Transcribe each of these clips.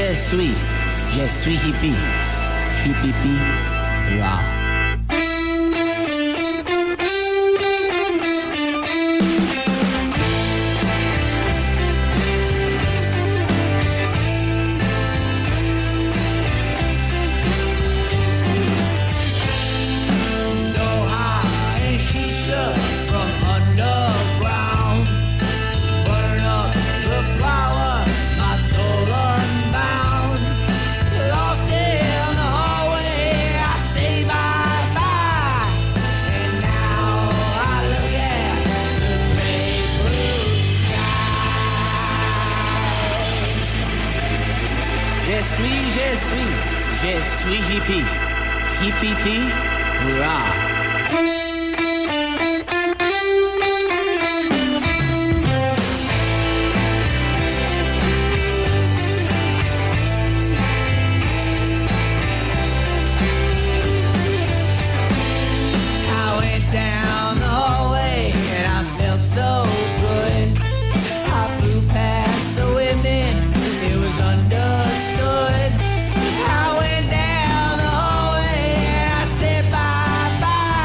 je suis hippie, hippie, rah. Je suis hippie, hippie, rah. Bye.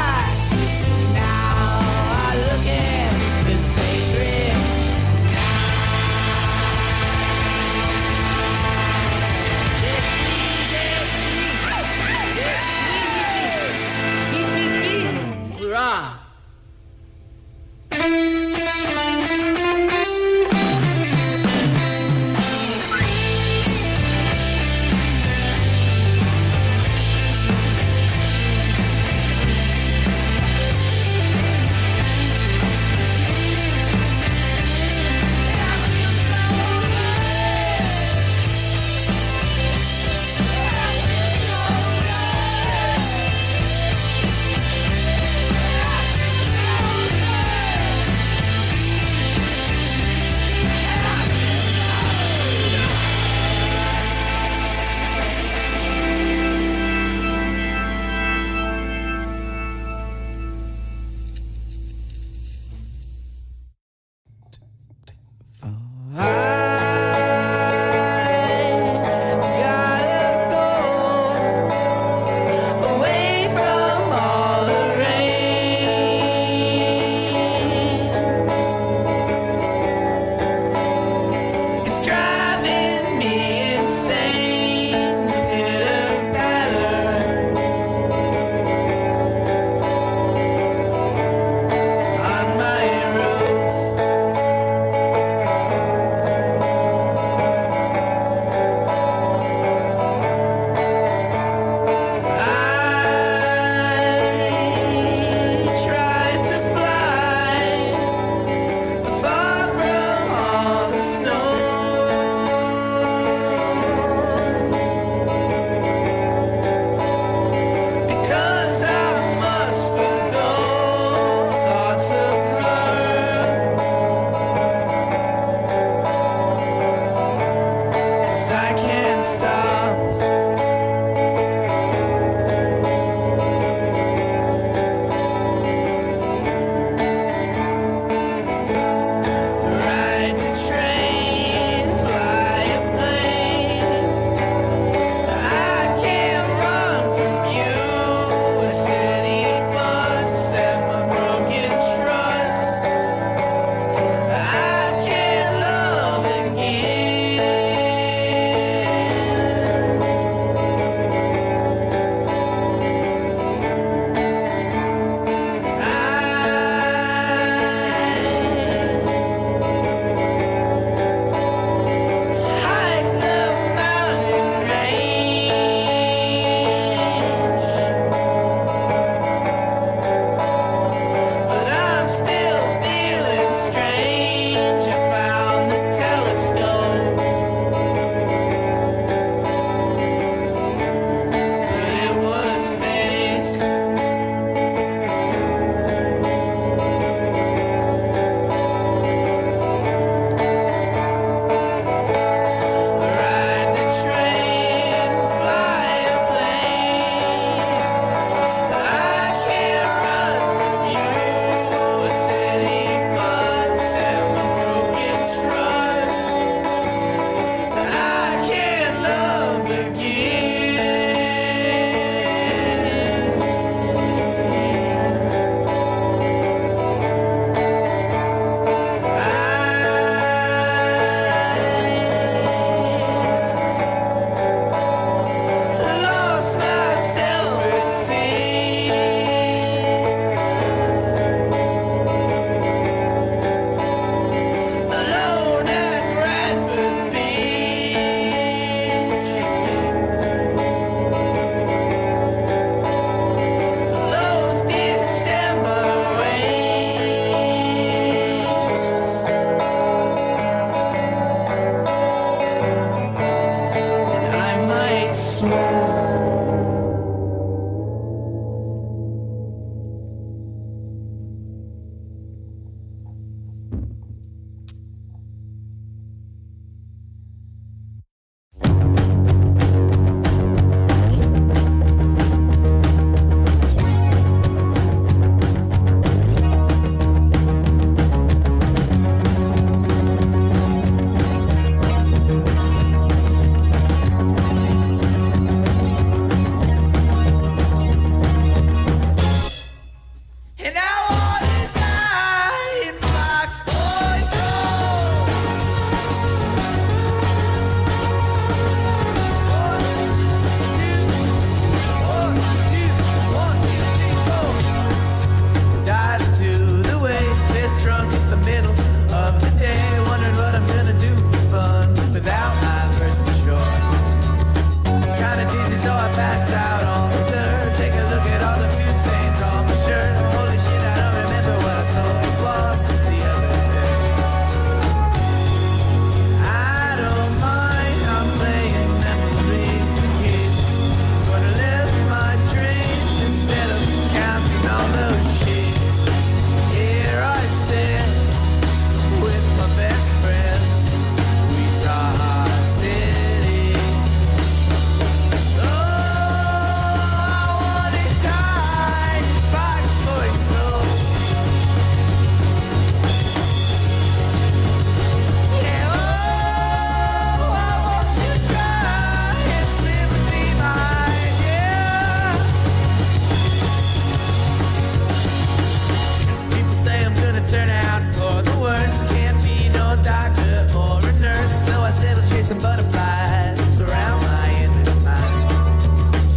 chasing butterflies around my endless mind.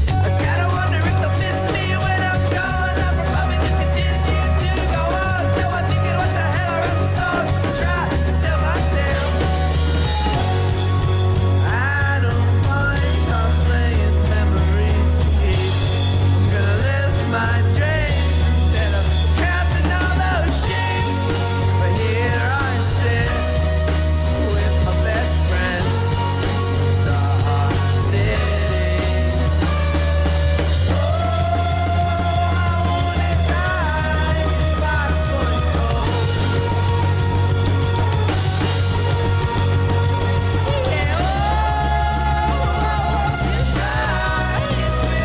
I kinda wonder if they'll miss me when I'm gone. I probably just continue to go on. Still I'm thinking, what the hell, I wrote some songs to try to tell myself I don't mind playing memories to keep. I'm gonna live my dreams instead of counting all those sheep. But here I sit with my best friends, Sahara City. Oh, I wanna die, 5.0. Yeah, oh, won't you try and swim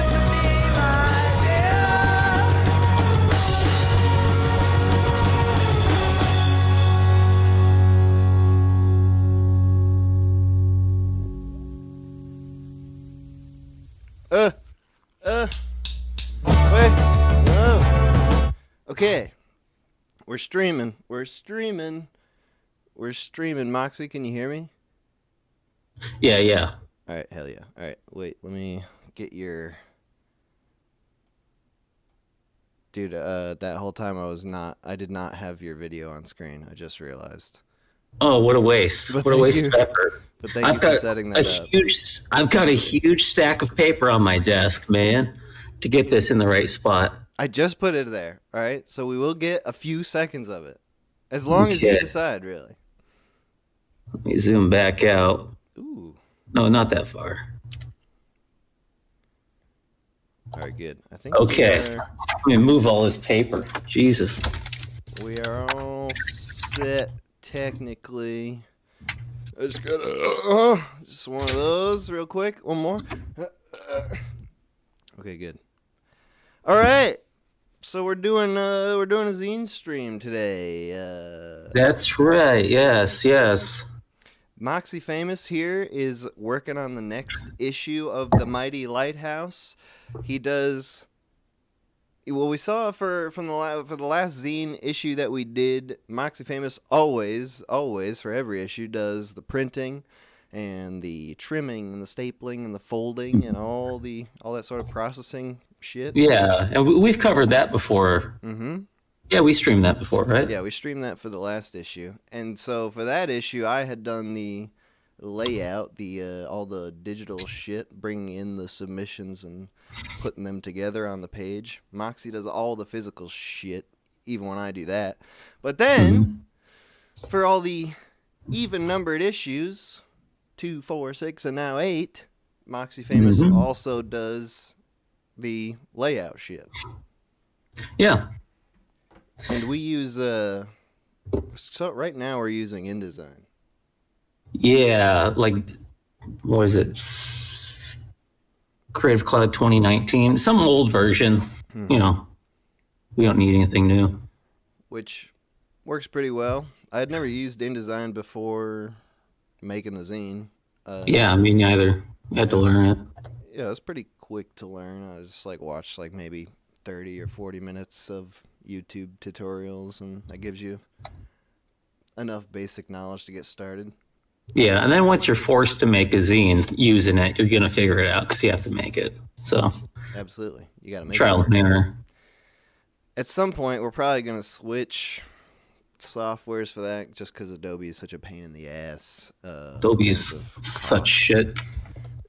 with me, my dear? Wait. Oh. Okay. We're streaming. Moxie, can you hear me? Yeah. All right, hell yeah. All right, wait, let me get your... Dude, that whole time I did not have your video on screen. I just realized. Oh, what a waste. But What a thank waste you. of effort. But thank you for setting that up. I've got a huge stack of paper on my desk, man, to get this in the right spot. I just put it there, all right? So we will get a few seconds of it. As long as you Okay. decide, really. Let me zoom back out. Ooh. No, not that far. All right, good. I think Okay. Let me move all this paper. Jesus. we are all set technically. I just gotta just one of those real quick. One more. Okay, good. All right. So we're doing a zine stream today. That's right. Yes. MoxieFamous here is working on the next issue of the Mighty Lighthouse. He does. Well, we saw for the last zine issue that we did, MoxieFamous always for every issue does the printing and the trimming and the stapling and the folding and all that sort of processing shit. Yeah, and we've covered that before. Mm-hmm. Yeah, we streamed that before, right? Yeah, we streamed that for the last issue, and so for that issue, I had done the layout, all the digital shit, bringing in the submissions and putting them together on the page. Moxie does all the physical shit, even when I do that. But then, for all the even-numbered issues, 2, 4, 6, and now 8, MoxieFamous also does the layout shit. Yeah. And we use so right now we're using InDesign. Yeah, like, what is it? Creative Cloud 2019, some old version. You know, we don't need anything new. Which works pretty well. I had never used InDesign before making the zine. Yeah, me neither. I had to learn it. Yeah, it's pretty quick to learn. I just watched maybe 30 or 40 minutes of YouTube tutorials, and that gives you enough basic knowledge to get started. Yeah, and then once you're forced to make a zine using it, you're going to figure it out because you have to make it. So, absolutely. You got to make trial it. and error. At some point, we're probably going to switch softwares for that just because Adobe is such a pain in the ass. Adobe is such shit.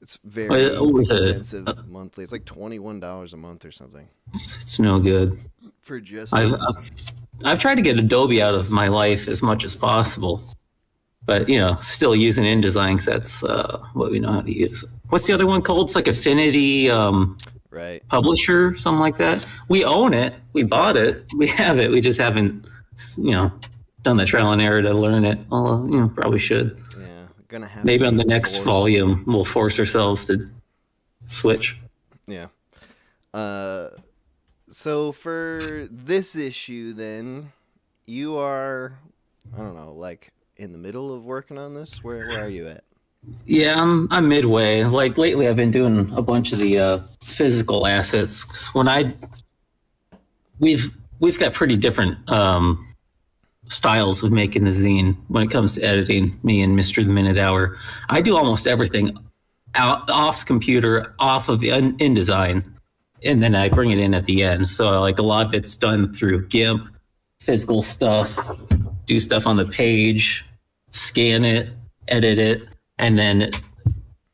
It's very was it? expensive monthly. It's like $21 a month or something. It's no good. For just... I've tried to get Adobe out of my life as much as possible. But, you know, still using InDesign because that's what we know how to use. What's the other one called? It's like Affinity right. Publisher, something like that. We own it. We bought it. We have it. We just haven't, done the trial and error to learn it. Well, probably should. Yeah, gonna have. Maybe on the next volume, we'll force ourselves to switch. Yeah. So for this issue, then, you are, I don't know, in the middle of working on this? Where are you at? Yeah, I'm midway. Like lately, I've been doing a bunch of the physical assets. We've got pretty different styles of making the zine when it comes to editing. Me and Mr. the Minute Hour, I do almost everything out off the computer, off of InDesign, and then I bring it in at the end. So like a lot of it's done through GIMP, physical stuff, do stuff on the page, scan it, edit it, and then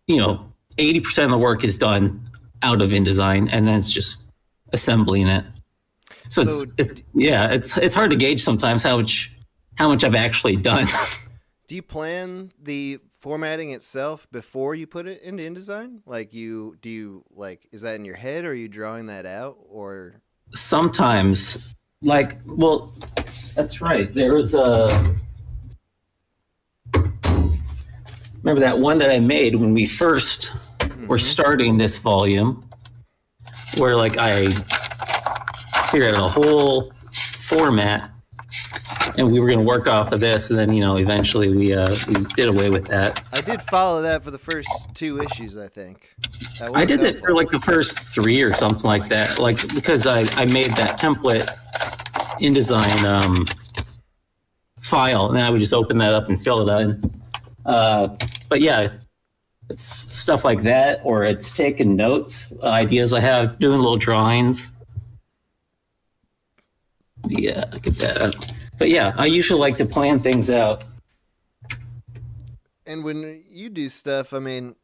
80% of the work is done out of InDesign, and then it's just assembling it. So it's hard to gauge sometimes how much I've actually done. Do you plan the formatting itself before you put it into InDesign? Like is that in your head, or are you drawing that out, or? Sometimes, that's right. There was remember that one that I made when we first were starting this volume, where I figured out a whole format, and we were going to work off of this, and then eventually we did away with that. I did follow that for the first 2 issues, I think. I did it for the first 3 or something like that, because I made that template InDesign file, and then I would just open that up and fill it in. But yeah, it's stuff like that, or it's taking notes, ideas I have, doing little drawings. Yeah, I get that. But yeah, I usually like to plan things out. And when you do stuff, I mean,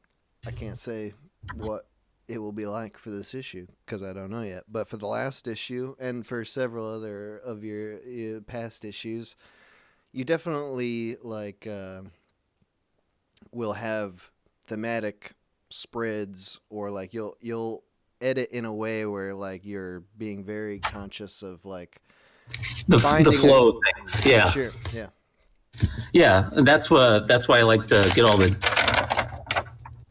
I can't say what it will be like for this issue because I don't know yet. But for the last issue and for several other of your past issues, you definitely will have thematic spreads, or you'll edit in a way where you're being very conscious of the flow of things. Yeah, sure, yeah. And that's why I like to get all the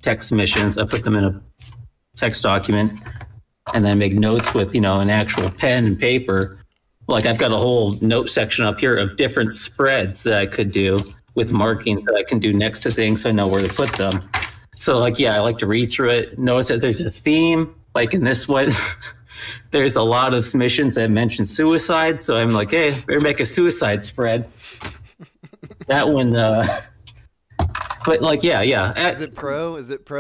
text submissions. I put them in a text document, and then make notes with an actual pen and paper. I've got a whole note section up here of different spreads that I could do with markings that I can do next to things, so I know where to put them. So I like to read through it, notice that there's a theme. In this one, there's a lot of submissions that mention suicide, so I'm like, hey, better make a suicide spread. That one, but yeah. Is it pro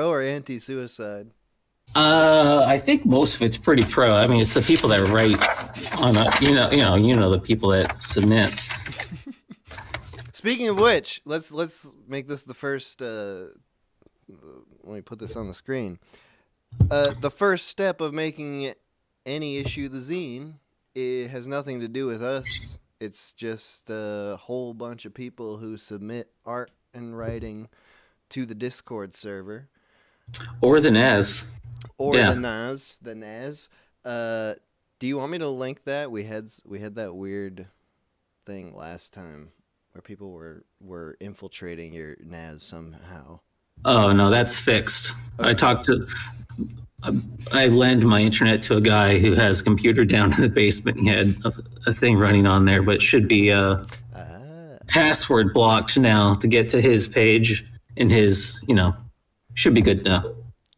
or anti-suicide? I think most of it's pretty pro. I mean, it's the people that write on the people that submit. Speaking of which, let's make this the first. Let me put this on the screen. The first step of making any issue the zine, it has nothing to do with us. It's just a whole bunch of people who submit art and writing to the Discord server. Or the NAS. The NAS. Do you want me to link that? We had that weird thing last time where people were infiltrating your NAS somehow. Oh no, that's fixed. Okay. I lend my internet to a guy who has a computer down in the basement. He had a thing running on there, but it should be password blocked now to get to his page, and his, should be good now.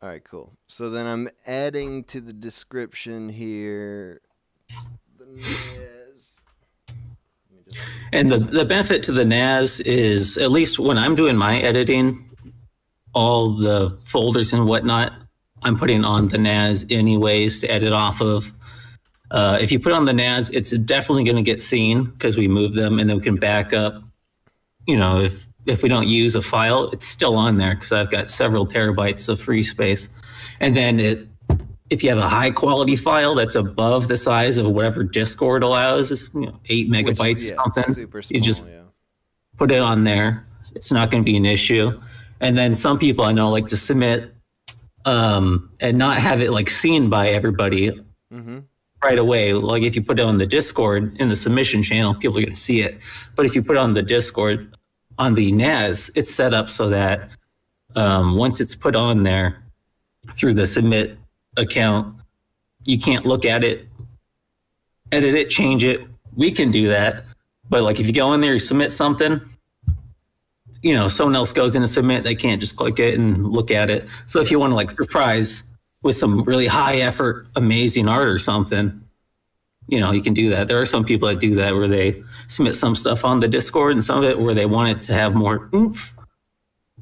All right, cool. So then I'm adding to the description here the NAS. And the benefit to the NAS is, at least when I'm doing my editing, all the folders and whatnot, I'm putting on the NAS anyways to edit off of. If you put on the NAS, it's definitely going to get seen because we move them, and then we can back up. If we don't use a file, it's still on there because I've got several terabytes of free space. And then if you have a high quality file that's above the size of whatever Discord allows, 8 megabytes or something, super small, you just put it on there. It's not going to be an issue. And then some people I know like to submit and not have it seen by everybody right away. If you put it on the Discord in the submission channel, people are going to see it. But if you put it on the Discord on the NAS, it's set up so that once it's put on there through the submit account, you can't look at it, edit it, change it. We can do that. But if you go in there, you submit something, someone else goes in and submit, they can't just click it and look at it. So if you want to surprise with some really high effort, amazing art or something, you can do that. There are some people that do that where they submit some stuff on the Discord, and some of it where they want it to have more oomph,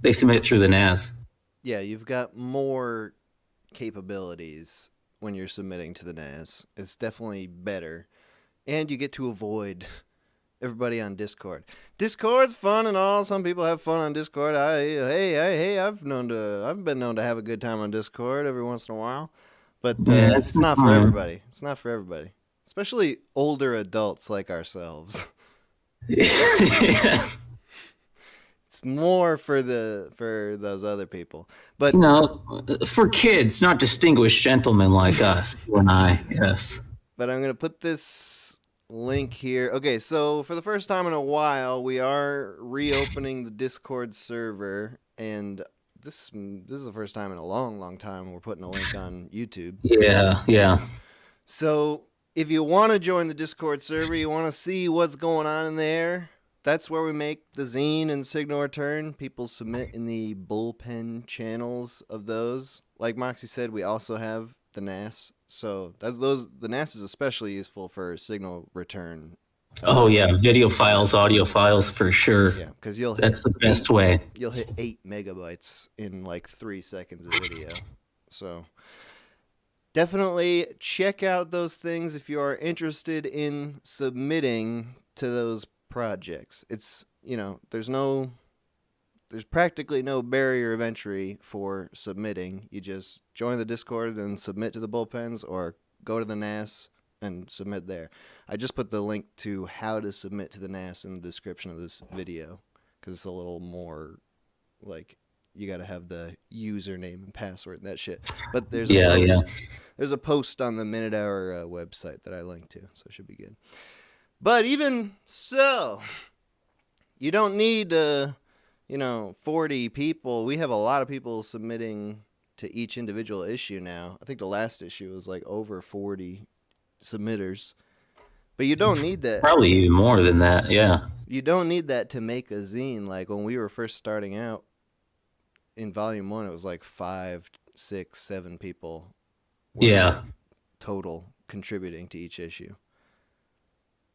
they submit it through the NAS. Yeah, you've got more capabilities when you're submitting to the NAS. It's definitely better. And you get to avoid everybody on Discord. Discord's fun and all. Some people have fun on Discord. I've been known to have a good time on Discord every once in a while. But it's not for everybody. It's not for everybody. Especially older adults like ourselves. Yeah. It's more for those other people. But for kids, not distinguished gentlemen like us, you and I, yes. But I'm going to put this link here. Okay, so for the first time in a while, we are reopening the Discord server, and this is the first time in a long, long time we're putting a link on YouTube. Yeah. So if you want to join the Discord server, you want to see what's going on in there, that's where we make the zine and signal return. People submit in the bullpen channels of those. Like Moxie said, we also have the NAS. So the NAS is especially useful for signal return. Oh yeah, video files, audio files for sure. Yeah, because that's the best way. You'll hit 8 megabytes in like 3 seconds of video. So definitely check out those things if you are interested in submitting to those projects. It's there's practically no barrier of entry for submitting. You just join the Discord and submit to the bullpens, or go to the NAS and submit there. I just put the link to how to submit to the NAS in the description of this video, because it's a little more like you got to have the username and password and that shit. But there's there's a post on the Minute Hour website that I linked to, so it should be good. But even so, you don't need 40 people. We have a lot of people submitting to each individual issue now. I think the last issue was like over 40 submitters. But you don't need that. Probably even more than that, yeah. You don't need that to make a zine. Like when we were first starting out in volume 1, it was like 5, 6, 7 people. Total contributing to each issue.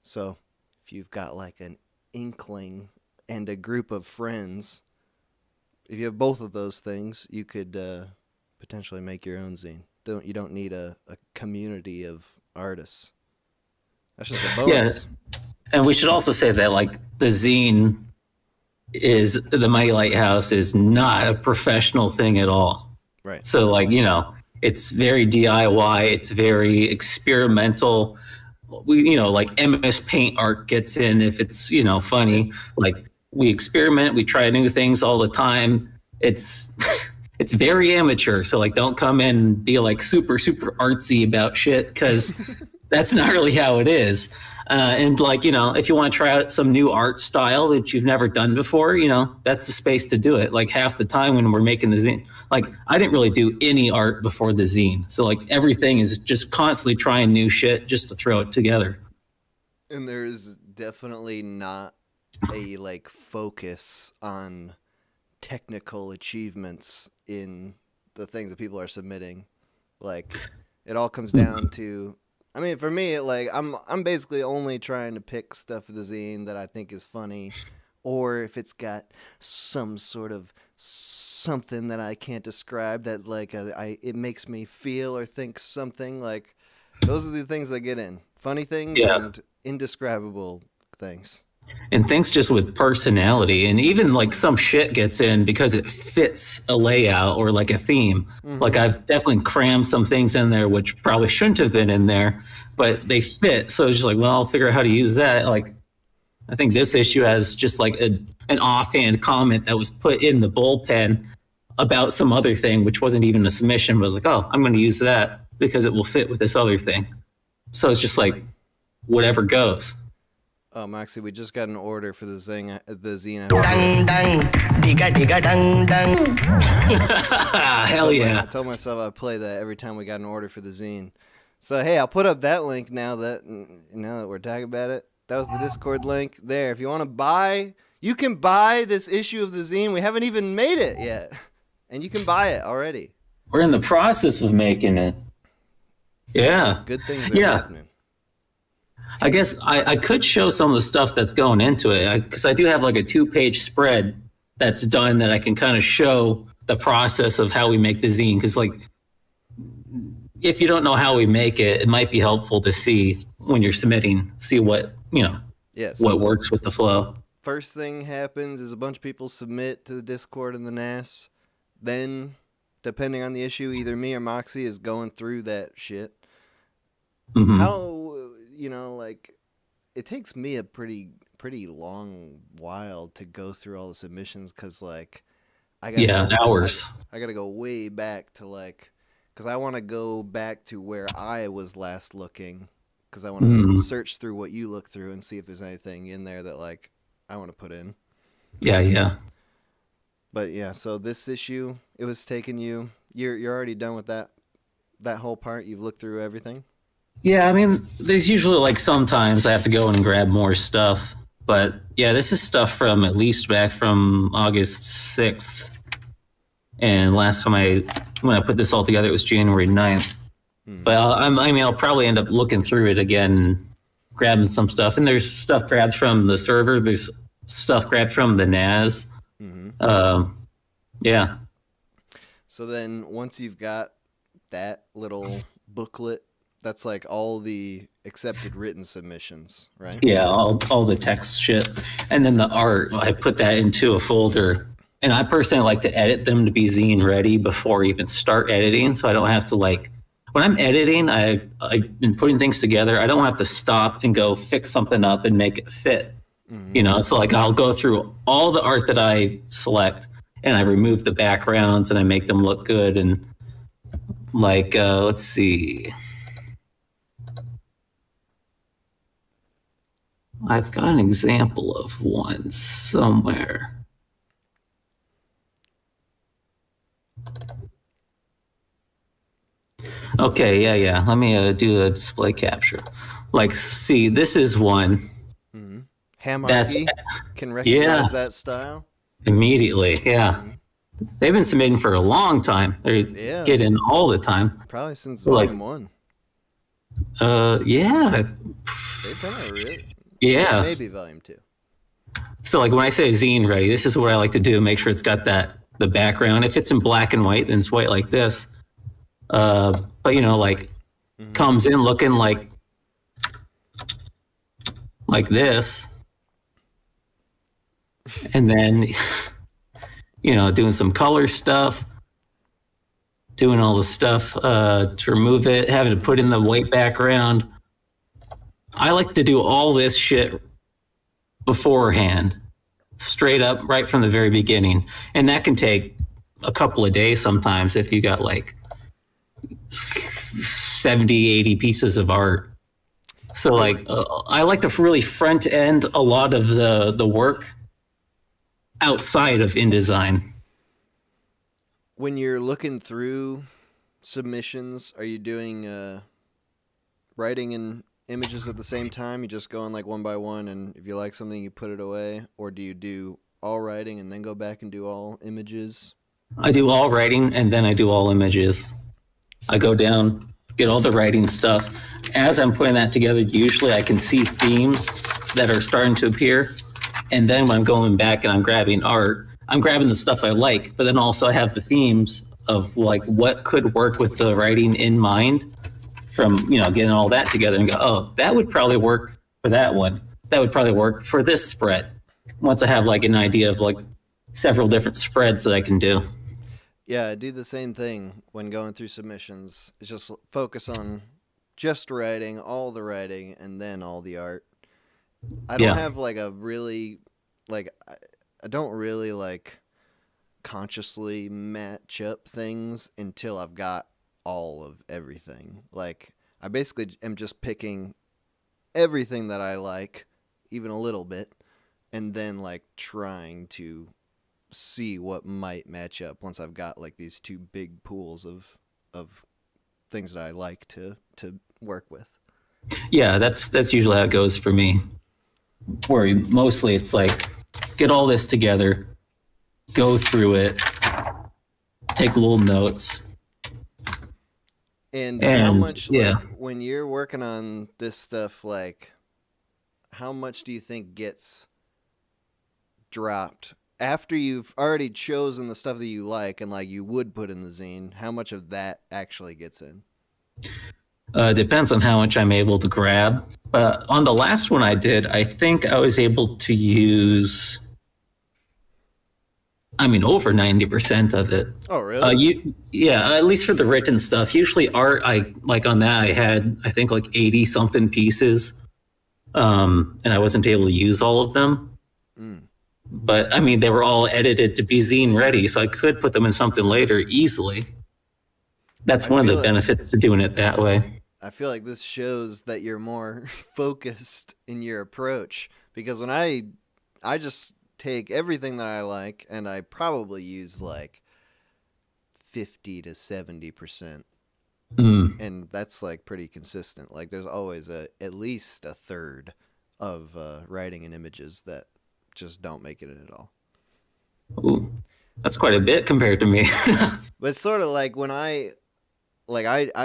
So if you've got like an inkling and a group of friends, if you have both of those things, you could potentially make your own zine. You don't need a community of artists. That's just a bonus. Yeah, and we should also say that like the zine the Mighty Lighthouse is not a professional thing at all. Right. So like it's very DIY. It's very experimental. We like MS Paint art gets in if it's funny. Like we experiment, we try new things all the time. It's it's very amateur. So like don't come in and be like super artsy about shit, because that's not really how it is. And like if you want to try out some new art style that you've never done before, that's the space to do it. Like half the time when we're making the zine, like I didn't really do any art before the zine, so like everything is just constantly trying new shit just to throw it together. And there's definitely not a like focus on technical achievements in the things that people are submitting. Like it all comes down to, I mean, for me, I'm basically only trying to pick stuff for the zine that I think is funny, or if it's got some sort of something that I can't describe that it makes me feel or think something. Like those are the things that get in. Funny things and indescribable things. And things just with personality, and even like some shit gets in because it fits a layout or like a theme. Mm-hmm. Like I've definitely crammed some things in there which probably shouldn't have been in there, but they fit. So it's just like, well, I'll figure out how to use that. Like I think this issue has just like an offhand comment that was put in the bullpen about some other thing, which wasn't even a submission, but I was like, oh, I'm going to use that because it will fit with this other thing. So it's just like whatever goes. Oh, Moxie, we just got an order for the zine. Hell yeah. I told myself I'd play that every time we got an order for the zine. So, hey, I'll put up that link now that we're talking about it. That was the Discord link there. If you want to buy, you can buy this issue of the zine. We haven't even made it yet. And you can buy it already. We're in the process of making it. Yeah. Good things are happening. I guess I could show some of the stuff that's going into it, because I do have like a 2-page spread that's done that I can kind of show the process of how we make the zine. Because like, if you don't know how we make it, it might be helpful to see when you're submitting, see what, Yes. what works with the flow. First thing happens is a bunch of people submit to the Discord and the NAS. Then, depending on the issue, either me or Moxie is going through that shit. Mhm. How, like, it takes me a pretty long while to go through all the submissions because, like, Hours. I got to go way back to, like, because I want to go back to where I was last looking because I want to search through what you look through and see if there's anything in there that, like, I want to put in. Yeah. But yeah, so this issue, it was taking you. You're already done with that whole part. You've looked through everything. Yeah, I mean, there's usually like sometimes I have to go in and grab more stuff. But yeah, this is stuff from at least back from August 6th. And last time when I put this all together, it was January 9th. But I'll probably end up looking through it again and grabbing some stuff. And there's stuff grabbed from the server. There's stuff grabbed from the NAS. Yeah. So then once you've got that little booklet, that's like all the accepted written submissions, right? Yeah, all the text shit. And then the art, I put that into a folder. And I personally like to edit them to be zine ready before I even start editing. So I don't have to like, when I'm editing, I've been putting things together. I don't have to stop and go fix something up and make it fit. So like I'll go through all the art that I select and I remove the backgrounds and I make them look good. And like, let's see. I've got an example of one somewhere. Okay, yeah. Let me do a display capture. Like, see, this is one. Hamarchy can recognize that style. Immediately, yeah. They've been submitting for a long time. They're getting all the time. Probably since volume 1. Yeah. They've done it really. Yeah. Maybe volume 2. So like when I say zine ready, this is what I like to do. Make sure it's got the background. If it's in black and white, then it's white like this. But like comes in looking like this. And then, doing some color stuff, doing all the stuff to remove it, having to put in the white background. I like to do all this shit beforehand, straight up, right from the very beginning. And that can take a couple of days sometimes if you got like 70, 80 pieces of art. So like, I like to really front end a lot of the work outside of InDesign. When you're looking through submissions, are you doing writing and images at the same time? You just going like one by one, and if you like something, you put it away? Or do you do all writing and then go back and do all images? I do all writing and then I do all images. I go down, get all the writing stuff. As I'm putting that together, usually I can see themes that are starting to appear. And then when I'm going back and I'm grabbing art, I'm grabbing the stuff I like, but then also I have the themes of like what could work with the writing in mind from, getting all that together and go, oh, that would probably work for that one. That would probably work for this spread. Once I have like an idea of like several different spreads that I can do. Yeah, I do the same thing when going through submissions. It's just focus on just writing, all the writing, and then all the art. I don't have like a really, like, I don't really like consciously match up things until I've got all of everything. Like, I basically am just picking everything that I like, even a little bit, and then like trying to see what might match up once I've got like these two big pools of things that I like to work with. Yeah, that's usually how it goes for me. Where mostly it's like get all this together, go through it, take little notes, And how And much, yeah. like, when you're working on this stuff, like, how much do you think gets dropped after you've already chosen the stuff that you like and, like, you would put in the zine? How much of that actually gets in? Depends on how much I'm able to grab. On the last one I did, I think I was able to use, over 90% of it. Oh, really? Yeah, at least for the written stuff. Usually art, on that, I had, I think, like 80 something pieces. And I wasn't able to use all of them. Mm. But they were all edited to be zine ready, so I could put them in something later easily. That's one of the benefits to doing it that way. I feel like this shows that you're more focused in your approach, because when I just take everything that I like and I probably use like 50 to 70%. And that's like pretty consistent. Like there's always at least a third of writing and images that just don't make it in at all. Ooh, that's quite a bit compared to me. But it's sort of like when I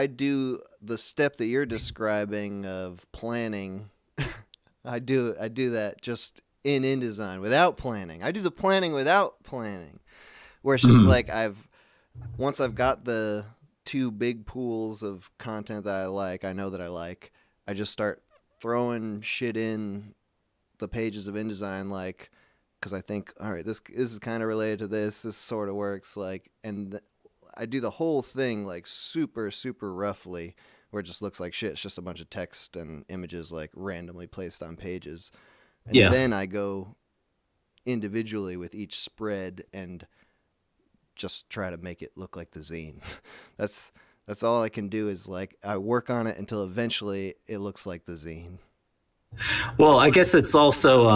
do the step that you're describing of planning. I do that just in InDesign without planning. I do the planning without planning, where it's just like once I've got the two big pools of content that I know that I like, I just start throwing shit in the pages of InDesign, like, because I think, all right, this is kind of related to this. This sort of works, like, and I do the whole thing like super, super roughly, where it just looks like shit. It's just a bunch of text and images like randomly placed on pages. And then I go individually with each spread and just try to make it look like the zine. That's all I can do, is like I work on it until eventually it looks like the zine. Well, I guess it's also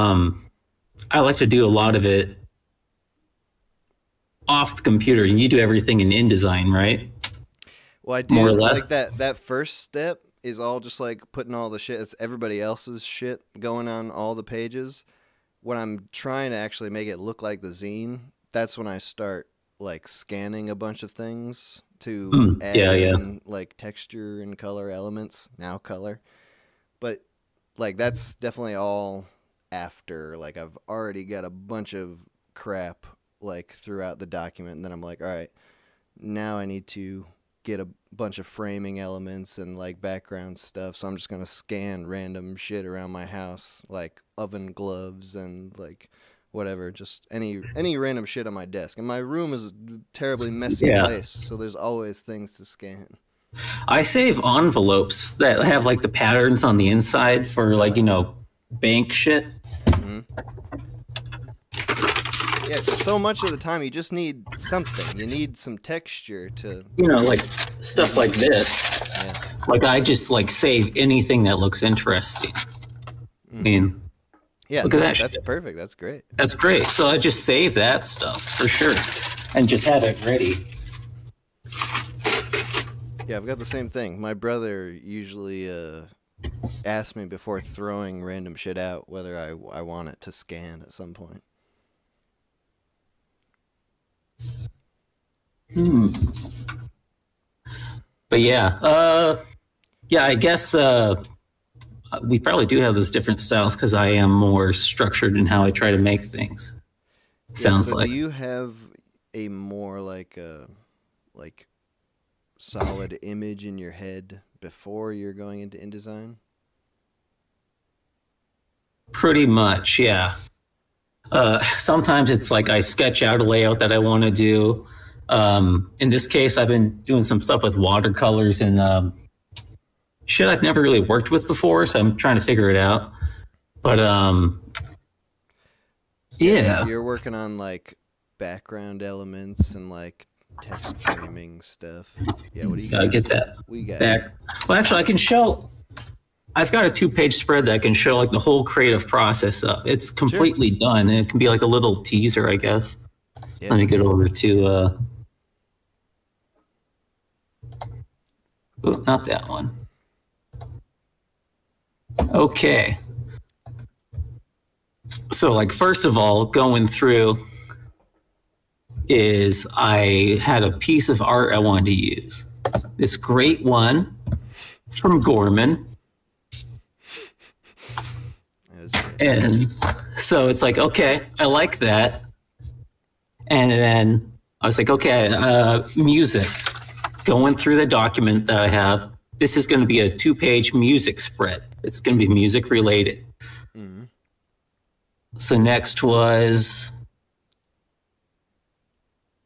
I like to do a lot of it off the computer, and you do everything in InDesign, right? Well, I do. More or less. Like that first step is all just like putting all the shit. It's everybody else's shit going on all the pages. When I'm trying to actually make it look like the zine, that's when I start like scanning a bunch of things to add in like texture and color elements. Now color. But like that's definitely all after, like, I've already got a bunch of crap like throughout the document, and then I'm like, all right, now I need to get a bunch of framing elements and like background stuff, so I'm just gonna scan random shit around my house, like oven gloves and like whatever, just any random shit on my desk. And my room is a terribly messy place, so there's always things to scan. I save envelopes that have like the patterns on the inside for like, bank shit. Yeah, so much of the time you just need something. You need some texture to... like stuff like this. Yeah. Like I just like save anything that looks interesting. Yeah, look at that that's shit. perfect. That's great. That's great. So I just save that stuff for sure and just have it ready. Yeah, I've got the same thing. My brother usually asks me before throwing random shit out whether I want it to scan at some point. But yeah, I guess we probably do have those different styles because I am more structured in how I try to make things. Sounds like. Do you have a more like solid image in your head before you're going into InDesign? Pretty much, yeah. Sometimes it's like I sketch out a layout that I want to do. In this case, I've been doing some stuff with watercolors and shit I've never really worked with before, so I'm trying to figure it out. But yeah. So you're working on like background elements and like text framing stuff. Yeah, what do you got? I get that. We got back. Well, actually, I can show. I've got a 2-page spread that can show like the whole creative process of. It's completely done. And it can be like a little teaser, I guess. Yeah. Let me get over to. Oh, not that one. Okay. So, like, first of all, going through is I had a piece of art I wanted to use. this great one from Gorman. And so it's like, okay, I like that. And then I was like, okay, music. Going through the document that I have, this is going to be a 2-page music spread. It's going to be music related. Mm-hmm. So next was,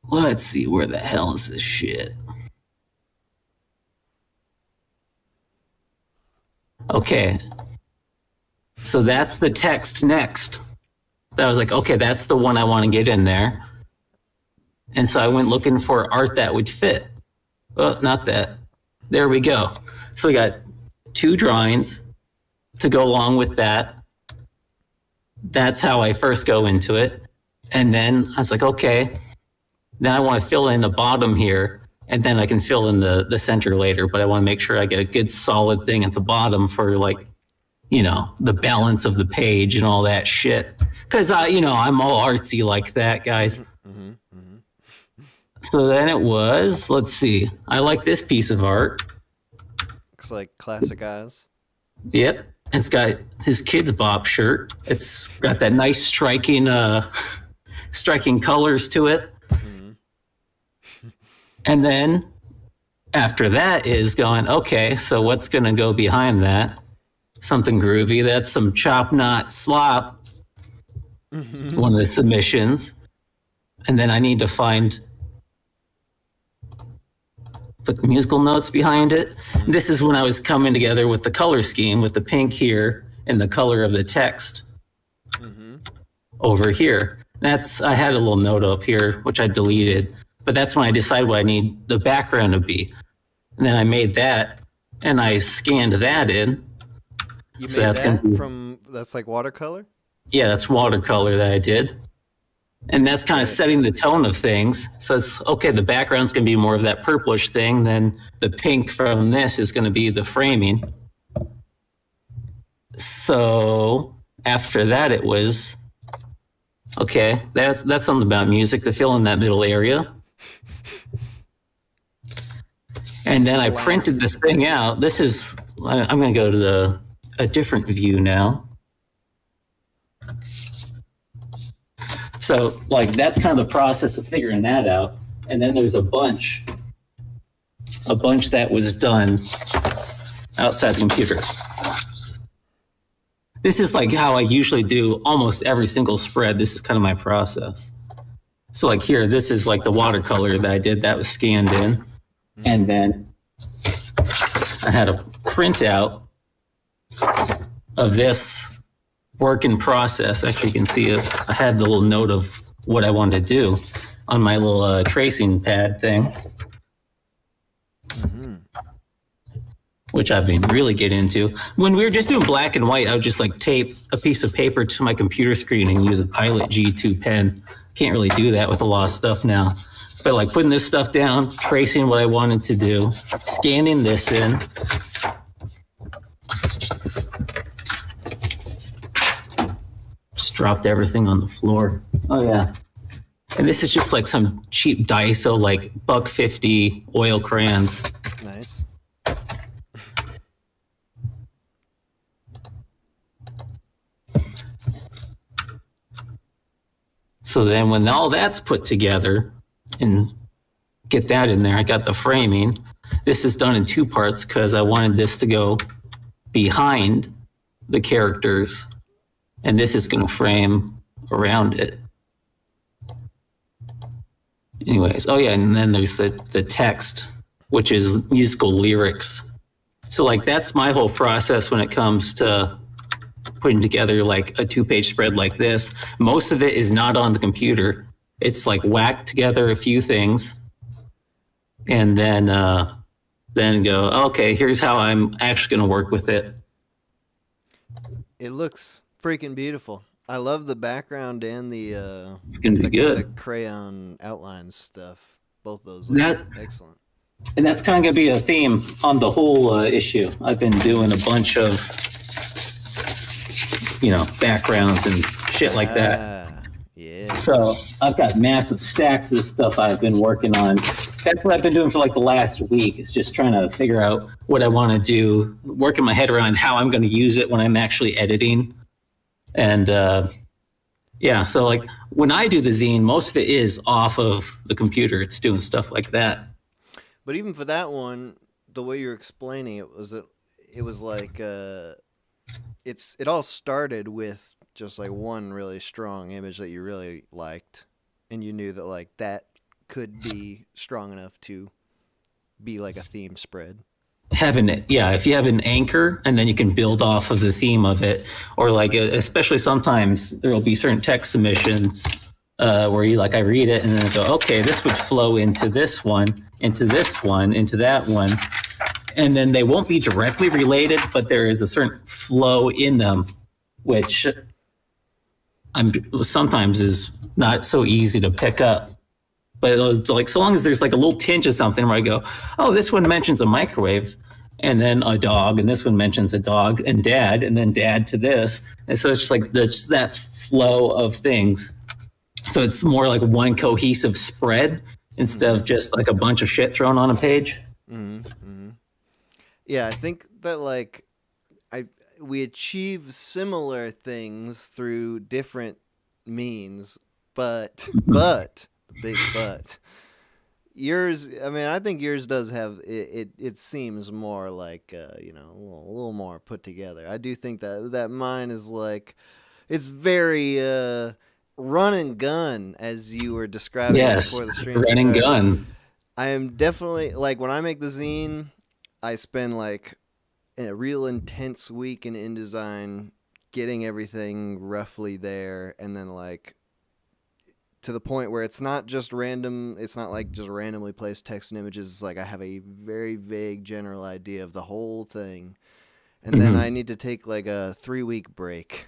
let's see, where the hell is this shit? Okay. So that's the text next. I was like, okay, that's the one I want to get in there. And so I went looking for art that would fit. Oh, not that. There we go. So we got 2 drawings to go along with that. That's how I first go into it. And then I was like, okay, now I want to fill in the bottom here, and then I can fill in the center later, but I want to make sure I get a good solid thing at the bottom for, like, you know, the balance of the page and all that shit. Because, I'm all artsy like that, guys. Mm-hmm, mm-hmm. So then it was, let's see, I like this piece of art. Looks like classic eyes. Yep. It's got his Kids Bop shirt. It's got that nice striking colors to it. Mm-hmm. And then after that is going, okay, so what's going to go behind that? Something groovy. That's some Chop Knot Slop, mm-hmm. One of the submissions. And then I need to put the musical notes behind it. This is when I was coming together with the color scheme, with the pink here and the color of the text mm-hmm. over here. I had a little note up here, which I deleted, but that's when I decided what I need the background to be. And then I made that, and I scanned that in. You so made that that's like watercolor? Yeah, that's watercolor that I did. And that's kind of setting the tone of things. So it's, okay, the background's going to be more of that purplish thing. Then the pink from this is going to be the framing. So after that, it was, okay, that's something about music to fill in that middle area. And then I printed the thing out. This is, I'm going to go to a different view now. So, like, that's kind of the process of figuring that out. And then there's a bunch that was done outside the computer. This is like how I usually do almost every single spread. This is kind of my process. So, like here, this is like the watercolor that I did. That was scanned in. And then I had a printout of this work in process. Actually, you can see it. I had the little note of what I wanted to do on my little tracing pad thing, mm-hmm. which I've been really getting into. When we were just doing black and white, I would just like tape a piece of paper to my computer screen and use a Pilot G2 pen. Can't really do that with a lot of stuff now. But like putting this stuff down, tracing what I wanted to do, scanning this in. Just dropped everything on the floor. Oh yeah. And this is just like some cheap Daiso, like $1.50 oil crayons. Nice. So then when all that's put together and get that in there, I got the framing. This is done in 2 parts because I wanted this to go behind the characters. And this is going to frame around it. Anyways, oh yeah, and then there's the text, which is musical lyrics. So like that's my whole process when it comes to putting together like a 2-page spread like this. Most of it is not on the computer. It's like whack together a few things and then go, okay, here's how I'm actually going to work with it. It looks freaking beautiful. I love the background and the it's gonna be good. The crayon outline stuff. Both those look excellent. And that's kind of gonna be a theme on the whole issue. I've been doing a bunch of, backgrounds and shit like that. Yeah. So I've got massive stacks of this stuff I've been working on. that's what I've been doing for like the last week. It's just trying to figure out what I want to do, working my head around how I'm going to use it when I'm actually editing. And yeah, so like when I do the zine, most of it is off of the computer. It's doing stuff like that. But even for that one, the way you're explaining it was like it all started with just like one really strong image that you really liked, and you knew that like that could be strong enough to be like a theme spread. Having it, yeah, if you have an anchor and then you can build off of the theme of it, or like especially sometimes there will be certain text submissions where you like I read it and then I go, okay, this would flow into this one, into this one, into that one, and then they won't be directly related, but there is a certain flow in them, which sometimes is not so easy to pick up. But it was like, so long as there's like a little tinge of something where I go, oh, this one mentions a microwave and then a dog, and this one mentions a dog and dad, and then dad to this. And so it's just like that flow of things. So it's more like one cohesive spread instead of just like a bunch of shit thrown on a page. Yeah, I think that like we achieve similar things through different means, but big but yours, I mean, I think yours does have it seems more like you know, a little more put together. I do think that mine is like, it's very run and gun, as you were describing before the stream run and started. gun. I am definitely like, when I make the zine, I spend like a real intense week in InDesign getting everything roughly there, and then like to the point where it's not just random, it's not like just randomly placed text and images. It's like I have a very vague general idea of the whole thing, and then I need to take like a 3-week break,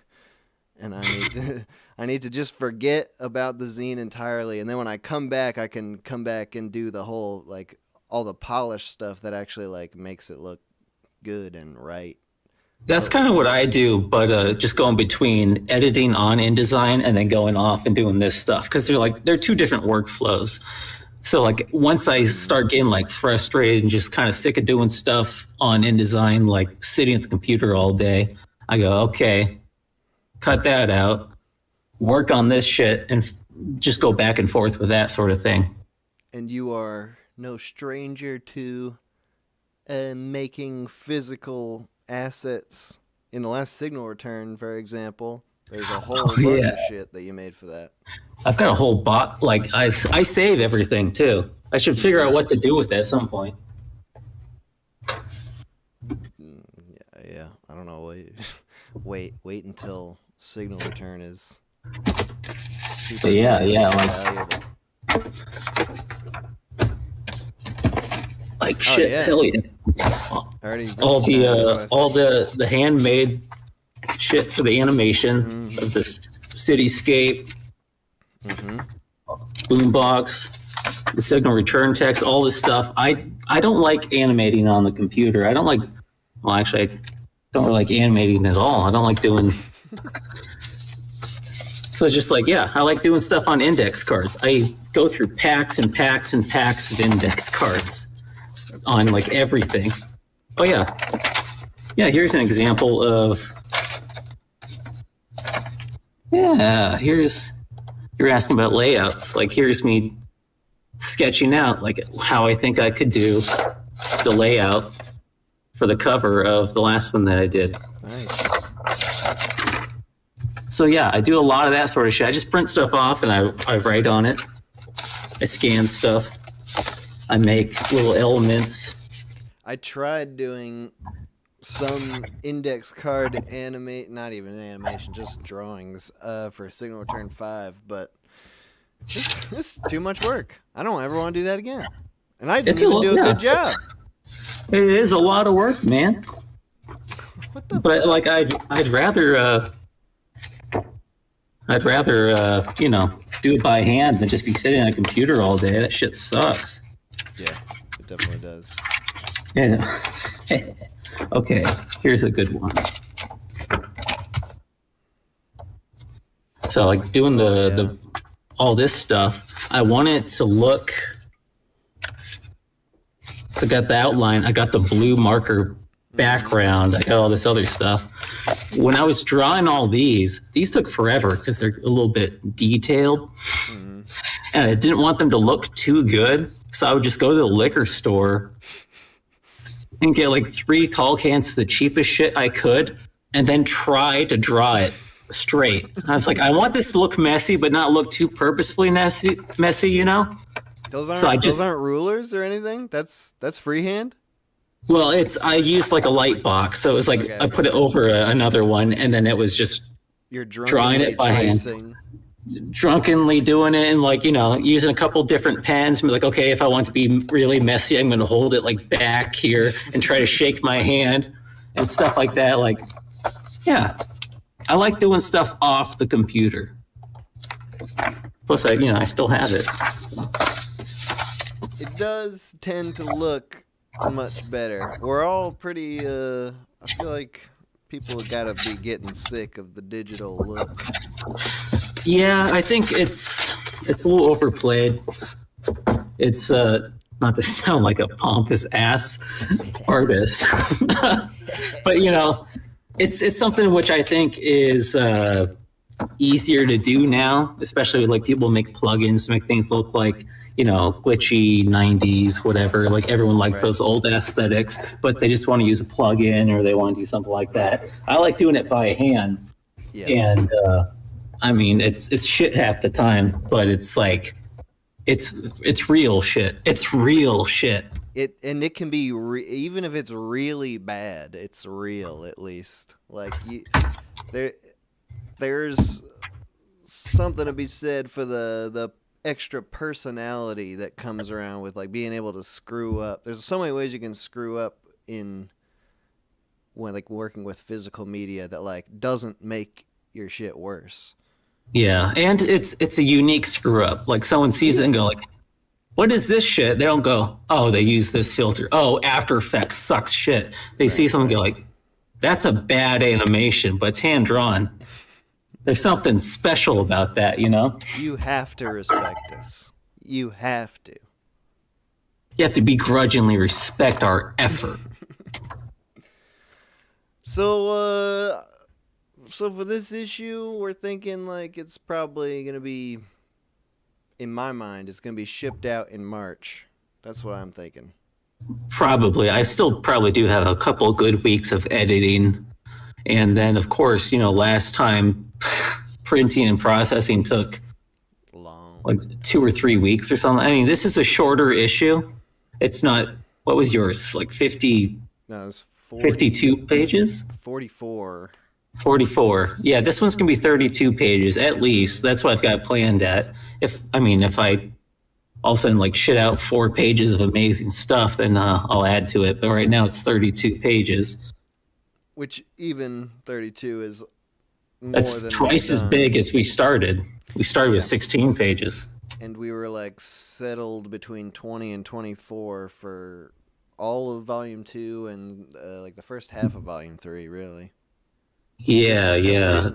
and I need to just forget about the zine entirely, and then when I come back, I can come back and do the whole, like, all the polished stuff that actually like makes it look good and right. That's kind of what I do, but just going between editing on InDesign and then going off and doing this stuff, because they're two different workflows. So like once I start getting like frustrated and just kind of sick of doing stuff on InDesign, like sitting at the computer all day, I go, okay, cut that out, work on this shit, and just go back and forth with that sort of thing. And you are no stranger to making physical assets. In the last signal return, for example, there's a whole bunch of shit that you made for that. I've got a whole bot, like I save everything too. I should figure out what to do with it at some point. Yeah, I don't know. Wait until signal return is super like shit, hell yeah. All the handmade shit for the animation of this cityscape, boombox, the signal return text, all this stuff. I don't like animating on the computer. I don't like, well, actually, I don't really like animating at all. I don't like doing. So it's just like, yeah, I like doing stuff on index cards. I go through packs and packs and packs of index cards on like everything. Oh yeah, here's an example of, you're asking about layouts. Like here's me sketching out like how I think I could do the layout for the cover of the last one that I did. Nice. So yeah, I do a lot of that sort of shit. I just print stuff off and I write on it. I scan stuff. I make little elements. I tried doing some index card not even animation, just drawings for Signal Return 5, but this is too much work. I don't ever want to do that again. And I didn't even do a good job. It is a lot of work, man. What the But fuck? like I'd rather you know, do it by hand than just be sitting on a computer all day. That shit sucks. Yeah, it definitely does. Yeah. Okay, here's a good one. So like doing the all this stuff, I want it to look So I got the outline. I got the blue marker background. I got all this other stuff. When I was drawing all these took forever because they're a little bit detailed. And I didn't want them to look too good. So I would just go to the liquor store and get like 3 tall cans of the cheapest shit I could and then try to draw it straight. I was like, I want this to look messy, but not look too purposefully messy, you know? Those So aren't rulers or anything? That's freehand? Well, I used like a light box. So it was like Okay, I put it over another one and then it was just You're drawing it by tracing. hand. Drunkenly doing it and like, you know, using a couple different pens and be like, okay, if I want to be really messy, I'm going to hold it like back here and try to shake my hand and stuff like that. Like, yeah, I like doing stuff off the computer. Plus, I still have it. So. It does tend to look much better. We're all pretty, I feel like people have got to be getting sick of the digital look. Yeah, I think it's a little overplayed. It's not to sound like a pompous ass artist, but it's something which I think is easier to do now, especially like people make plugins to make things look like glitchy 90s, whatever. Like everyone likes those old aesthetics, but they just want to use a plugin or they want to do something like that. I like doing it by hand, and I mean it's shit half the time, but it's like it's real shit. It's real shit. It can be even if it's really bad, it's real at least. Like there's something to be said for the extra personality that comes around with like being able to screw up. There's so many ways you can screw up when like working with physical media that like doesn't make your shit worse. Yeah, and it's a unique screw up. Like someone sees it and go like, what is this shit? They don't go, oh, they use this filter. Oh, After Effects sucks shit. They see someone go like, that's a bad animation, but it's hand drawn. There's something special about that, You have to respect us. You have to. You have to begrudgingly respect our effort. So for this issue, we're thinking like it's probably going to be, in my mind, it's going to be shipped out in March. That's what I'm thinking. Probably. I still probably do have a couple good weeks of editing. And then, of course, last time printing and processing took Long. like 2 or 3 weeks or something. I mean, this is a shorter issue. It's not, what was yours? Like 50, No, it's 52 pages? 44. 44. Yeah, this one's going to be 32 pages at least. That's what I've got planned at. If I all of a sudden like shit out 4 pages of amazing stuff, then I'll add to it. But right now it's 32 pages. Which even 32 is more That's than twice as big as we started. We started with 16 pages. And we were like settled between 20 and 24 for all of Volume 2 and like the first half of Volume 3, really. Yeah. Yeah,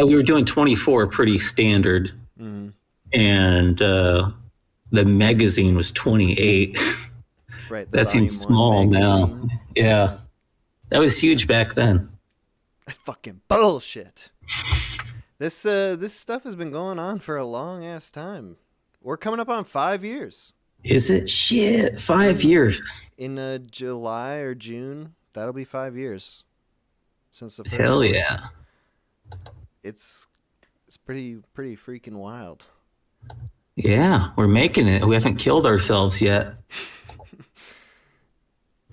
we were doing 24 pretty standard. Mm-hmm. And the magazine was 28. Right. That seems small now. Yeah. That was huge back then. That's fucking bullshit. This stuff has been going on for a long ass time. We're coming up on 5 years. Is it? Shit, 5 years. In July or June, that'll be 5 years since the first Hell one. yeah. It's pretty freaking wild. Yeah, we're making it. We haven't killed ourselves yet.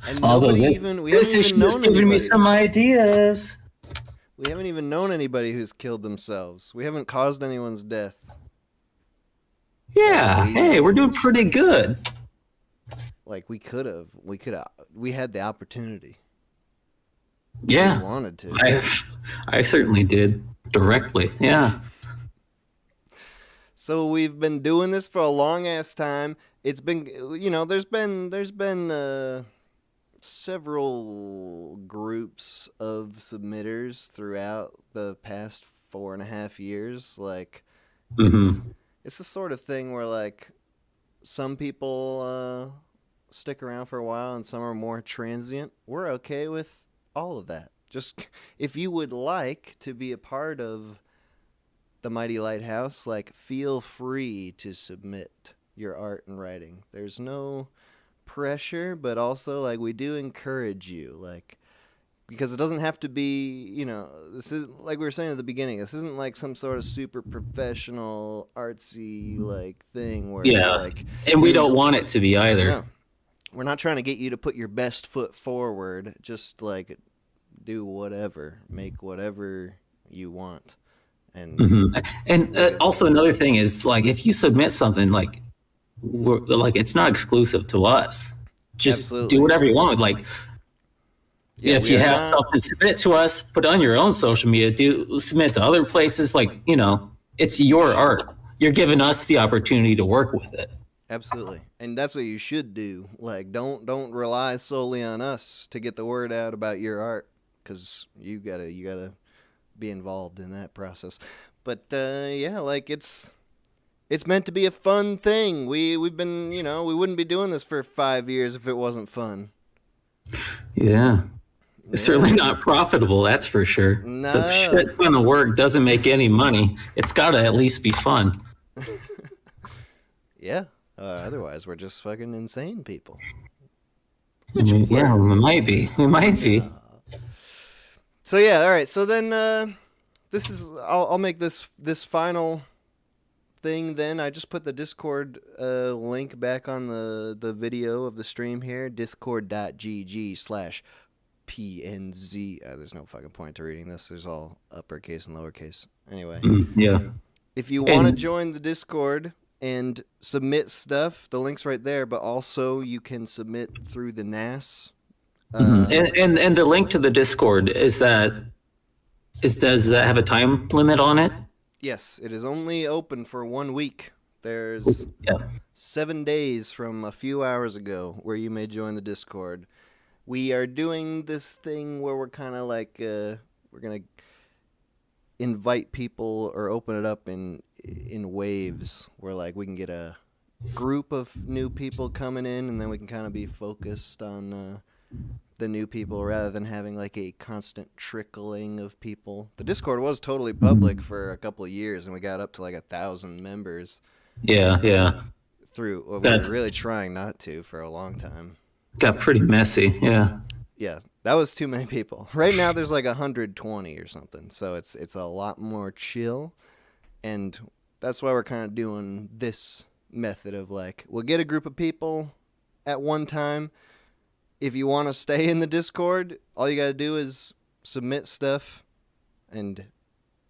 And Although we this haven't issue even is known giving anybody. me some ideas. We haven't even known anybody who's killed themselves. We haven't caused anyone's death. Yeah, hey, we're doing pretty good. Like we could have. We had the opportunity. Yeah, We wanted to. I certainly did directly. Yeah. So we've been doing this for a long ass time. It's been, there's been several groups of submitters throughout the past 4.5 years. Like, it's the sort of thing where like some people stick around for a while and some are more transient. We're okay with all of that. Just if you would like to be a part of the Mighty Lighthouse, like, feel free to submit your art and writing. There's no pressure, but also, like, we do encourage you, like, because it doesn't have to be, you know, this is like we were saying at the beginning, this isn't like some sort of super professional artsy like thing where it's like, and we don't want it to be either. no, we're not trying to get you to put your best foot forward. Just like do whatever, make whatever you want. And Also another thing is, like, if you submit something, like, it's not exclusive to us. Just Absolutely. do whatever you want. Like, if you have something, submit it to us, put it on your own social media, submit it to other places. Like, you know, it's your art. You're giving us the opportunity to work with it. Absolutely. And that's what you should do. Like, don't rely solely on us to get the word out about your art, because you gotta be involved in that process. But yeah, like, it's meant to be a fun thing. We've been, you know, we wouldn't be doing this for 5 years if it wasn't fun. Yeah. It's certainly not profitable, that's for sure. No. It's a shit ton of work, doesn't make any money. It's got to at least be fun. Yeah. Otherwise, we're just fucking insane people. Yeah, we might be. We might be. So yeah, all right. So then, this is I'll make this final thing. Then I just put the Discord link back on the video of the stream here. Discord.gg/PNZ. There's no fucking point to reading this. There's all uppercase and lowercase. Anyway, Yeah. if you want to join the Discord and submit stuff, the link's right there. But also, you can submit through the NAS. And the link to the Discord, does that have a time limit on it? Yes, it is only open for 1 week. There's 7 days from a few hours ago where you may join the Discord. We are doing this thing where we're kind of like, we're going to invite people or open it up in waves where, like, we can get a group of new people coming in, and then we can kind of be focused on the new people rather than having like a constant trickling of people. The Discord was totally public for a couple of years, and we got up to like 1,000 members. Yeah. We were really trying not to for a long time. Got pretty messy. Yeah. Yeah, that was too many people. Right now there's like 120 or something, so it's a lot more chill, and that's why we're kind of doing this method of, like, we'll get a group of people at one time. If you want to stay in the Discord, all you got to do is submit stuff, and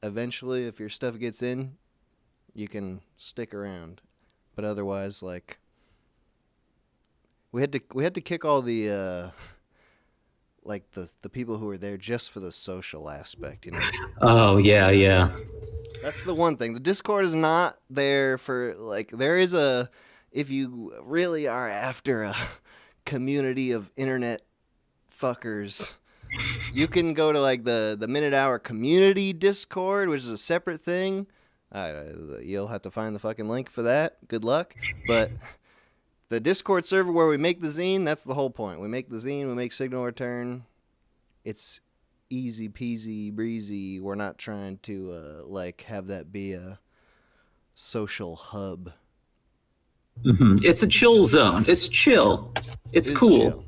eventually, if your stuff gets in, you can stick around. But otherwise, like, we had to kick all the like the people who were there just for the social aspect, you know. Oh yeah. That's the one thing. The Discord is not there for, like, there is if you really are after a community of internet fuckers, you can go to like the Minute Hour community Discord, which is a separate thing. You'll have to find the fucking link for that. Good luck. But the Discord server where we make the zine, that's the whole point. We make the zine, we make Signal Return. It's easy peasy breezy. We're not trying to like have that be a social hub. It's a chill zone. It's chill. It's cool. Chill.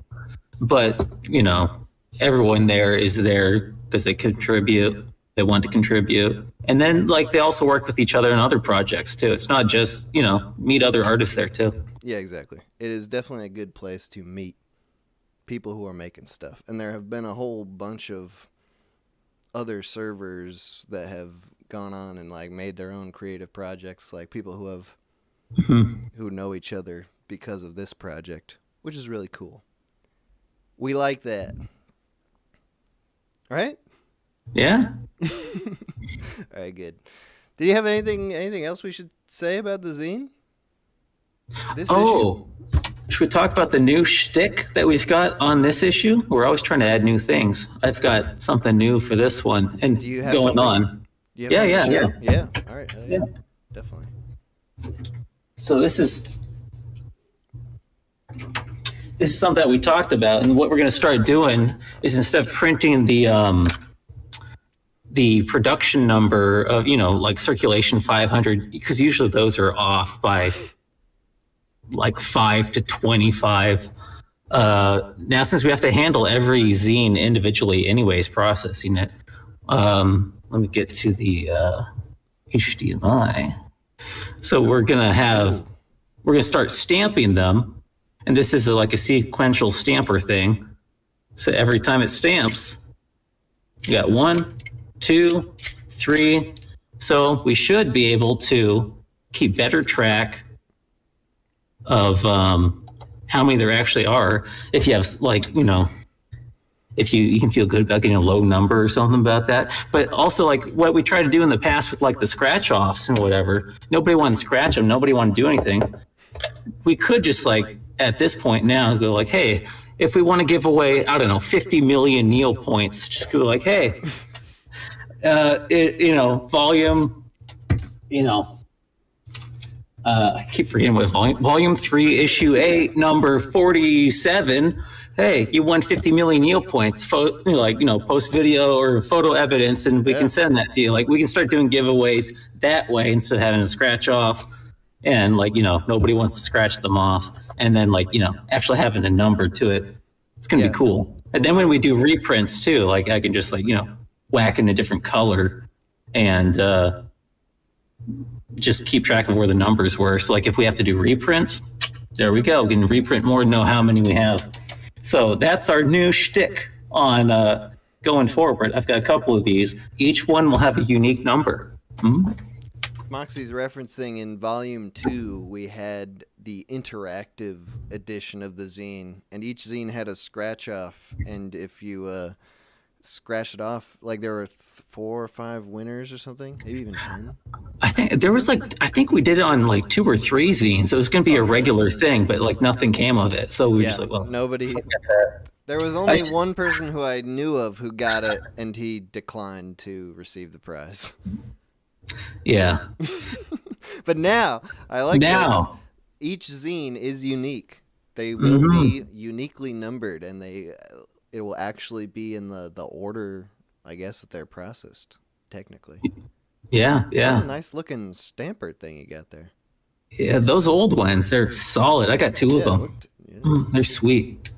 But, you know, everyone there is there because they contribute. They want to contribute. And then, like, they also work with each other in other projects, too. It's not just, you know, meet other artists there, too. Yeah, exactly. It is definitely a good place to meet people who are making stuff. And there have been a whole bunch of other servers that have gone on and, like, made their own creative projects, like people who have who know each other because of this project, which is really cool. We like that. Right? Yeah. All right, good. Do you have anything else we should say about the zine? This issue? Should we talk about the new shtick that we've got on this issue? We're always trying to add new things. I've got something new for this one and Do you have going something? on. Yeah. Yeah. All right. Yeah. Definitely. So this is this is something that we talked about, and what we're going to start doing is instead of printing the production number of, like circulation 500, because usually those are off by like 5 to 25. Now, since we have to handle every zine individually anyways, processing it, let me get to the HDMI. So we're going to start stamping them. And this is like a sequential stamper thing. So every time it stamps, you got 1, 2, 3. So we should be able to keep better track of how many there actually are. If you have if you can feel good about getting a low number or something about that. But also like what we tried to do in the past with like the scratch offs and whatever, nobody wanted to scratch them. Nobody wanted to do anything. We could just like at this point now go like, hey, if we want to give away, I don't know, 50 million Neil points, just go like, hey, volume, I keep forgetting what volume 3, issue 8, number 47. Hey, you won 50 million Neil points, post video or photo evidence, and we can send that to you. Like we can start doing giveaways that way instead of having to scratch off. And nobody wants to scratch them off, and then actually having a number to it. It's gonna be cool. And then when we do reprints too, like I can just whack in a different color and just keep track of where the numbers were. So like if we have to do reprints, there we go. We can reprint more to know how many we have. So that's our new shtick on going forward. I've got a couple of these. Each one will have a unique number. Mm-hmm. Moxie's referencing in volume 2, we had the interactive edition of the zine, and each zine had a scratch off, and if you scratch it off, like there were 4 or 5 winners or something, maybe even 10. I think there was I think we did it on like 2 or 3 zines. So it was going to be a regular thing, but like nothing came of it. So we just nobody. There was only one person who I knew of who got it, and he declined to receive the prize. Yeah. But now I like this. Each zine is unique. They will be uniquely numbered, and it will actually be in the order, I guess, that they're processed technically. Yeah. That's a nice looking stamper thing you got there. Yeah, those old ones, they're solid. I got 2 of them. They're sweet.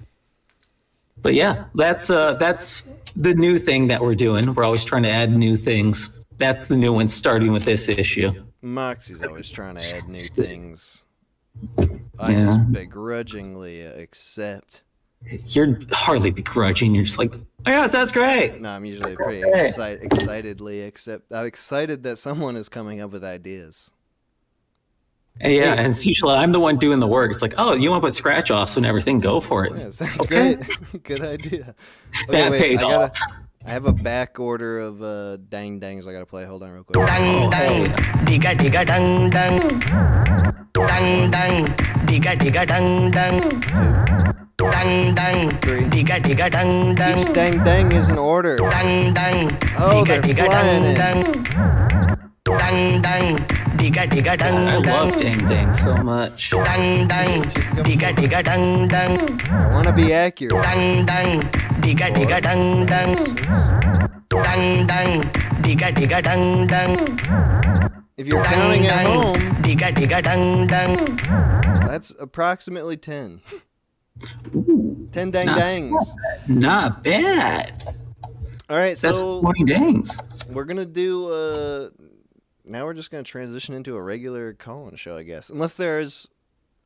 But yeah, that's the new thing that we're doing. We're always trying to add new things. That's the new one, starting with this issue. Moxie's always trying to add new things. I just begrudgingly accept. You're hardly begrudging. You're just like, oh, yes, that's great. No, I'm usually pretty excitedly accept. I'm excited that someone is coming up with ideas. Yeah, and it's usually I'm the one doing the work. It's like, oh, you want to put scratch offs and everything? Go for it. Yeah, sounds great. Good idea. Okay, that paid off. I have a back order of dang dangs I gotta play. Hold on real quick. Dang dang, digga digga dang dang. Dang dang, digga digga dang dang. Dang dang, digga digga dang dang. Each dang dang is an order. Dang dang, oh, digga digga dang dang. Dang dang, digga digga dang I dang. love dang dang so much. Dang dang, digga digga dang dang. I want to be accurate. Dang dang, digga digga dang dang. Dang dang, digga digga dang dang. If you're counting at home, digga digga dang dang. That's approximately 10. 10 dang dangs. Not bad. All right, That's so 20 dangs. we're gonna do. Now we're just gonna transition into a regular call-in show, I guess. Unless there's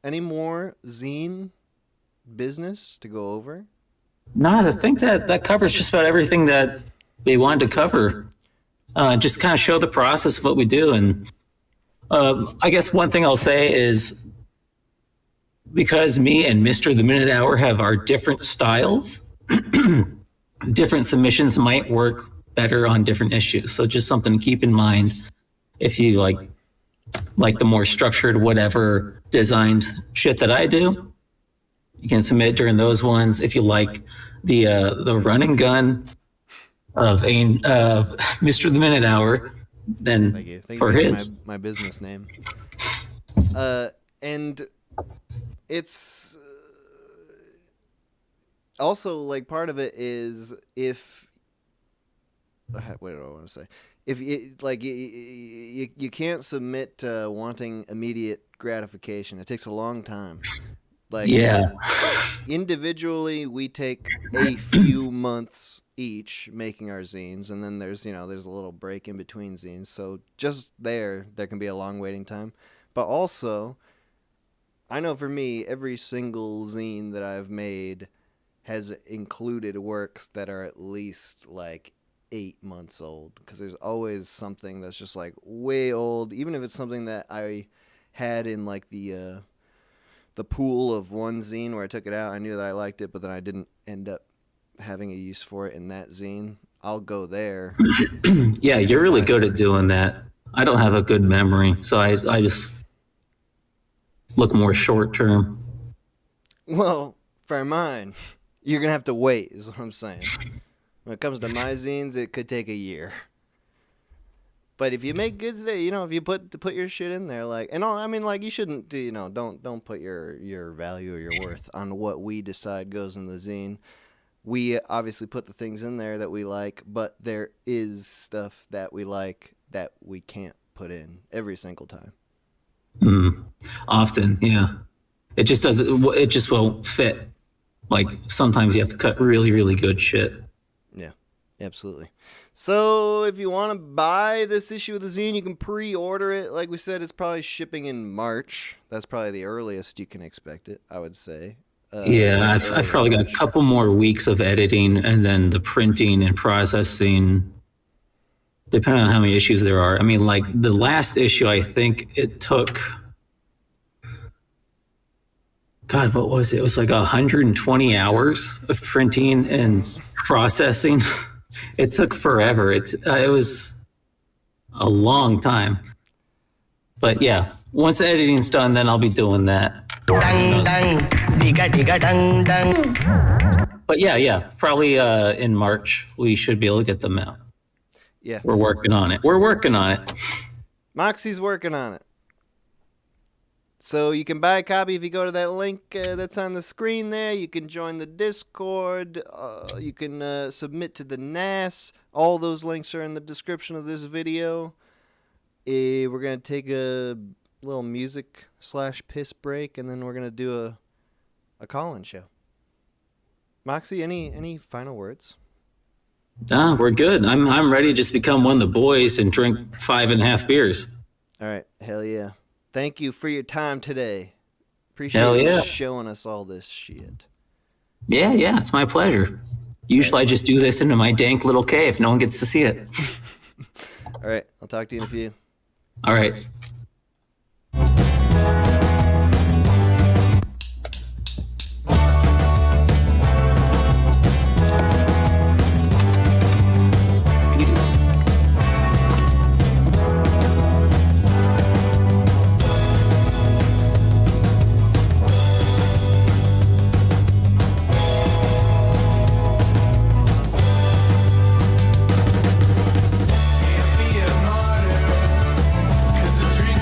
any more zine business to go over. No, I think that covers just about everything that we wanted to cover. Just kind of show the process of what we do. And I guess one thing I'll say is because me and Mr. the Minute Hour have our different styles, different submissions might work better on different issues. So just something to keep in mind if you like the more structured, whatever designed shit that I do. You can submit during those ones. If you like the run and gun of Mr. the Minute Hour, then Thank you. for his my business name. And it's Also, like, part of it is if what do I want to say? If you can't submit wanting immediate gratification. It takes a long time. Like, Yeah. individually, we take a few months each making our zines, and then there's a little break in between zines. So just there can be a long waiting time. But also, I know for me, every single zine that I've made has included works that are at least like 8 months old, because there's always something that's just like way old, even if it's something that I had in like the pool of one zine where I took it out. I knew that I liked it, but then I didn't end up having a use for it in that zine. I'll go there. Yeah, you're really good at doing that. I don't have a good memory, so I just look more short term. Well, for mine, you're gonna have to wait, is what I'm saying. When it comes to my zines, it could take a year. But if you make goods there, if you put your shit in there, like, and all, I mean, like, you shouldn't, don't put your value or your worth on what we decide goes in the zine. We obviously put the things in there that we like, but there is stuff that we like that we can't put in every single time. Often, yeah. It just doesn't. It just won't fit. Like, sometimes you have to cut really, really good shit. Yeah, absolutely. So if you want to buy this issue of the zine, you can pre-order it. Like we said, it's probably shipping in March. That's probably the earliest you can expect it, I would say. Yeah, I've probably got a couple more weeks of editing, and then the printing and processing, depending on how many issues there are. I mean, like, the last issue, I think it took, God, what was it? It was like 120 hours of printing and processing. It took forever. It was a long time. But yeah, once the editing's done, then I'll be doing that. But yeah, probably in March we should be able to get them out. Yeah, we're working on it. Moxie's working on it. So you can buy a copy if you go to that link that's on the screen there. You can join the Discord. You can submit to the NAS. All those links are in the description of this video. We're going to take a little music/piss break, and then we're going to do a call-in show. Moxie, any final words? We're good. I'm ready to just become one of the boys and drink 5.5 beers. All right, hell yeah. Thank you for your time today. Appreciate you showing us all this shit. Yeah, it's my pleasure. Usually I just do this into my dank little cave. No one gets to see it. All right, I'll talk to you in a few. All right. Can't be a martyr, 'cause the dream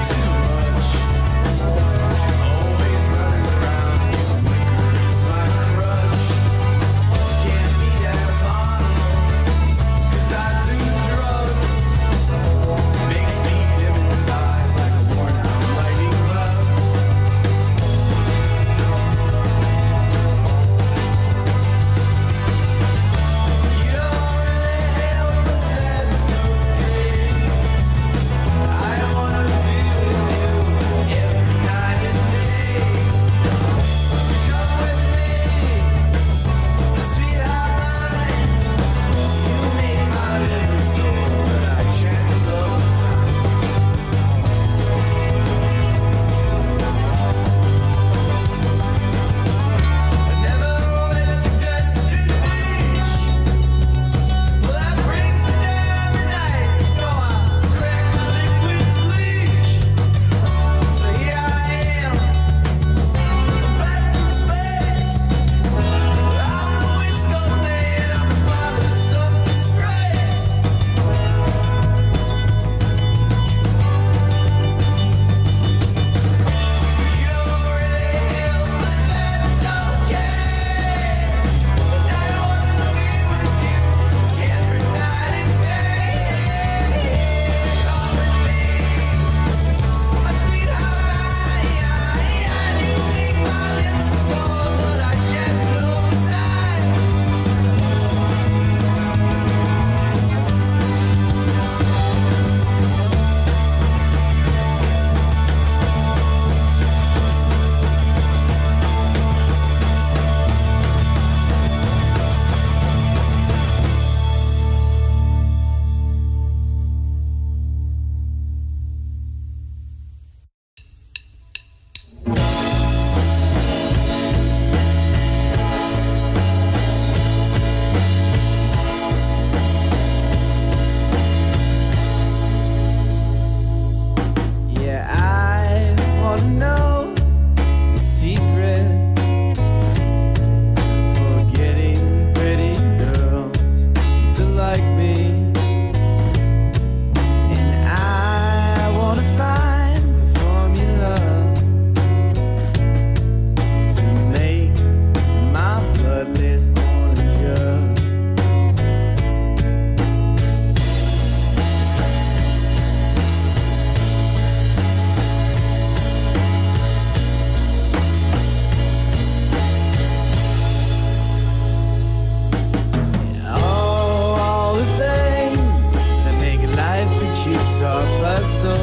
hustle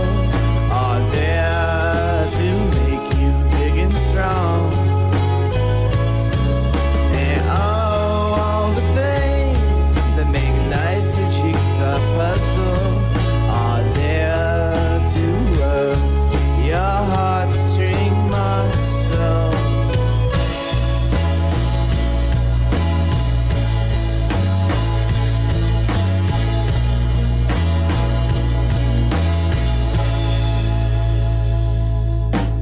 are there to make you big and strong. And all the things that make life a jigsaw puzzle are there to work your heartstring muscle.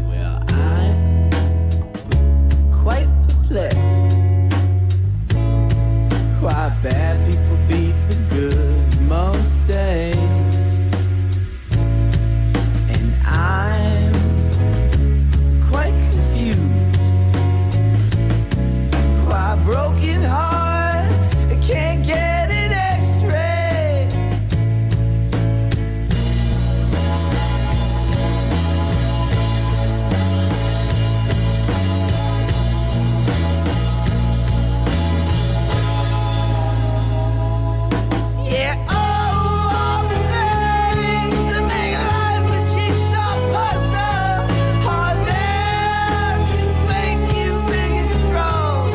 Well, I'm quite perplexed. Why bad people beat the good most days. And I'm quite confused. Why a broken heart can't get an x-ray. Yeah, all the things that make life a jigsaw puzzle are there to make you big and strong.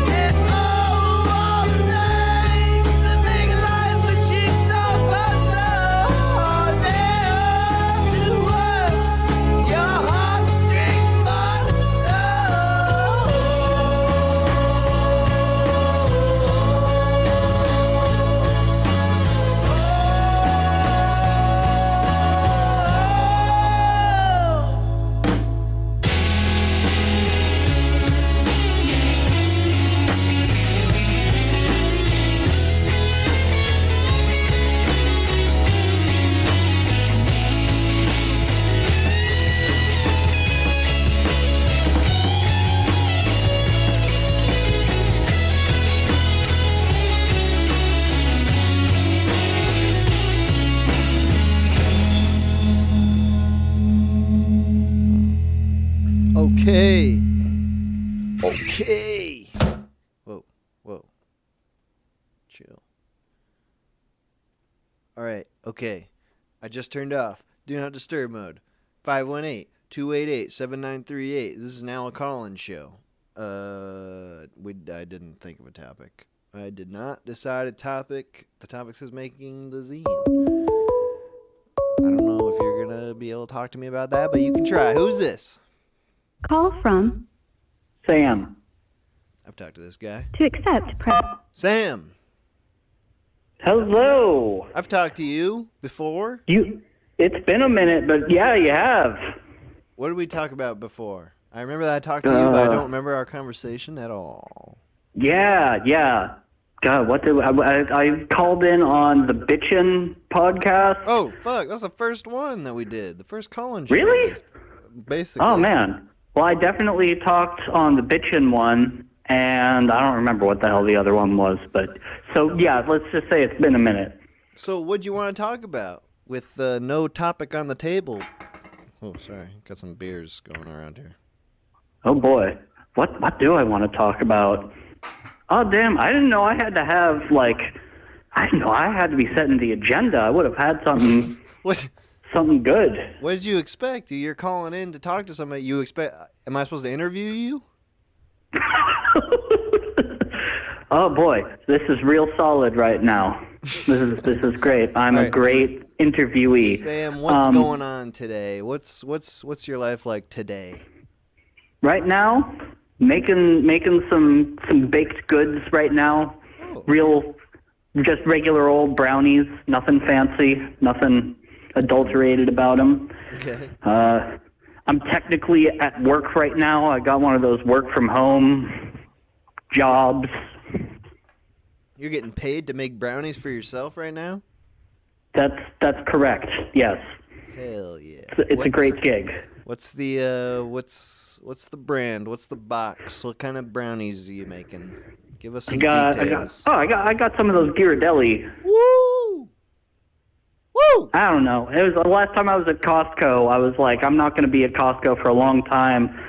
Yeah, all the things that make life a jigsaw puzzle are there to work your heartstring Okay. Okay. Whoa. Whoa. Chill. All right. Okay. I just turned off Do Not Disturb mode. 518-288-7938. This is now a call-in show. I didn't think of a topic. I did not decide a topic. The topic says making the zine. I don't know if you're going to be able to talk to me about that, but you can try. Who's this? Call from Sam. I've talked to this guy. to accept press. Sam. Hello. I've talked to you before. It's been a minute, but yeah, you have. What did we talk about before? I remember that I talked to you, but I don't remember our conversation at all. Yeah. God, what did I called in on the Bitchin' podcast? Oh, fuck. That's the first one that we did. The first call-in show. Really? Basically. Oh, man. Well, I definitely talked on the Bitchin' one, and I don't remember what the hell the other one was. But so, yeah, let's just say it's been a minute. So what'd you want to talk about with no topic on the table? Oh, sorry. Got some beers going around here. Oh, boy. What do I want to talk about? Oh, damn. I didn't know I had to have, I didn't know I had to be setting the agenda. I would have had something... What? Something good. What did you expect? You're calling in to talk to somebody. You expect? Am I supposed to interview you? Oh boy, this is real solid right now. This is great. I'm All a right. great interviewee. Sam, what's going on today? What's your life like today? Right now, making some baked goods right now. Oh. Real, just regular old brownies. Nothing fancy. Nothing adulterated about them. Okay. I'm technically at work right now. I got one of those work from home jobs. You're getting paid to make brownies for yourself right now? That's correct. Yes. Hell yeah. It's a great gig. What's the what's the brand? What's the box? What kind of brownies are you making? Give us some details. I got some of those Ghirardelli. Woo! Woo! I don't know. It was the last time I was at Costco. I was like, I'm not going to be at Costco for a long time,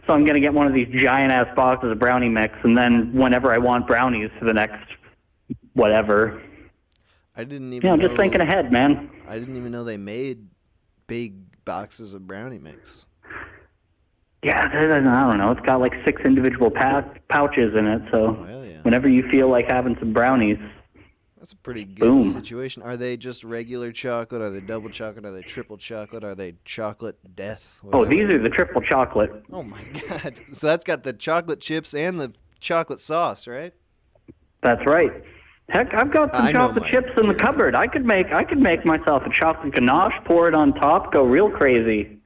so I'm going to get one of these giant-ass boxes of brownie mix, and then whenever I want brownies for the next whatever, I didn't You even know, know. just thinking ahead, man. I didn't even know they made big boxes of brownie mix. Yeah, I don't know. It's got like 6 individual pouches in it, so Oh, hell yeah. whenever you feel like having some brownies, That's a pretty good Boom. situation. Are they just regular chocolate? Are they double chocolate? Are they triple chocolate? Are they chocolate death? oh, Whatever. these are the triple chocolate. Oh my god! So that's got the chocolate chips and the chocolate sauce, right? That's right. Heck, I've got some I know chocolate my chips in the dear cupboard. I could make myself a chocolate ganache, pour it on top, go real crazy.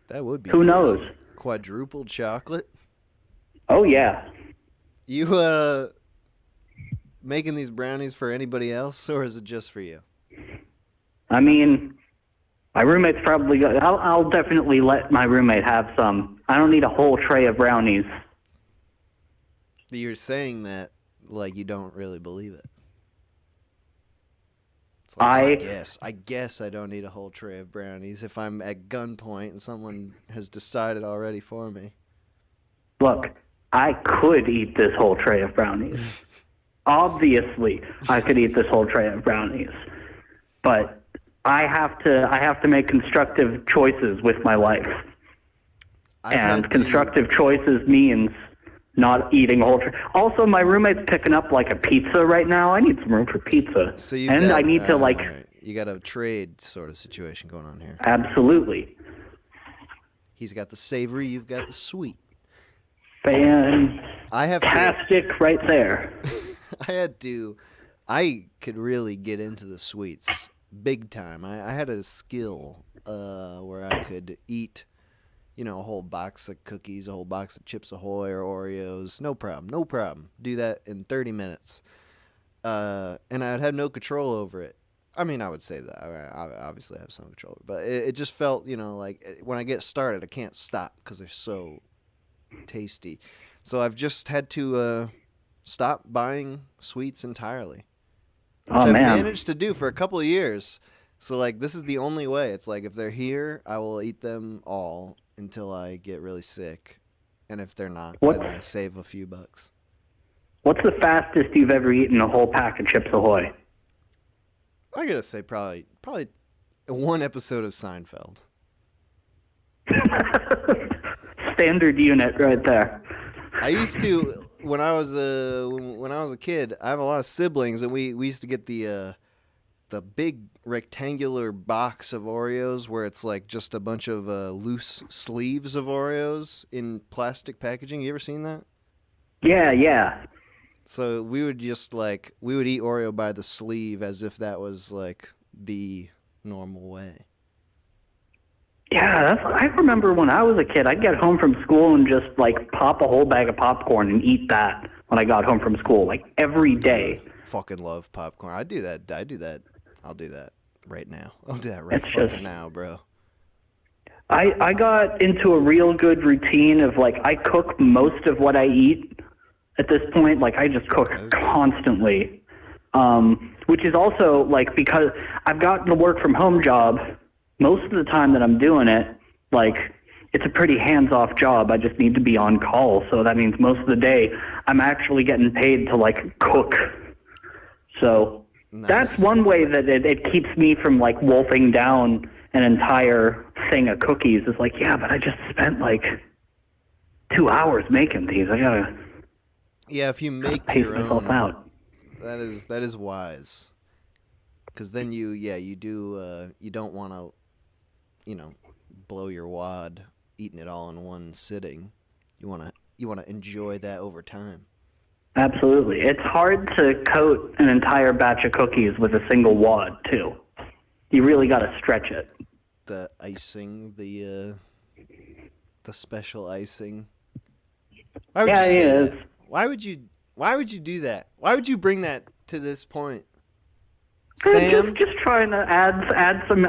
That would be. Who crazy. knows? Quadruple chocolate. Oh yeah. You making these brownies for anybody else, or is it just for you? I mean, my roommate's probably got. I'll definitely let my roommate have some. I don't need a whole tray of brownies. You're saying that like you don't really believe it. It's like, I guess I don't need a whole tray of brownies if I'm at gunpoint and someone has decided already for me. Look, I could eat this whole tray of brownies. Obviously, I could eat this whole tray of brownies, but I have to make constructive choices with my life. And constructive choices means not eating a whole tray. Also, my roommate's picking up like a pizza right now. I need some room for pizza. So I need to like. Right. You got a trade sort of situation going on here. Absolutely. He's got the savory, you've got the sweet. Fantastic right there. I could really get into the sweets big time. I had a skill where I could eat, a whole box of cookies, a whole box of Chips Ahoy or Oreos. No problem. Do that in 30 minutes. And I'd have no control over it. I mean, I would say that. I obviously have some control, but it just felt, like when I get started, I can't stop because they're so tasty. So I've just had to stop buying sweets entirely, which I've managed to do for a couple of years. So like this is the only way. It's like if they're here, I will eat them all until I get really sick, and if they're not, then I save a few bucks. What's the fastest you've ever eaten a whole pack of Chips Ahoy? I gotta say probably one episode of Seinfeld. Standard unit right there. I used to when I was a kid. I have a lot of siblings, and we used to get the big rectangular box of Oreos where it's like just a bunch of loose sleeves of Oreos in plastic packaging. You ever seen that? Yeah. So we would just eat Oreo by the sleeve as if that was like the normal way. Yeah, I remember when I was a kid, I'd get home from school and just like pop a whole bag of popcorn and eat that when I got home from school, like every day. Fucking love popcorn. I do that. I'll do that right now. I'll do that right now, bro. I got into a real good routine of like I cook most of what I eat at this point. Like I just cook constantly, which is also like because I've gotten a work from home job. Most of the time that I'm doing it, like it's a pretty hands-off job. I just need to be on call. So that means most of the day I'm actually getting paid to like cook. So that's one way that it keeps me from like wolfing down an entire thing of cookies. It's like, yeah, but I just spent like 2 hours making these. I gotta if you make pace your myself own, out. that is wise. Because then you don't want to, blow your wad eating it all in one sitting. You want to enjoy that over time. Absolutely. It's hard to coat an entire batch of cookies with a single wad, too. You really got to stretch it. The icing, the special icing. Why would you say that? Why would you do that? Why would you bring that to this point? Sam? Just trying to add some,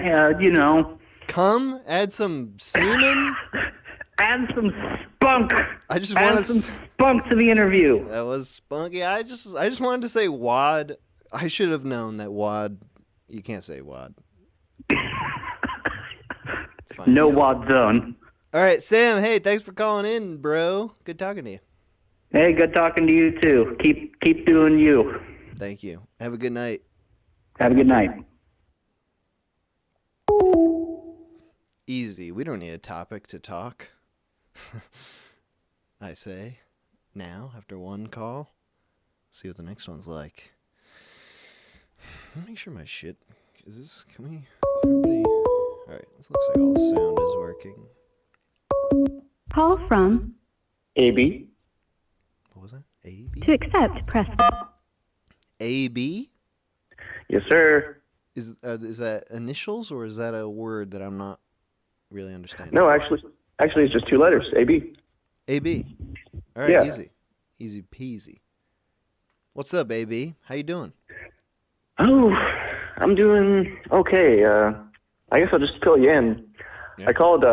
Come, add some semen. Add some spunk. I just add want some spunk to the interview. That was spunky. I just wanted to say wad. I should have known that wad. You can't say wad. It's fine. No wad zone. All right, Sam. Hey, thanks for calling in, bro. Good talking to you. Hey, good talking to you too. Keep doing you. Thank you. Have a good night. Have a good night. Easy. We don't need a topic to talk. I say. Now, after one call, see what the next one's like. Make sure my shit. Is this? Can we? Everybody. All right. This looks like all the sound is working. Call from. AB? What was that? A B. To accept, press. A B. Yes, sir. Is that initials or is that a word that I'm not really understanding? No, actually, it's just 2 letters. AB. A B. All right. Yeah. Easy peasy. What's up, A B? How you doing? Oh, I'm doing okay. I guess I'll just fill you in. Yeah. I called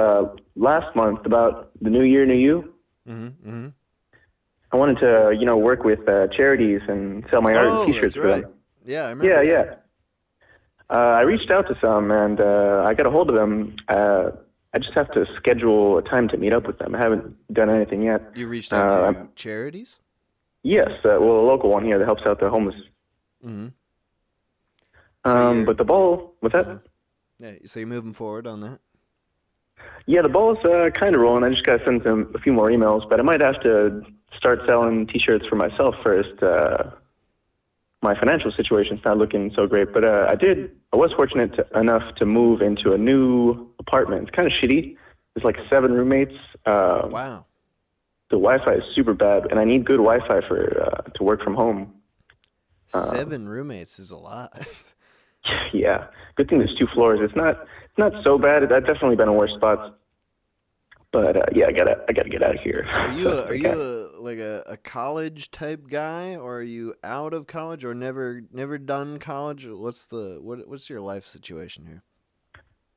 last month about the New Year, New You. Mm-hmm. I wanted to, work with charities and sell my art and T-shirts that's for right. them. Yeah, I remember. Yeah. I reached out to some, and I got a hold of them. I just have to schedule a time to meet up with them. I haven't done anything yet. You reached out to charities? Yes, a local one here that helps out the homeless. Mm-hmm. But the ball, what's that? Yeah, so you're moving forward on that? Yeah, the ball's kind of rolling. I just got to send them a few more emails, but I might have to start selling T-shirts for myself first. My financial situation's not looking so great, but I was fortunate enough to move into a new apartment. It's kind of shitty. There's like 7 roommates. Wow. The Wi-Fi is super bad, and I need good Wi-Fi to work from home. 7 roommates is a lot. Yeah, good thing there's 2 floors. It's not so bad. I've definitely been in worse spots. But yeah, I gotta get out of here. Are you a college type guy, or are you out of college, or never done college? What's your life situation here?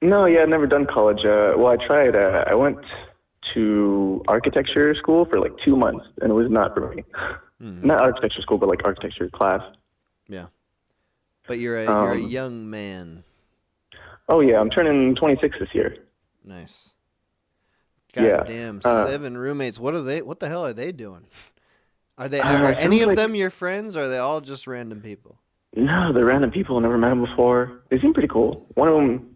No, yeah, I've never done college. Well, I tried. I went to architecture school for like 2 months, and it was not for me. Mm-hmm. Not architecture school, but like architecture class. Yeah, but you're a young man. Oh yeah, I'm turning 26 this year. Nice. God damn, 7 roommates. What the hell are they doing? Are any of them your friends, or are they all just random people? No, they're random people. I've never met them before. They seem pretty cool. One of them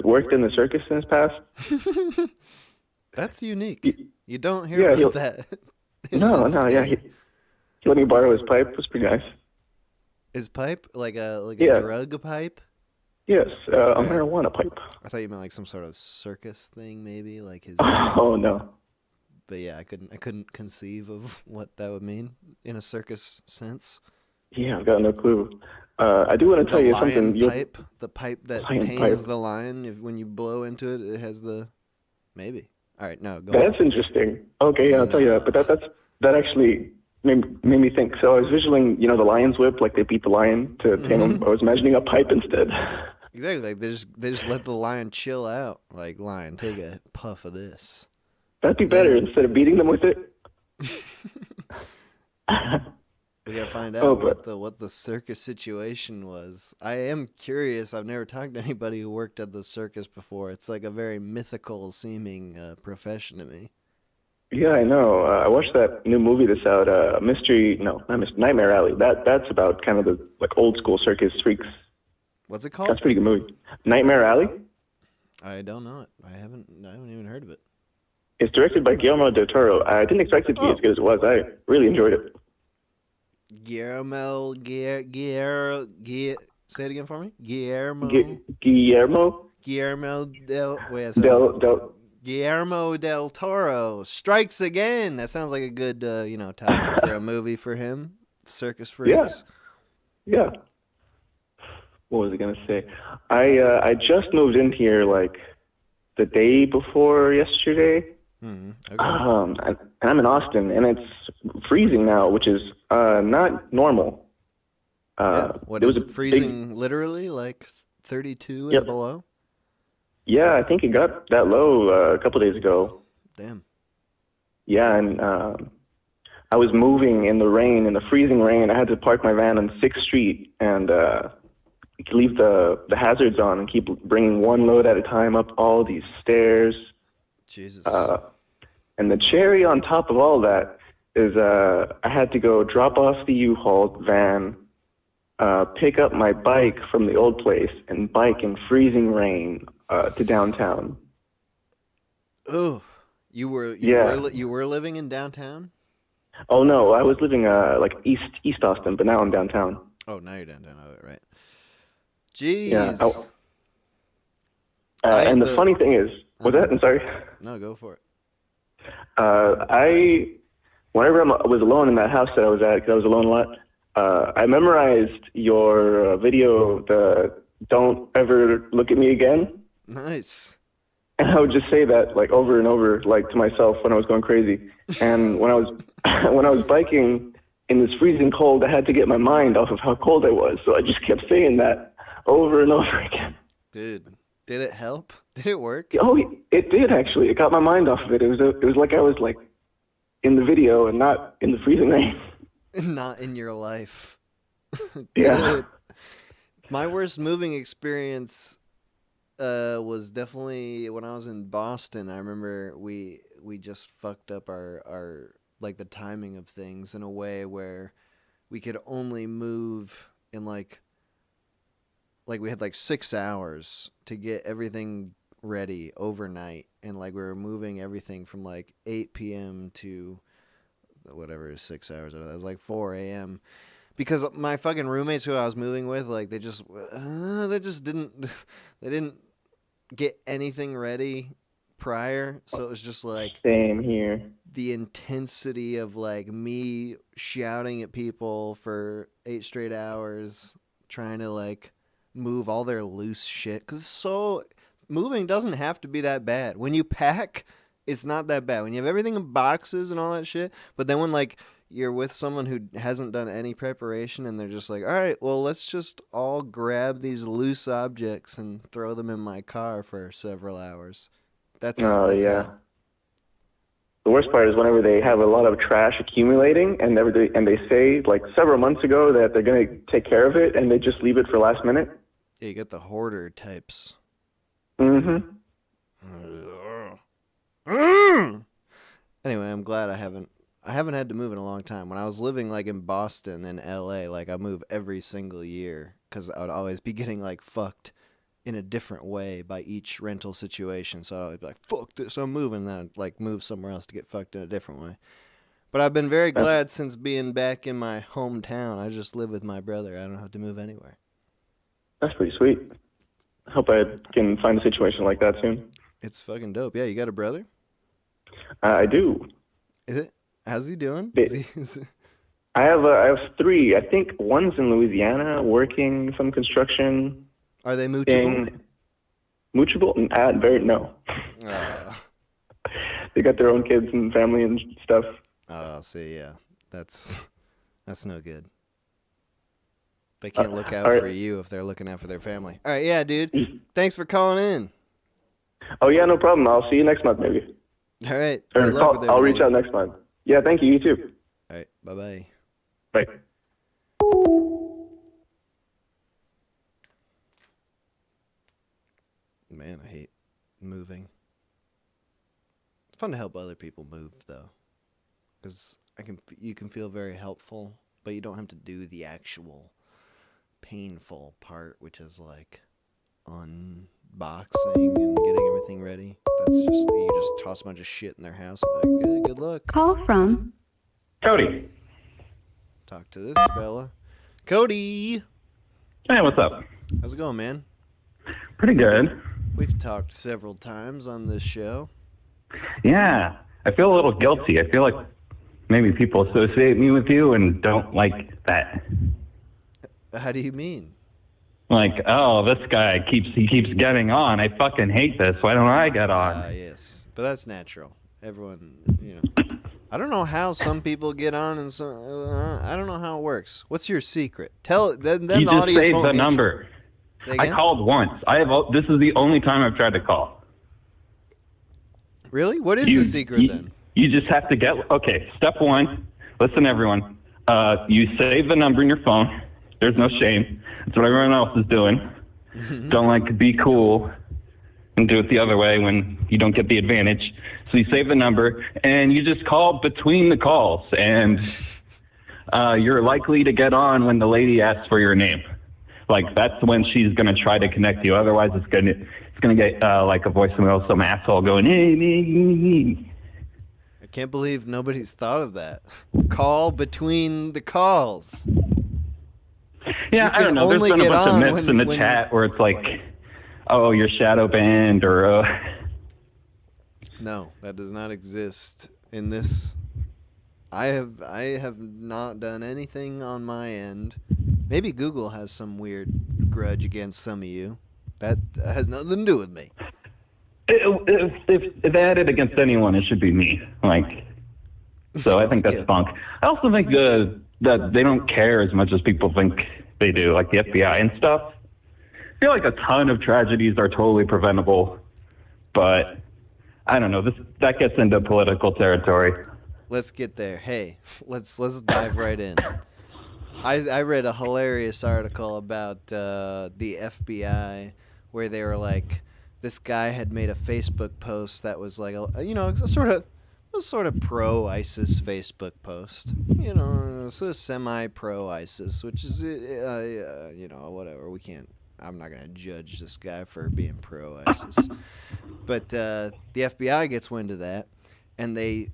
worked in the circus in his past. That's unique. You don't hear about that. No, yeah. He let me borrow his pipe. It was pretty nice. His pipe? Like a drug pipe? Yes, a marijuana pipe. I thought you meant like some sort of circus thing, maybe like his. Oh no. But yeah, I couldn't conceive of what that would mean in a circus sense. Yeah, I've got no clue. I do want to tell you something. The pipe that tames the lion. When you blow into it, it has the. Maybe. All right, no, go. That's interesting. Okay, yeah, I'll tell you that. But that actually made me think. So I was visualing, the lion's whip, like they beat the lion to tame him. I was imagining a pipe instead. Exactly. Like they just let the lion chill out. Like, lion, take a puff of this. That'd be better instead of beating them with it. We gotta find out what the circus situation was. I am curious. I've never talked to anybody who worked at the circus before. It's like a very mythical seeming profession to me. Yeah, I know. I watched that new movie that's out, Nightmare Alley. That's about kind of the old school circus freaks. What's it called? That's a pretty good movie. Nightmare Alley? I don't know it. I haven't even heard of it. It's directed by Guillermo del Toro. I didn't expect it to be as good as it was. I really enjoyed it. Guillermo, say it again for me. Guillermo Guillermo del Toro strikes again. That sounds like a good, topic for a movie for him. Circus freaks. Yeah. What was I gonna say? I just moved in here the day before yesterday. Mm-hmm. Okay. And I'm in Austin, and it's freezing now, which is not normal. What is it freezing? Literally, like 32 and below. Yeah, I think it got that low a couple days ago. Damn. Yeah, and I was moving in the freezing rain. I had to park my van on 6th Street and leave the hazards on and keep bringing one load at a time up all these stairs. Jesus. And the cherry on top of all that is I had to go drop off the U-Haul van pick up my bike from the old place and bike in freezing rain to downtown. Oh, you were living in downtown? Oh no, I was living like East Austin, but now I'm downtown. Oh, now you're downtown. Oh, right. Jeez. Yeah. And the funny thing is, that? I'm sorry. No, go for it. Whenever I was alone in that house that I was at, because I was alone a lot, I memorized your video, the "Don't ever look at me again." Nice. And I would just say that like over and over, like to myself when I was going crazy. And when I was biking in this freezing cold, I had to get my mind off of how cold I was. So I just kept saying that over and over again. Dude, did it help? Did it work? Oh, it did actually. It got my mind off of it. It was like I was like in the video and not in the freezing rain. Not in your life. Yeah. My worst moving experience was definitely when I was in Boston. I remember we just fucked up our like the timing of things in a way where we could only move in like we had like 6 hours to get everything ready overnight, and like we were moving everything from like 8 p.m. to whatever is 6 hours out of that. It was like 4 a.m. because my fucking roommates who I was moving with, like they didn't get anything ready prior, so it was just like same here. The intensity of like me shouting at people for 8 straight hours trying to like move all their loose shit, because moving doesn't have to be that bad. When you pack, it's not that bad. When you have everything in boxes and all that shit, but then when like you're with someone who hasn't done any preparation and they're just like, all right, well, let's just all grab these loose objects and throw them in my car for several hours. That's yeah. The worst part is whenever they have a lot of trash accumulating and they say like several months ago that they're going to take care of it and they just leave it for last minute. Yeah, you get the hoarder types. Mm-hmm. Anyway, I'm glad I haven't had to move in a long time. When I was living like in Boston and LA, like I move every single year because I would always be getting like fucked in a different way by each rental situation. So I'd always be like, fuck this, I'm moving. Then I'd like move somewhere else to get fucked in a different way. But I've been very glad since being back in my hometown. I just live with my brother. I don't have to move anywhere. That's pretty sweet. I hope I can find a situation like that soon. It's fucking dope. Yeah, you got a brother? I do. Is it? How's he doing? I have 3. I think one's in Louisiana working some construction. Are they moochable? Moochable? No. They got their own kids and family and stuff. Oh, see, yeah. That's no good. They can't look out for you if they're looking out for their family. All right, yeah, dude. Thanks for calling in. Oh, yeah, no problem. I'll see you next month, maybe. All right. I'll reach out next month. Yeah, thank you. You too. All right. Bye-bye. Bye. Man, I hate moving. It's fun to help other people move, though. Because you can feel very helpful, but you don't have to do the actual painful part, which is like unboxing and getting everything ready. That's just you just toss a bunch of shit in their house. And be like, good luck. Call from Cody. Talk to this fella. Cody! Hey, what's up? How's it going, man? Pretty good. We've talked several times on this show. Yeah. I feel a little guilty. I feel like maybe people associate me with you and don't like that. How do you mean? Like, oh, this guy keeps getting on. I fucking hate this. Why don't I get on? Yes. But that's natural. Everyone, I don't know how some people get on and some. I don't know how it works. What's your secret? Tell then you the just audience saved won't the number. I called once. This is the only time I've tried to call. Really? What is the secret then? You just have to get. Okay, step 1. Listen, everyone. You save the number in your phone. There's no shame. That's what everyone else is doing. Don't be cool and do it the other way when you don't get the advantage. So you save the number and you just call between the calls. And you're likely to get on when the lady asks for your name. Like, that's when she's going to try to connect you. Otherwise, it's going to get like a voicemail, some asshole going, hey, me. I can't believe nobody's thought of that. Call between the calls. Yeah, I don't know. There's been a bunch of myths in the chat where it's like, oh, you're shadow banned, or... No, that does not exist in this. I have not done anything on my end. Maybe Google has some weird grudge against some of you. That has nothing to do with me. If they had it against anyone, it should be me. Like, so I think that's bunk. I also think that they don't care as much as people think they do, like the FBI and stuff. I feel like a ton of tragedies are totally preventable, but I don't know. That gets into political territory. Let's get there. Hey, let's dive right in. I read a hilarious article about the FBI where they were like, this guy had made a Facebook post that was like a sort of pro-ISIS Facebook post. Sort of semi-pro-ISIS, which is whatever. I'm not gonna judge this guy for being pro-ISIS, but the FBI gets wind of that, and they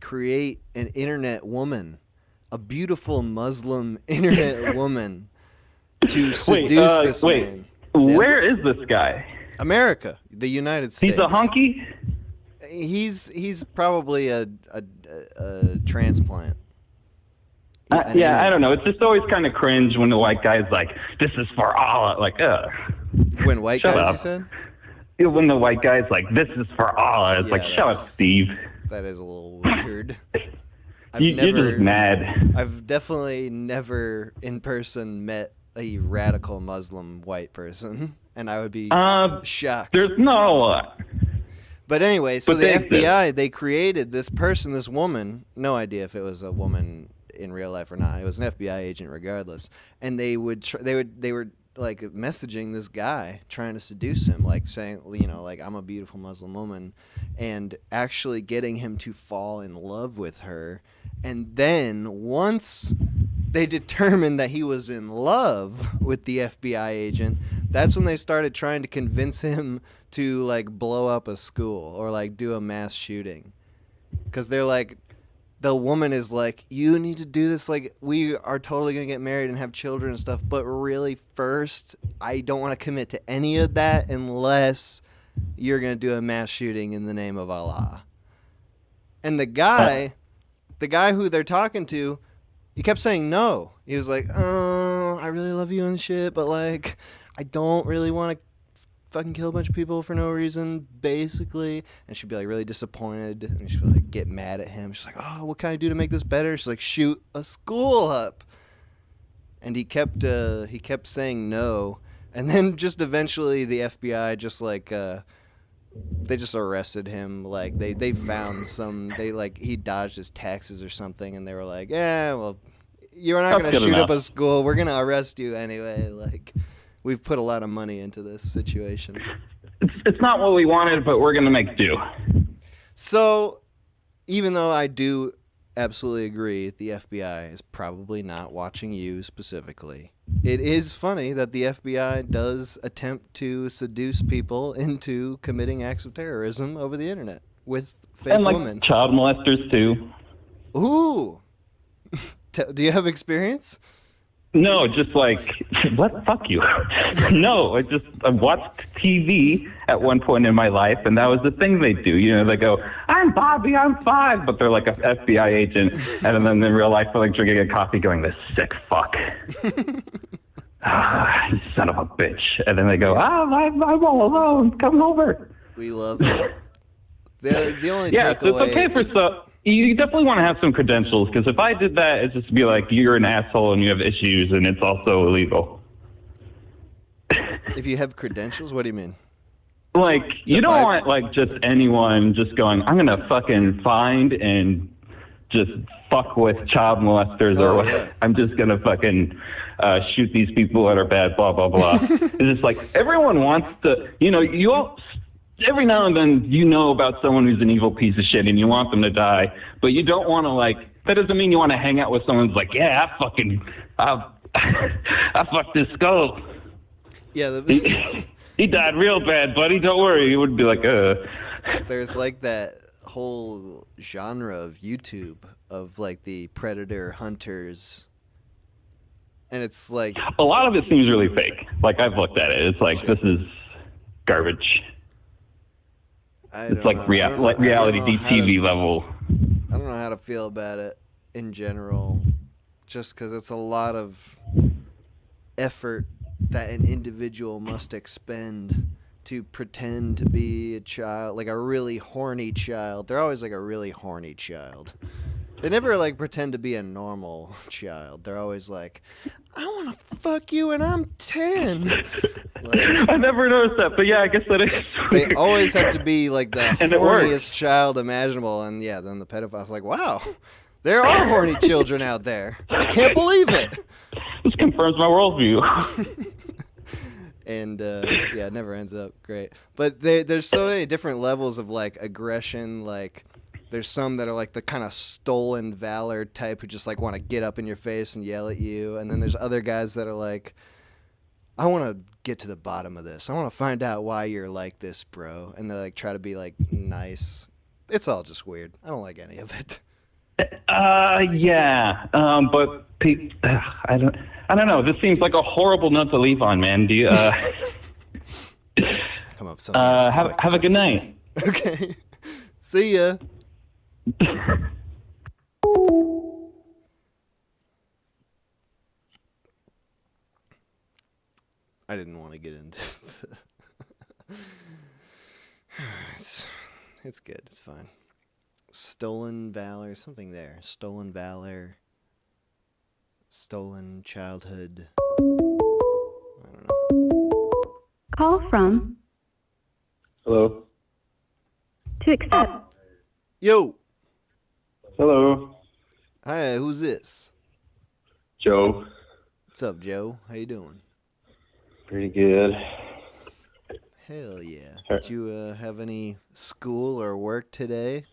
create an internet woman, a beautiful Muslim internet woman, to seduce this man. Where is this guy? America, the United States. He's a hunky? He's probably a transplant. I don't know. It's just always kind of cringe when the white guy's like, this is for Allah. Like, When white shut guys, up. you said? Yeah, when the white guy's like, this is for Allah. It's like, shut up, Steve. That is a little weird. You're just mad. I've definitely never in person met a radical Muslim white person, and I would be shocked. There's not a lot. But anyway, so the exist. FBI, they created this person, this woman, no idea if it was a woman in real life or not. It was an FBI agent regardless. And they were like messaging this guy, trying to seduce him, like saying, like, I'm a beautiful Muslim woman, and actually getting him to fall in love with her. And then once they determined that he was in love with the FBI agent, that's when they started trying to convince him to like blow up a school or like do a mass shooting. Because they're like, the woman is like, you need to do this. Like, we are totally going to get married and have children and stuff. But really, first, I don't want to commit to any of that unless you're going to do a mass shooting in the name of Allah. And the guy who they're talking to, he kept saying no. He was like, oh, I really love you and shit, but like, I don't really want to fucking kill a bunch of people for no reason, basically. And she'd be like really disappointed, and she'd like get mad at him. She's like, oh, what can I do to make this better? She's like, shoot a school up. And he kept saying no, and then just eventually the FBI just like they just arrested him. Like they found he dodged his taxes or something, and they were like, yeah, well, you're not gonna shoot up a school, we're gonna arrest you anyway. Like, we've put a lot of money into this situation. It's not what we wanted, but we're going to make do. So, even though I do absolutely agree the FBI is probably not watching you specifically, it is funny that the FBI does attempt to seduce people into committing acts of terrorism over the internet with fake and like women. Child molesters, too. Ooh. Do you have experience? No, just like, what? Fuck you. No, I watched TV at one point in my life, and that was the thing they do. They go, I'm Bobby, I'm 5, but they're like an FBI agent, and then in real life they're like drinking a coffee going, this sick fuck. You son of a bitch. And then they go, I'm all alone, come over. We love it. The only yeah, so it's okay for stuff. You definitely want to have some credentials, because if I did that, it'd just be like, you're an asshole and you have issues, and it's also illegal. If you have credentials, what do you mean? Like, you don't want, like, just anyone just going, I'm going to fucking find and just fuck with child molesters or what. Yeah. I'm just going to fucking shoot these people that are bad, blah, blah, blah. It's just like, everyone wants to, every now and then you know about someone who's an evil piece of shit and you want them to die, but you don't want to like. That doesn't mean you want to hang out with someone who's like, yeah, I fucked this skull. Yeah, He died real bad, buddy. Don't worry. He would be like, There's like that whole genre of YouTube of like the predator hunters, and it's like a lot of it seems really fake. Like I've looked at it. It's like this is garbage. It's like reality TV level. I don't know how to feel about it in general, just because it's a lot of effort that an individual must expend to pretend to be a child, like a really horny child. They're always like a really horny child. They never like pretend to be a normal child. They're always like, I want to fuck you when I'm 10. Like, I never noticed that, but yeah, I guess that is. They always have to be like the And it works. horniest child imaginable. And yeah, then the pedophile's like, wow, there are horny children out there. I can't believe it. This confirms my worldview. And yeah, it never ends up great. But there's so many different levels of like aggression. Like there's some that are like the kind of stolen valor type who just like want to get up in your face and yell at you. And then there's other guys that are like, I want to get to the bottom of this. I want to find out why you're like this, bro. And they like try to be like nice. It's all just weird. I don't like any of it. Yeah. But I don't know. This seems like a horrible nut to leave on, man. Do you Come up. Have a good night. Okay. See ya. I didn't want to get into it's good. It's fine. Stolen valor, something there. Stolen valor. Stolen childhood. I don't know. Call from Hello. to accept. Yo. Hello. Hi, who's this? Joe. What's up, Joe? How you doing? Pretty good. Hell yeah. Did you have any school or work today?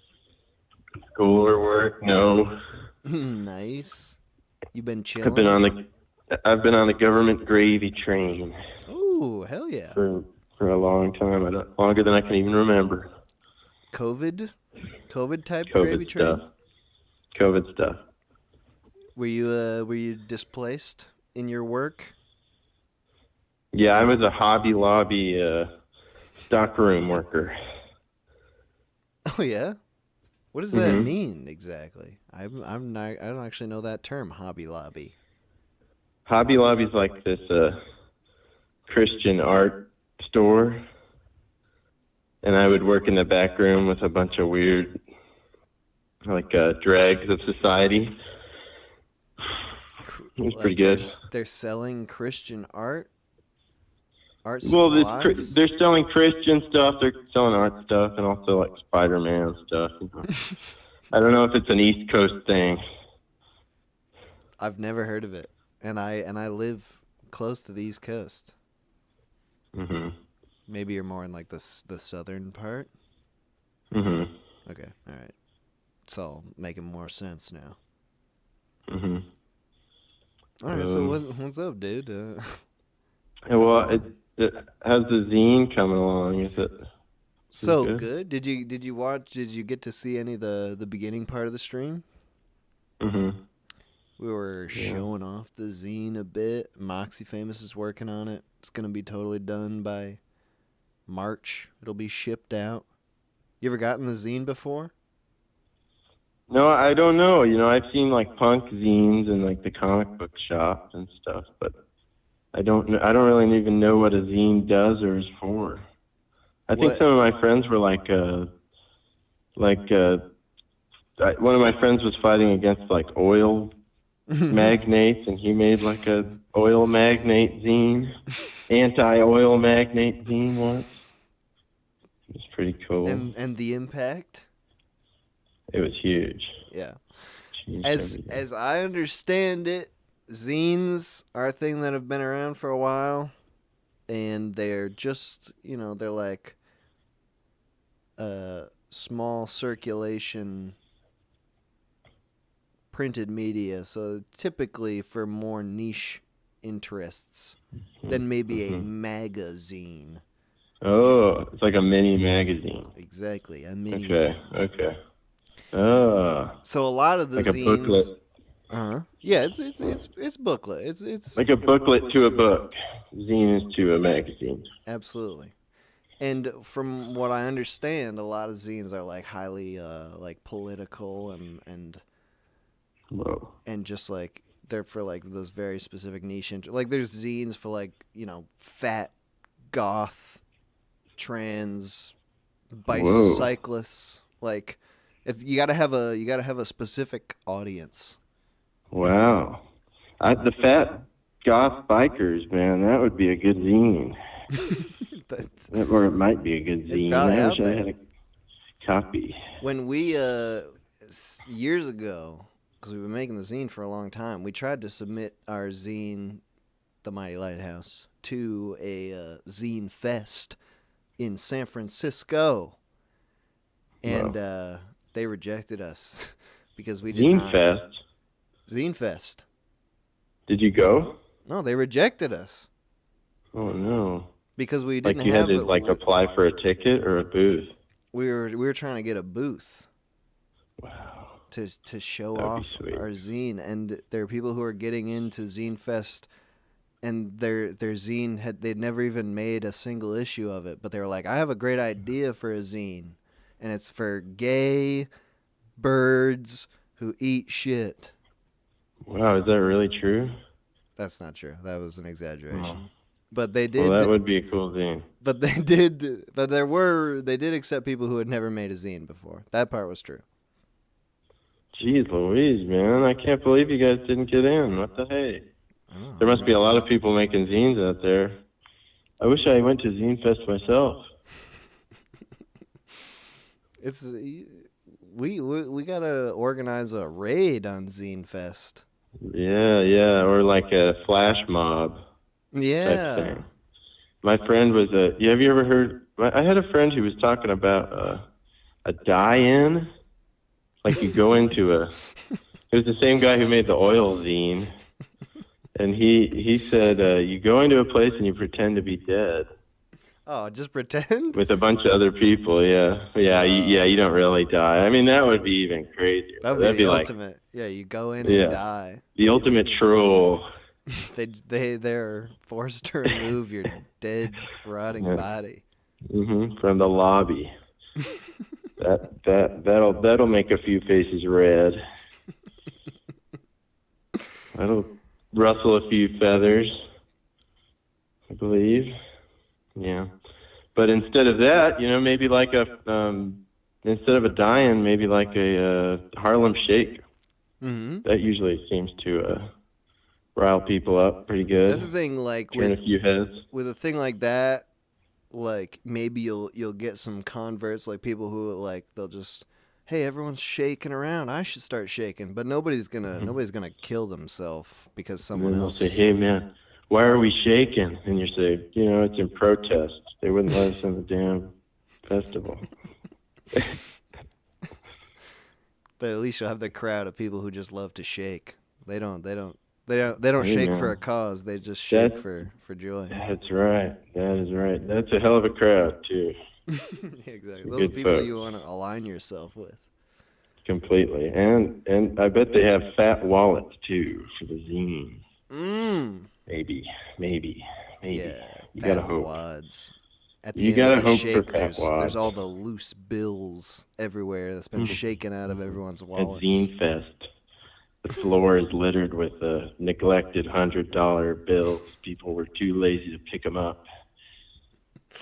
School or work? No. Nice. You been chilling? I've been on the government gravy train Ooh, hell yeah. for a long time. Longer than I can even remember. COVID type gravy COVID train? stuff. COVID stuff. Were you displaced in your work? Yeah, I was a Hobby Lobby stockroom worker. Oh yeah. What does that mean exactly? I don't actually know that term, Hobby Lobby. Hobby Lobby's like this Christian art store, and I would work in the back room with a bunch of weird, like dregs of society. It was pretty good. They're selling Christian art. Art Well, supplies? they're selling Christian stuff. They're selling art stuff, and also like Spider-Man stuff. I don't know if it's an East Coast thing. I've never heard of it, and I live close to the East Coast. Mhm. Maybe you're more in like the southern part. Mhm. Okay, all right. It's all making more sense now. Mhm. All right, so what's up, dude? Well, how's the zine coming along? Is it So good. Did you watch? Did you get to see any of the beginning part of the stream? Mhm. We were showing off the zine a bit. MoxieFamous is working on it. It's gonna be totally done by March. It'll be shipped out. You ever gotten the zine before? No, I don't know. You know, I've seen like punk zines in like the comic book shop and stuff, but I don't really even know what a zine does or is for. I think some of my friends were one of my friends was fighting against like oil magnates, and he made like a oil magnate zine, anti-oil magnate zine once. It was pretty cool. And the impact? It was huge. Yeah. Changed everything. As I understand it, zines are a thing that have been around for a while, and they're just, they're like small circulation printed media, so typically for more niche interests than maybe a magazine. Oh, it's like a mini magazine. Exactly, a mini Okay, zine. okay. Oh, So a lot of the like zines, a booklet. Yeah, it's booklet. It's Like a booklet to a book. Zine is to a magazine. absolutely. And from what I understand, a lot of zines are like highly like political and Whoa. just like they're for like those very specific niche like there's zines for like, you know, fat goth trans bicyclists. Like it's you got to have a specific audience. Wow. The fat goth bikers, man, that would be a good zine. Or it might be a good zine. probably I out wish I there. had a copy. When we years ago, because we've been making the zine for a long time, we tried to submit our zine, The Mighty Lighthouse, to a zine fest in San Francisco, and they rejected us because we did Zine not. Fest? Zine Fest. Did you go? No, they rejected us Oh, no. because we didn't Like you have had to like apply for a ticket or a booth? we were trying to get a booth. Wow. To show That'd be off sweet. our zine, and there are people who are getting into Zine Fest, and their zine they'd never even made a single issue of it, but they were like, I have a great idea for a zine, and it's for gay birds who eat shit. Wow, is that really true? That's not true. That was an exaggeration. Oh. But they did. Well, that would be a cool zine. But they did. But they did accept people who had never made a zine before. That part was true. Jeez Louise, man. I can't believe you guys didn't get in. What the hey? Oh, There must be a lot of people making zines out there. I wish I went to Zine Fest myself. It's we gotta organize a raid on Zine Fest. Yeah, or like a flash mob type Yeah. thing. My friend was have you ever heard? I had a friend who was talking about a die-in. Like you go into it was the same guy who made the oil zine, and he said you go into a place and you pretend to be dead. Oh, just pretend? With a bunch of other people, yeah. You don't really die. I mean, that would be even crazier. That'd be the like ultimate. Yeah, you go in and die. the ultimate troll. They're forced to remove your dead, rotting body. From the lobby. That'll make a few faces red. That'll rustle a few feathers, I believe. Yeah, but instead of that, maybe like instead of a die-in, maybe like a Harlem Shake. Mm-hmm. That usually seems to rile people up pretty good. That's the thing, like turn a few heads. With a thing like that, like maybe you'll get some converts, like people who like they'll just, hey, everyone's shaking around, I should start shaking, but nobody's gonna kill themselves because someone else say, hey man, why are we shaking? And you say, it's in protest. They wouldn't let us in the damn festival. But at least you'll have the crowd of people who just love to shake. They don't shake for a cause. They just shake for joy. That's right. That is right. That's a hell of a crowd too. Exactly. Those are people you want to align yourself with. Completely. And I bet they have fat wallets too for the zine. Maybe. Yeah. You gotta hope. Wads. At the end of the shake, there's all the loose bills everywhere that's been shaken out of everyone's wallets. At Zine Fest, the floor is littered with neglected $100 bills. People were too lazy to pick them up,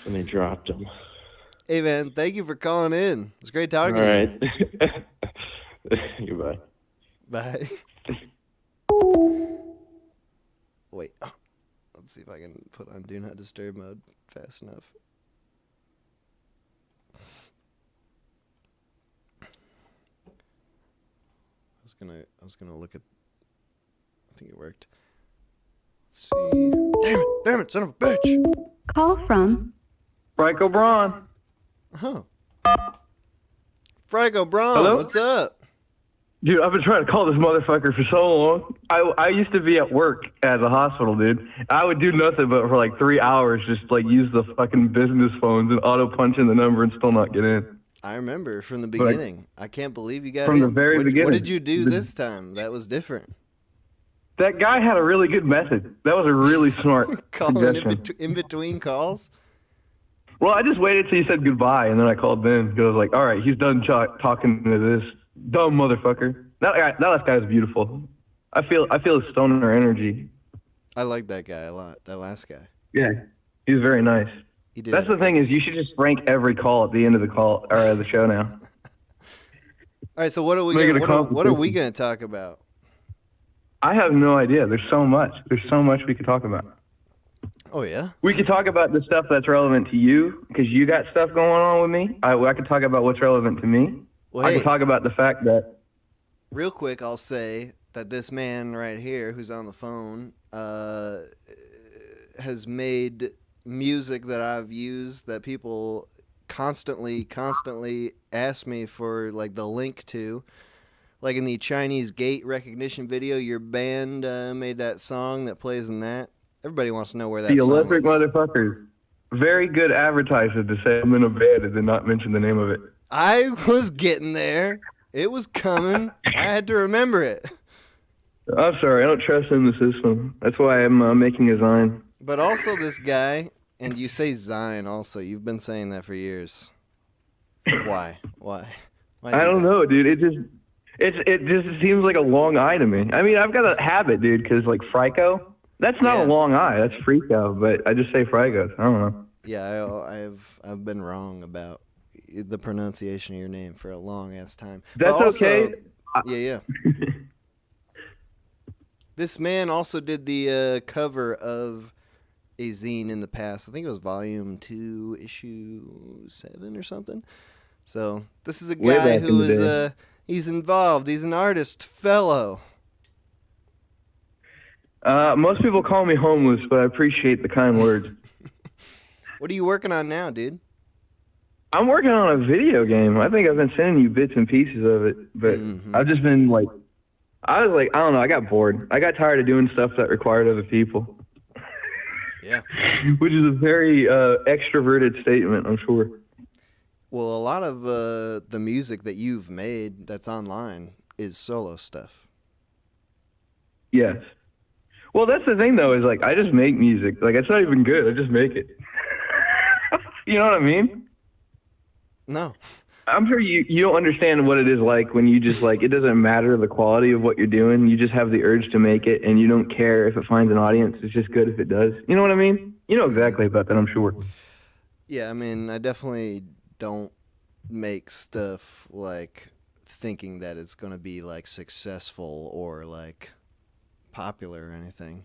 and they dropped them. Hey, man, thank you for calling in. It was great talking to you. All right. Goodbye. Bye. Wait. Let's see if I can put on Do Not Disturb mode fast enough. I was gonna look at. I think it worked. Let's see. Damn it, son of a bitch! Call from Bryco Braun. Huh. Franco Braun, Hello? what's up? Dude, I've been trying to call this motherfucker for so long. I used to be at work at the hospital, dude. I would do nothing but for like 3 hours just like use the fucking business phones and auto punch in the number and still not get in. I remember from the beginning. I can't believe you got From in. the very beginning. What did you do this time? That was different. That guy had a really good method. That was a really smart Calling suggestion. in between calls? Well, I just waited till you said goodbye, and then I called Ben because I was like, all right, he's done talking to this dumb motherfucker. That last guy was beautiful. I feel his stoner energy. I like that guy a lot, that last guy. Yeah, he was very nice. He did. That's the thing is you should just rank every call at the end of the call or the show now. All right, so what are we going to talk about? I have no idea. There's so much. There's so much we could talk about. Oh, yeah? We could talk about the stuff that's relevant to you because you got stuff going on with me. I could talk about what's relevant to me. Well, I hey, could talk about the fact that... Real quick, I'll say that this man right here who's on the phone has made music that I've used that people constantly ask me for, like, the link to. Like in the Chinese gate recognition video, your band made that song that plays in that. Everybody wants to know where that the song electric is. Motherfuckers. Very good advertiser to say I'm in a band and then not mention the name of it. I was getting there. It was coming. I had to remember it. I'm sorry. I don't trust in the system. That's why I'm making a zine. But also this guy, and you say zine also. You've been saying that for years. Why? Why I don't know, dude. It just seems like a long I to me. I mean, I've got a habit, dude, because like Frico, that's not a long I. That's Frico, but I just say Frico. I don't know. Yeah, I've been wrong about the pronunciation of your name for a long ass time. That's but also, okay. Yeah. This man also did the cover of a zine in the past. I think it was volume 2, issue 7 or something. So this is a guy who is he's involved. He's an artist fellow. Most people call me homeless, but I appreciate the kind words. What are you working on now, dude? I'm working on a video game. I think I've been sending you bits and pieces of it, but I've just been like, I don't know, I got bored. I got tired of doing stuff that required other people. Yeah. Which is a very extroverted statement, I'm sure. Well, a lot of the music that you've made that's online is solo stuff. Yes. Well, that's the thing, though, is like I just make music. Like, it's not even good. I just make it. You know what I mean? No. I'm sure you don't understand what it is like when you just like, it doesn't matter the quality of what you're doing. You just have the urge to make it, and you don't care if it finds an audience. It's just good if it does. You know what I mean? You know exactly about that, I'm sure. Yeah, I mean, I definitely don't make stuff like thinking that it's going to be like successful or like popular or anything.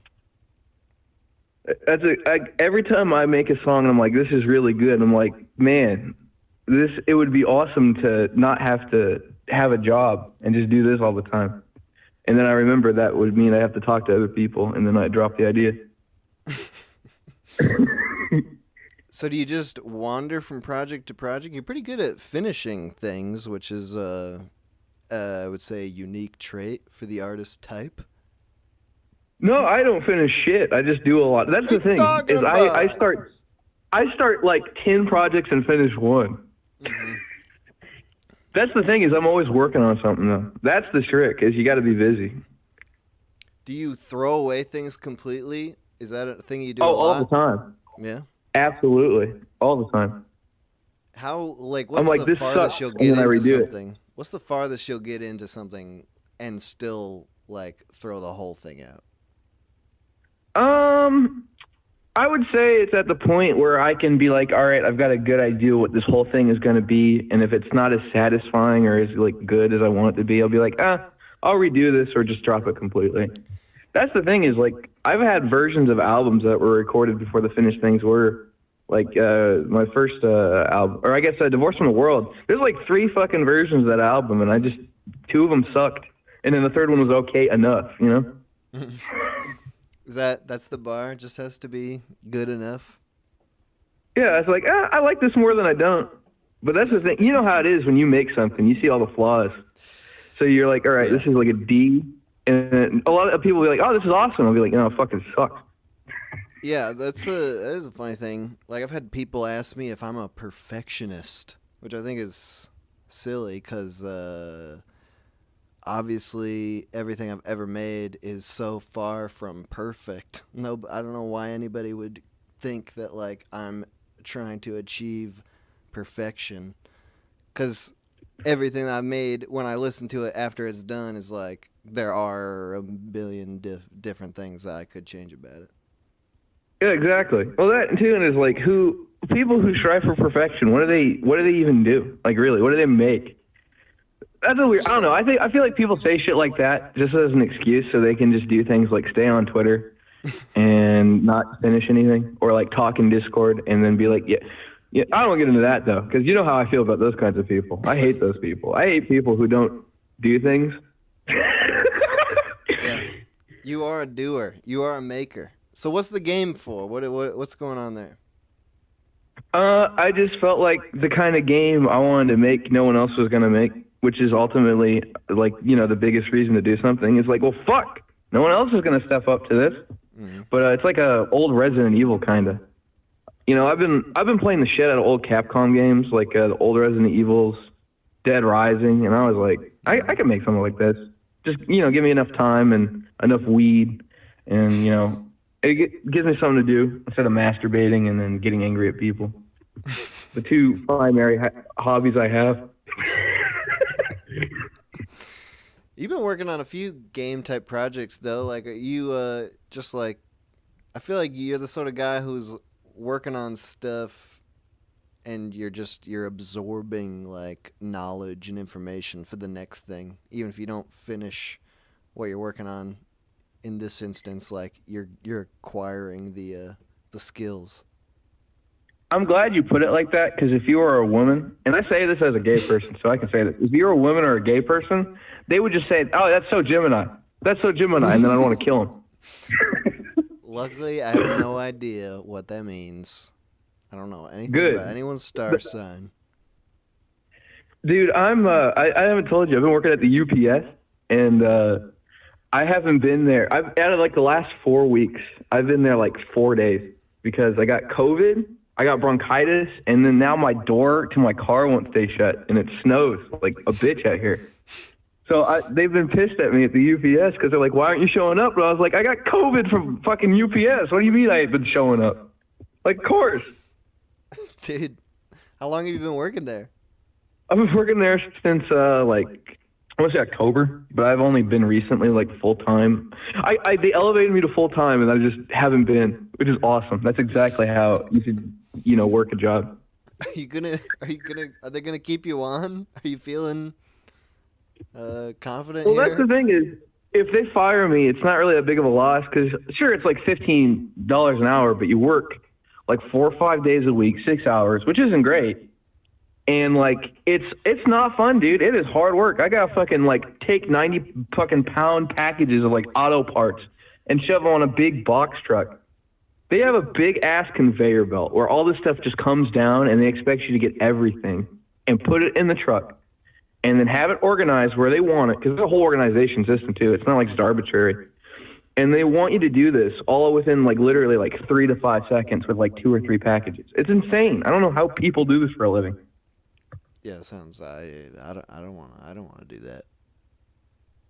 Every time I make a song and I'm like, this is really good, I'm like, man, it would be awesome to not have to have a job and just do this all the time. And then I remember that would mean I have to talk to other people, and then I drop the idea. So do you just wander from project to project? You're pretty good at finishing things, which is, I would say, a unique trait for the artist type. No, I don't finish shit. I just do a lot. That's the thing. Is I start like 10 projects and finish one. Mm-hmm. That's the thing is I'm always working on something though. That's the trick is you got to be busy. Do you throw away things completely? Is that a thing you do? All the time. Yeah. Absolutely, all the time. How what's the farthest you'll get into something? What's the farthest you'll get into something and still like throw the whole thing out? I would say it's at the point where I can be like, all right, I've got a good idea what this whole thing is going to be, and if it's not as satisfying or as like good as I want it to be, I'll be like, I'll redo this or just drop it completely. That's the thing is like I've had versions of albums that were recorded before the finished things were. Like my first album, or I guess Divorce from the World. There's like 3 fucking versions of that album, and 2 of them sucked, and then the third one was okay enough, you know? That's the bar? Just has to be good enough? Yeah, it's like, I like this more than I don't. But that's the thing. You know how it is when you make something. You see all the flaws. So you're like, all right, this is like a D. And a lot of people will be like, oh, this is awesome. I'll be like, no, fucking sucks. Yeah, that is a funny thing. Like, I've had people ask me if I'm a perfectionist, which I think is silly because obviously everything I've ever made is so far from perfect. No, I don't know why anybody would think that, like, I'm trying to achieve perfection, because everything I've made, when I listen to it after it's done, is like, there are a billion different things that I could change about it. Yeah, exactly. Well, that too, and is like, people who strive for perfection, what do they even do? Like, really, what do they make? That's a weird. I don't know. I feel like people say shit like that just as an excuse, so they can just do things like stay on Twitter and not finish anything, or like talk in Discord and then be like, yeah. I don't get into that though, because you know how I feel about those kinds of people. I hate those people. I hate people who don't do things. Yeah. You are a doer. You are a maker. So what's the game for? What's going on there? I just felt like the kind of game I wanted to make, no one else was going to make, which is ultimately, like, you know, the biggest reason to do something is like, well, fuck, no one else is going to step up to this. Mm-hmm. But it's like a old Resident Evil kind of. You know, I've been playing the shit out of old Capcom games, like the old Resident Evils, Dead Rising, and I was like, I can make something like this. Just, you know, give me enough time and enough weed, and, you know, it gives me something to do instead of masturbating and then getting angry at people. The two primary hobbies I have. You've been working on a few game-type projects, though. Like, you just, like, I feel like you're the sort of guy who's working on stuff and you're absorbing, like, knowledge and information for the next thing, even if you don't finish what you're working on. In this instance, like, you're acquiring the skills. I'm glad you put it like that, because if you were a woman, and I say this as a gay person, so I can say this, if you're a woman or a gay person, they would just say, oh, that's so Gemini. That's so Gemini, and then I want to kill him. Luckily, I have no idea what that means. I don't know anything about anyone's star sign. Dude, I haven't told you, I've been working at the UPS, and I haven't been there. Out of like the last 4 weeks, I've been there like 4 days because I got COVID, I got bronchitis, and then now my door to my car won't stay shut, and it snows like a bitch out here. So they've been pissed at me at the UPS because they're like, why aren't you showing up? But I was like, I got COVID from fucking UPS. What do you mean I ain't been showing up? Like, of course. Dude, how long have you been working there? I've been working there since like, I want to say October, but I've only been recently like full time. They elevated me to full time, and I just haven't been, which is awesome. That's exactly how you should, you know, work a job. Are they gonna keep you on? Are you feeling confident? Well, here? that's the thing is, if they fire me, it's not really that big of a loss, because sure, it's like $15 an hour, but you work like 4 or 5 days a week, 6 hours, which isn't great. And like, it's not fun, dude. It is hard work. I gotta fucking like take 90 fucking pound packages of like auto parts and shove them on a big box truck. They have a big ass conveyor belt where all this stuff just comes down, and they expect you to get everything and put it in the truck and then have it organized where they want it, because it's a whole organization system too. It's not like just arbitrary. And they want you to do this all within like literally like 3 to 5 seconds with like 2 or 3 packages. It's insane. I don't know how people do this for a living. Yeah, it sounds. I don't want to do that.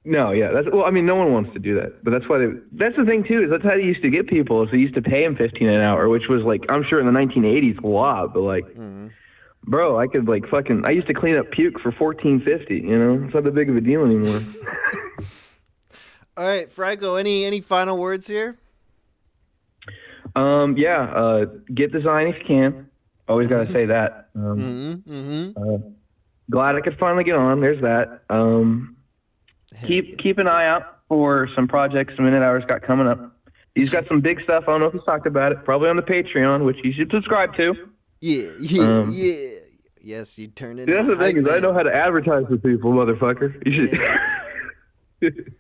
No, yeah, well, I mean, no one wants to do that, but that's why that's the thing too, is that's how they used to get people. Is they used to pay them $15 an hour, which was like, I'm sure in the 1980s a lot, but like, bro, I could like fucking, I used to clean up puke for $14.50. You know, it's not that big of a deal anymore. All right, Franco, any final words here? Yeah, get the zine if you can. Always got to say that. Glad I could finally get on. There's that. Keep an eye out for some projects Minute Hours got coming up. He's got some big stuff. I don't know if he's talked about it. Probably on the Patreon, which you should subscribe to. Yeah. Yes, you turned it. That's the thing is, I know how to advertise with people, motherfucker. You should.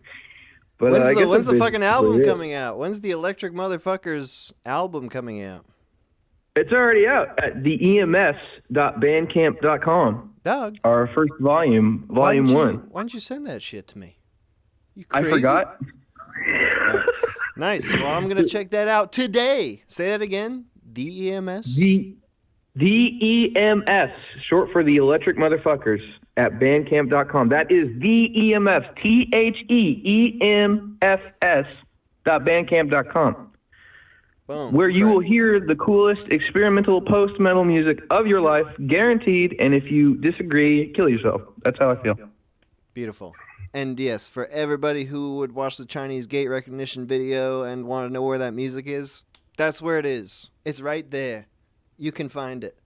But when's the fucking album coming out? When's the Electric Motherfuckers album coming out? It's already out at theems.bandcamp.com. Dog. Our first volume, volume one. Why don't you send that shit to me? You I crazy? forgot. Right. Nice. Well, I'm gonna check that out today. Say that again. DEMS. The EMS, short for the Electric Motherfuckers, at bandcamp.com. That is the EMS, THEEMFS.bandcamp.com. Boom. Where you will hear the coolest experimental post-metal music of your life, guaranteed. And if you disagree, kill yourself. That's how I feel. Beautiful. And yes, for everybody who would watch the Chinese gate recognition video and want to know where that music is, that's where it is. It's right there. You can find it.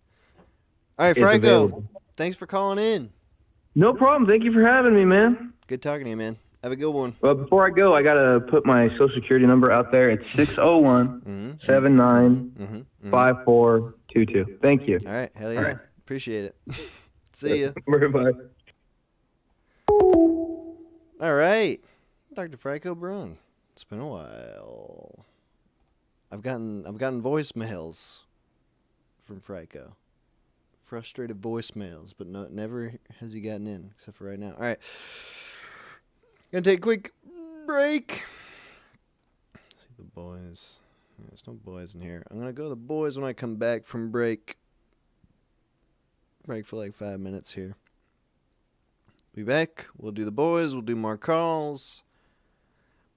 All right, It's Franco, available. thanks for calling in. No problem. Thank you for having me, man. Good talking to you, man. Have a good one. Well, before I go, I got to put my social security number out there. It's 601-79-5422. Thank you. All right, hell yeah. All right. Appreciate it. See ya. Bye. All right, Dr. Franco Brun. It's been a while. I've gotten voicemails from Franco. Frustrated voicemails, but never has he gotten in, except for right now. All right. Gonna take a quick break. See the boys. There's no boys in here. I'm gonna go to the boys when I come back from break. Break for like 5 minutes here. Be back. We'll do the boys. We'll do more calls.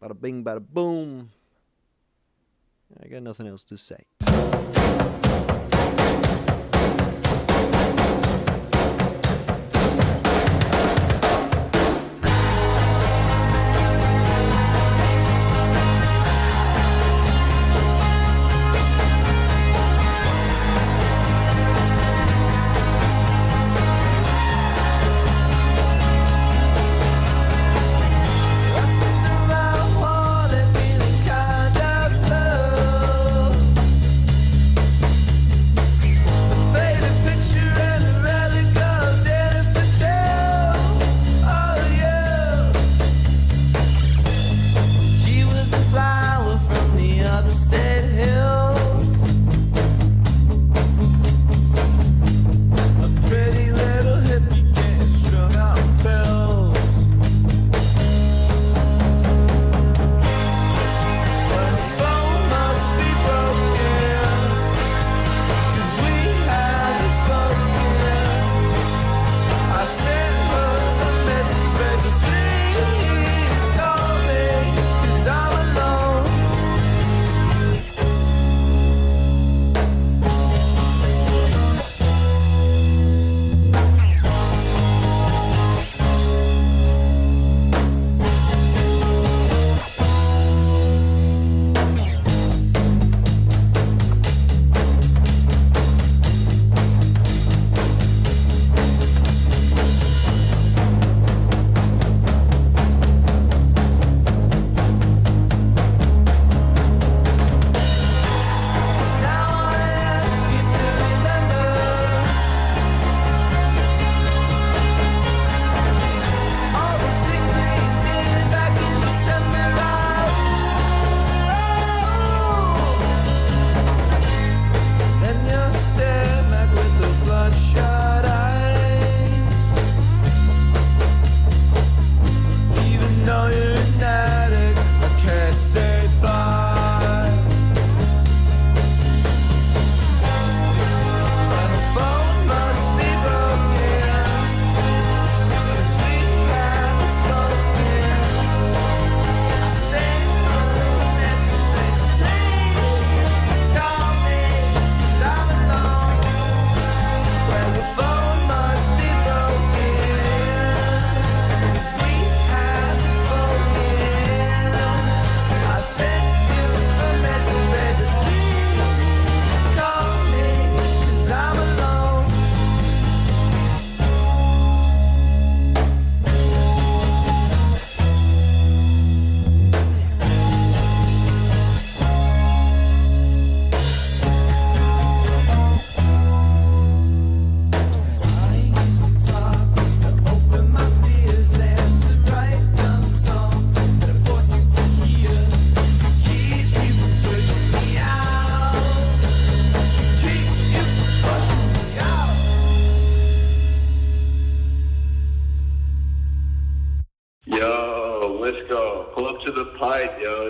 Bada bing, bada boom. I got nothing else to say.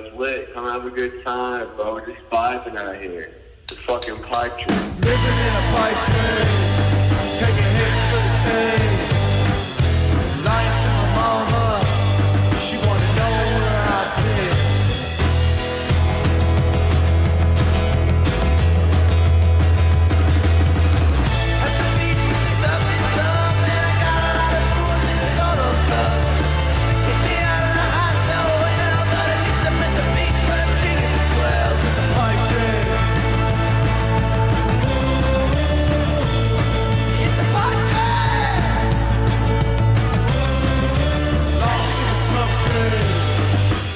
it's lit. Come have a good time, bro. We're just vibing out here. The fucking pipe dream. Living in a pipe dream, taking hits for the team. Lying to my mama, she wanna know where I've been. At the beach with the sun is up, and I got a lot of fools in the solo club. Kick me out of the high so well, but at least I'm at the beach where I'm drinking the swell. It's a pipe dream. It's a pipe dream. Lost in the smoke screen,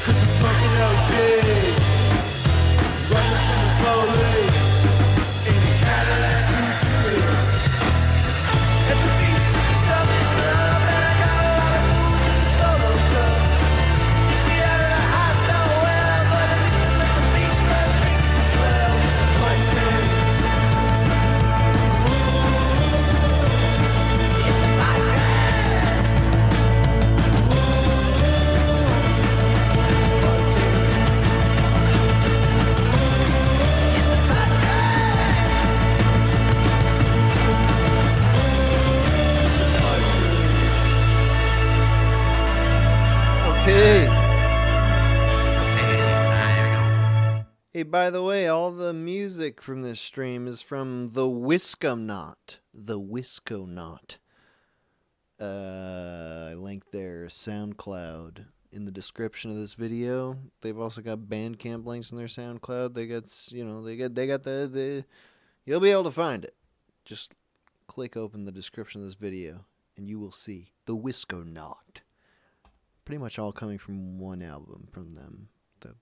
'cause we're smoking OG. Running from the police in a Cadillac coupe. At the beach with the sun is up, and I got a lot of fools in the solo club. Kick me out of the high so well, but at least I'm at the beach where I'm drinking the swell. It's a pipe dream. It's a pipe Okay. Hey, by the way, all the music from this stream is from the Wisconaut. The Wisconaut. I linked their SoundCloud in the description of this video. They've also got Bandcamp links in their SoundCloud. They got, they got the you'll be able to find it. Just click open the description of this video and you will see the Wisconaut. Pretty much all coming from one album from them.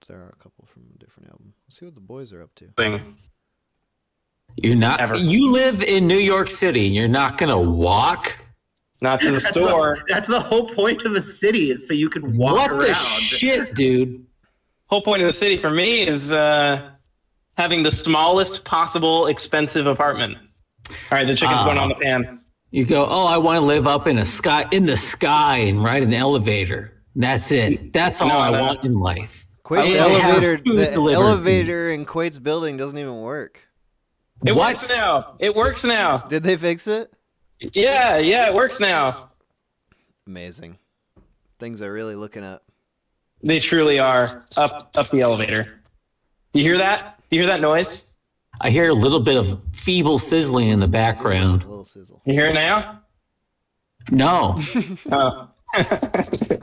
There are a couple from a different album. Let's see what the boys are up to. You're not. You live in New York City. You're not gonna walk. Not to the store. That's the whole point of a city, is so you can walk around. What the shit, dude? Whole point of the city for me is having the smallest possible expensive apartment. All right, the chicken's going on the pan. You go, oh, I want to live up in the sky and ride an elevator. That's it. That's all I want in life. Quait's elevator in Quait's building doesn't even work. It works now. It works now. Did they fix it? Yeah, it works now. Amazing. Things are really looking up. They truly are. Up the elevator. You hear that? You hear that noise? I hear a little bit of feeble sizzling in the background. A little sizzle. You hear it now? No. Oh.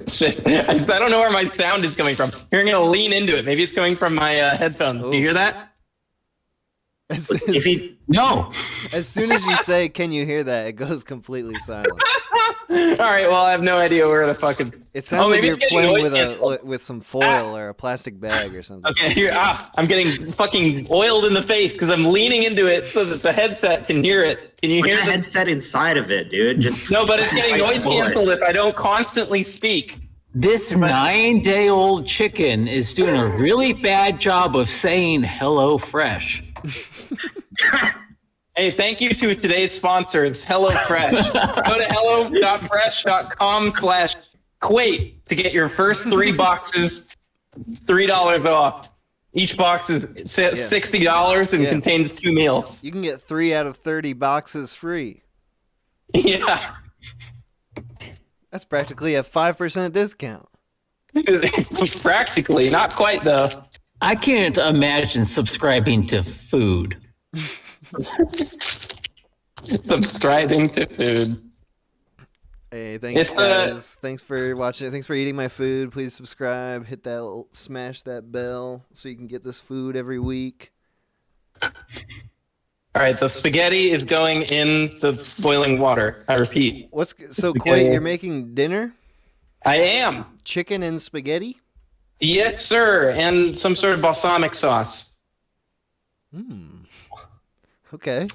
Shit. I don't know where my sound is coming from. You're going to lean into it. Maybe it's coming from my headphones. Do you hear that? No. As soon as you say, can you hear that, it goes completely silent. All right, well, I have no idea where the fucking... It sounds like you're playing with some foil or a plastic bag or something. Okay, here, I'm getting fucking oiled in the face because I'm leaning into it so that the headset can hear it. Can you hear the headset inside of it, dude? Just no, but it's getting noise canceled if I don't constantly speak. This 9-day-old chicken is doing a really bad job of saying hello fresh. Hey, thank you to today's sponsors, HelloFresh. Go to hello.fresh.com/Quait to get your first 3 boxes $3 off. Each box is $60 and contains 2 meals. You can get 3 out of 30 boxes free. Yeah. That's practically a 5% discount. Practically, not quite though. I can't imagine subscribing to food. Subscribing to food. Hey, thanks guys. Thanks for watching. Thanks for eating my food. Please subscribe. Hit that, smash that bell so you can get this food every week. All right, the spaghetti is going in the boiling water. I repeat. So Quait, you're making dinner? I am. Chicken and spaghetti? Yes, sir, and some sort of balsamic sauce. Okay.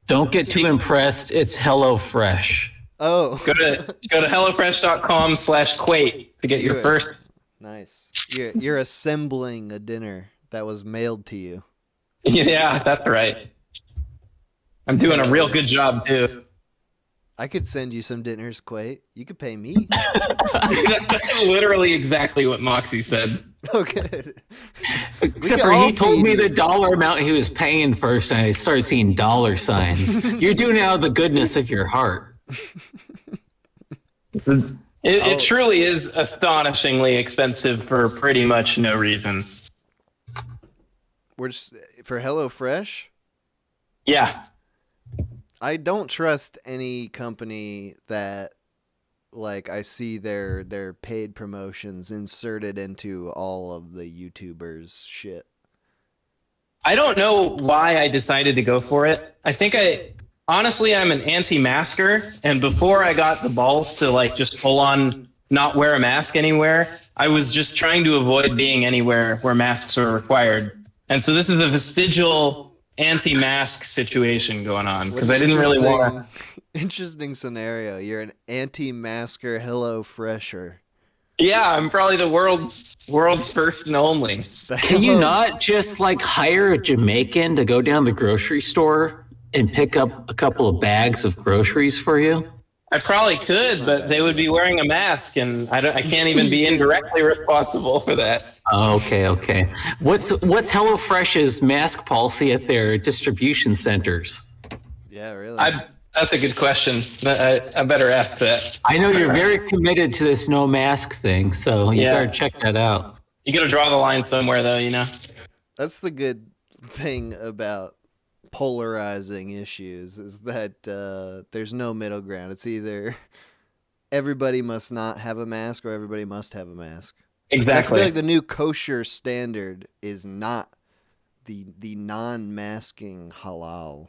Don't get too impressed. It's HelloFresh. Oh. Go to hellofresh.com/Quait to get your first. Nice. You're assembling a dinner that was mailed to you. Yeah, that's right. I'm doing a real good job too. I could send you some dinners, Quate. You could pay me. That's literally exactly what Moxie said. Okay. Except for he told me the dollar amount he was paying first, and I started seeing dollar signs. You're doing it out of the goodness of your heart. It truly is astonishingly expensive for pretty much no reason. We're just for HelloFresh? Yeah. I don't trust any company that like I see their paid promotions inserted into all of the YouTubers shit. I don't know why I decided to go for it. I think honestly, I'm an anti-masker, and before I got the balls to like just full on not wear a mask anywhere, I was just trying to avoid being anywhere where masks are required. And so this is a vestigial anti-mask situation going on because I didn't really want to. Interesting scenario. You're an anti-masker HelloFresher. Yeah, I'm probably the world's first and only. Can you not just like hire a Jamaican to go down the grocery store and pick up a couple of bags of groceries for you? I probably could, but they would be wearing a mask, and I can't even be indirectly responsible for that. Okay. What's HelloFresh's mask policy at their distribution centers? Yeah, really. That's a good question. I better ask that. I know you're very committed to this no mask thing, so you better check that out. You got to draw the line somewhere, though, you know? That's the good thing about polarizing issues is that there's no middle ground. It's either everybody must not have a mask or everybody must have a mask. Exactly. I feel like the new kosher standard is not the non-masking halal.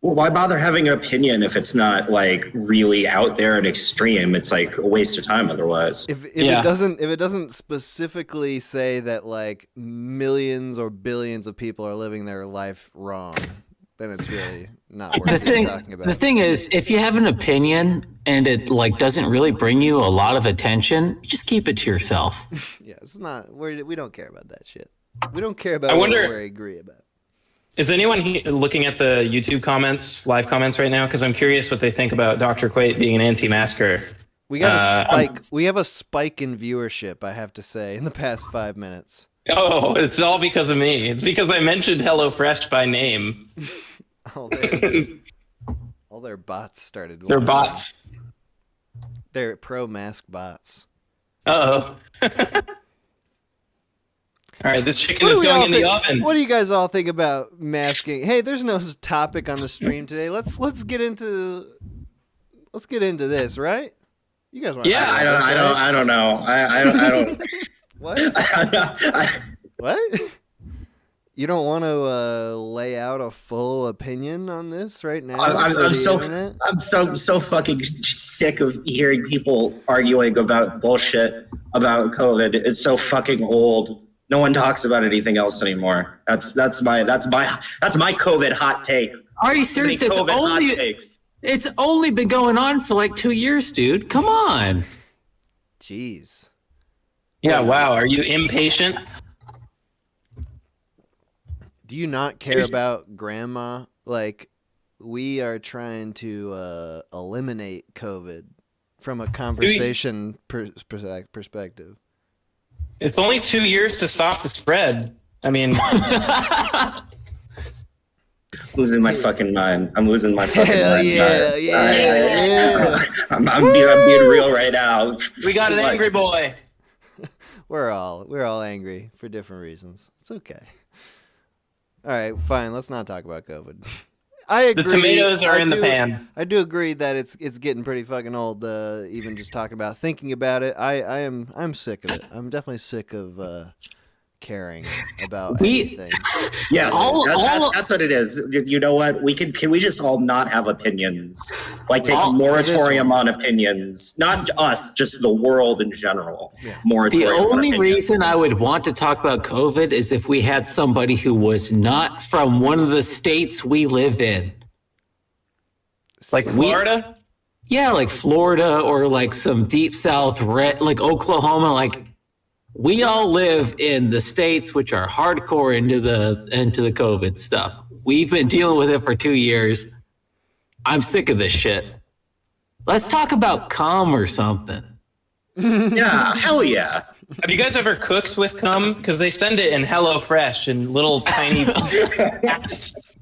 Well, why bother having an opinion if it's not like really out there and extreme? It's like a waste of time otherwise. If it doesn't specifically say that like millions or billions of people are living their life wrong, then it's really not worth talking about. The thing is, if you have an opinion and it like doesn't really bring you a lot of attention, just keep it to yourself. Yeah, it's not. We don't care about that shit. We don't care about what we agree about. Is anyone looking at the YouTube live comments right now? Because I'm curious what they think about Dr. Quate being an anti-masker. We got a spike. We have a spike in viewership, I have to say, in the past 5 minutes. Oh, it's all because of me. It's because I mentioned HelloFresh by name. all their bots started. They're bots. They're pro-mask bots. Uh-oh. All right, this chicken is going in the oven. What do you guys all think about masking? Hey, there's no topic on the stream today. Let's get into this, right? You guys want? Yeah, I don't know. I don't. What? What? You don't want to lay out a full opinion on this right now? I'm so fucking sick of hearing people arguing about bullshit about COVID. It's so fucking old. No one talks about anything else anymore. That's my COVID hot take. Are you serious? It's only been going on for like 2 years, dude. Come on. Jeez. Yeah, wow. Are you impatient? Do you not care about grandma? Like, we are trying to eliminate COVID from a conversation perspective. It's only 2 years to stop the spread. I mean, losing my fucking mind. I'm losing my fucking mind. Yeah. I'm being real right now. We got an angry boy. We're all angry for different reasons. It's okay. All right, fine. Let's not talk about COVID. I agree. The tomatoes are in the pan. I do agree that it's getting pretty fucking old. Even just talking about thinking about it, I'm sick of it. I'm definitely sick of caring about anything. Yes, that's what it is. You know what? Can we just all not have opinions? Like take a moratorium on opinions. Not us, just the world in general. Yeah. Moratorium. The only reason I would want to talk about COVID is if we had somebody who was not from one of the states we live in. Like Florida? Yeah, like Florida or like some deep south, like Oklahoma, like we all live in the states which are hardcore into the COVID stuff. We've been dealing with it for 2 years. I'm sick of this shit. Let's talk about cum or something. Yeah, hell yeah. Have you guys ever cooked with cum? Because they send it in HelloFresh in little tiny packets.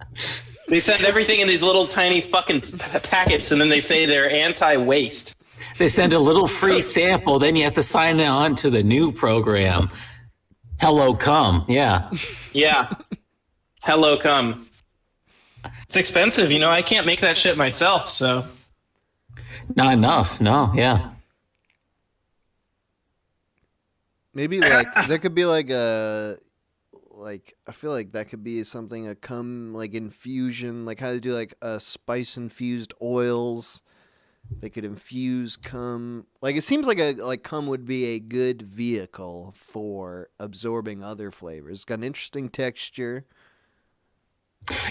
They send everything in these little tiny fucking packets, and then they say they're anti-waste. They send a little free sample, then you have to sign on to the new program. Hello Cum, yeah. Yeah. Hello cum. It's expensive, you know. I can't make that shit myself, so. Not enough, no, yeah. Maybe like there could be like a I feel like that could be something, a cum like infusion, like how they do like spice infused oils. They could infuse cum. Like it seems like cum would be a good vehicle for absorbing other flavors. It's got an interesting texture.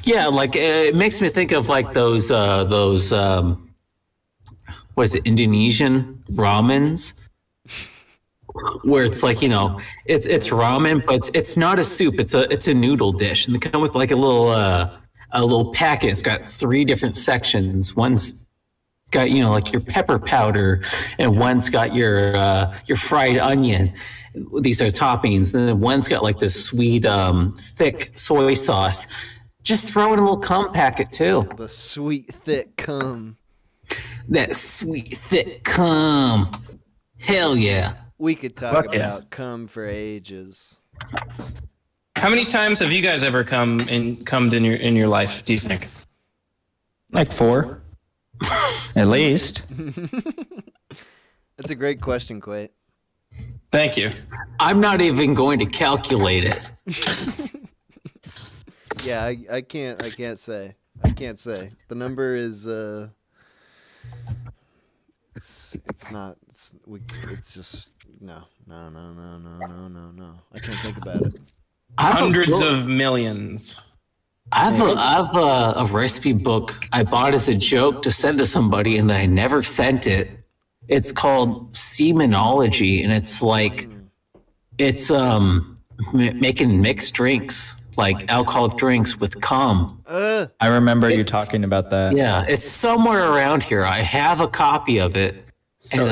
Yeah, like it makes me think of like those what is it, Indonesian ramens, where it's like, you know, it's ramen, but it's not a soup. It's a noodle dish, and they come with like a little packet. It's got 3 different sections. One's got, you know, like your pepper powder, and one's got your fried onion. These are toppings, and then one's got like this sweet thick soy sauce. Just throw in a little cum packet too. The sweet thick cum. That sweet thick cum. Hell yeah. We could talk about cum for ages. How many times have you guys ever cummed in your life, do you think? Like 4. At least. That's a great question, Quate. Thank you. I'm not even going to calculate it. Yeah, I can't say. I can't say. The number is it's just no. I can't think about it. Hundreds of millions. I have a recipe book I bought as a joke to send to somebody, and then I never sent it. It's called Semenology, and it's like it's making mixed drinks, like alcoholic drinks with cum. I remember you talking about that. Yeah, it's somewhere around here. I have a copy of it, and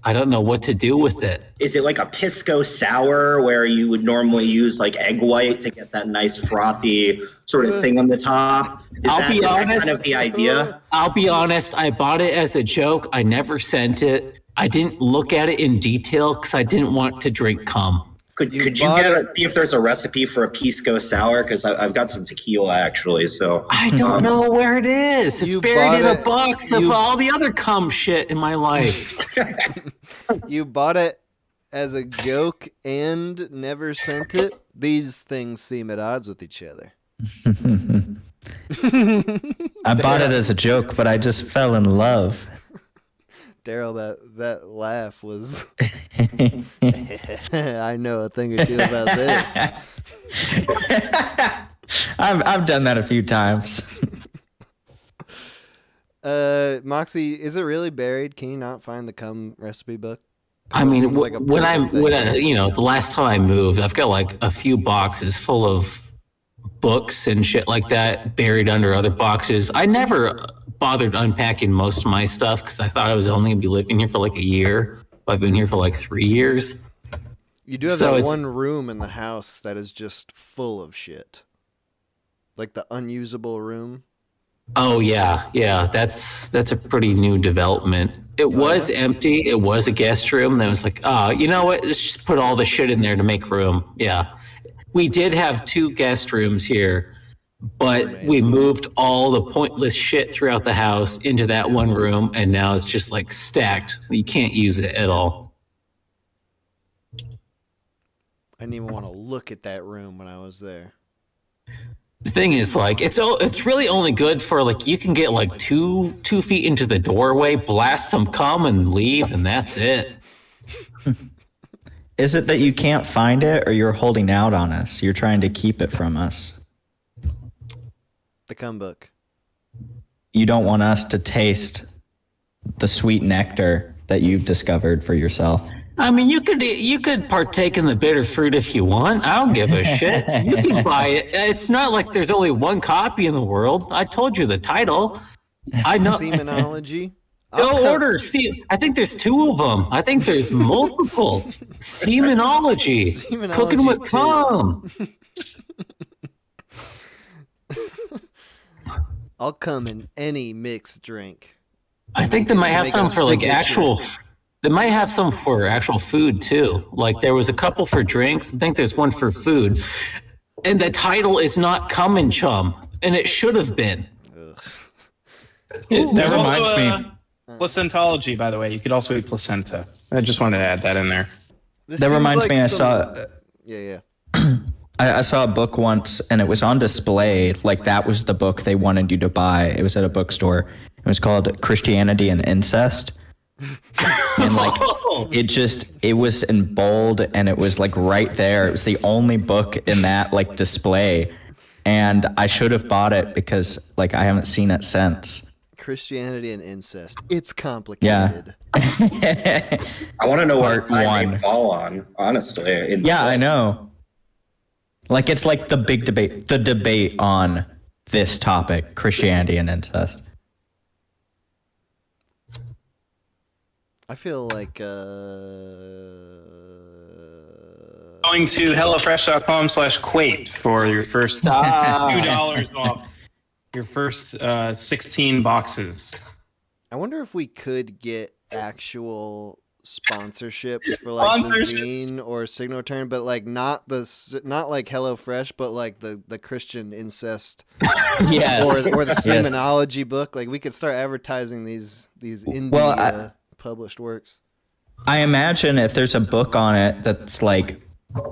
I don't know what to do with it. Is it like a pisco sour where you would normally use like egg white to get that nice frothy sort of thing on the top? Is that kind of the idea? I'll be honest. I bought it as a joke. I never sent it. I didn't look at it in detail because I didn't want to drink cum. Could you see if there's a recipe for a pisco sour? Because I've got some tequila actually. So I don't know where it is. It's buried in a box of all the other cum shit in my life. You bought it as a joke and never sent it? These things seem at odds with each other. I bought it as a joke, but I just fell in love. Daryl, that laugh was... I know a thing or two about this. I've done that a few times. Moxie, is it really buried? Can you not find the cum recipe book? I mean, when I the last time I moved, I've got like a few boxes full of books and shit like that buried under other boxes. I never bothered unpacking most of my stuff because I thought I was only gonna be living here for like a year. I've been here for like 3 years. You do have that one room in the house that is just full of shit. Like the unusable room. Oh yeah. That's a pretty new development. It was empty. It was a guest room. Then it was like, you know what? Let's just put all the shit in there to make room. Yeah, we did have 2 guest rooms here, but we moved all the pointless shit throughout the house into that one room, and now it's just like stacked. You can't use it at all. I didn't even want to look at that room when I was there. The thing is, like, it's really only good for, like, you can get like 2 feet into the doorway, blast some cum, and leave, and that's it. Is it that you can't find it, or you're holding out on us? You're trying to keep it from us. The cum book. You don't want us to taste the sweet nectar that you've discovered for yourself. I mean, you could partake in the bitter fruit if you want. I don't give a shit. You can buy it. It's not like there's only one copy in the world. I told you the title. I know. Semenology. Go order. See, I think there's 2 of them. I think there's multiples. Semenology. Cooking with cum. I'll come in any mixed drink. I think they might have some for like actual. They might have some for actual food too. Like there was a couple for drinks. I think there's one for food, and the title is not "Cum and Chum," and it should have been. There's also placentology, by the way. You could also eat placenta. I just wanted to add that in there. That reminds me, I saw. Yeah. I saw a book once, and it was on display. Like that was the book they wanted you to buy. It was at a bookstore. It was called Christianity and Incest. And like it was in bold, and it was like right there. It was the only book in that like display, and I should have bought it because like I haven't seen it since. Christianity and Incest. It's complicated. I want to know what I may fall on, honestly. Yeah, I know. Like it's like the big debate, the debate on this topic, Christianity and incest. I feel like Going to hellofresh.com/quate for your first $2 off your first 16 boxes. I wonder if we could get actual sponsorships for like the zine or Signal Turn, but like not like HelloFresh, but like the Christian incest, yes, or the semenology book. Like we could start advertising these indie published works. I imagine if there's a book on it that's like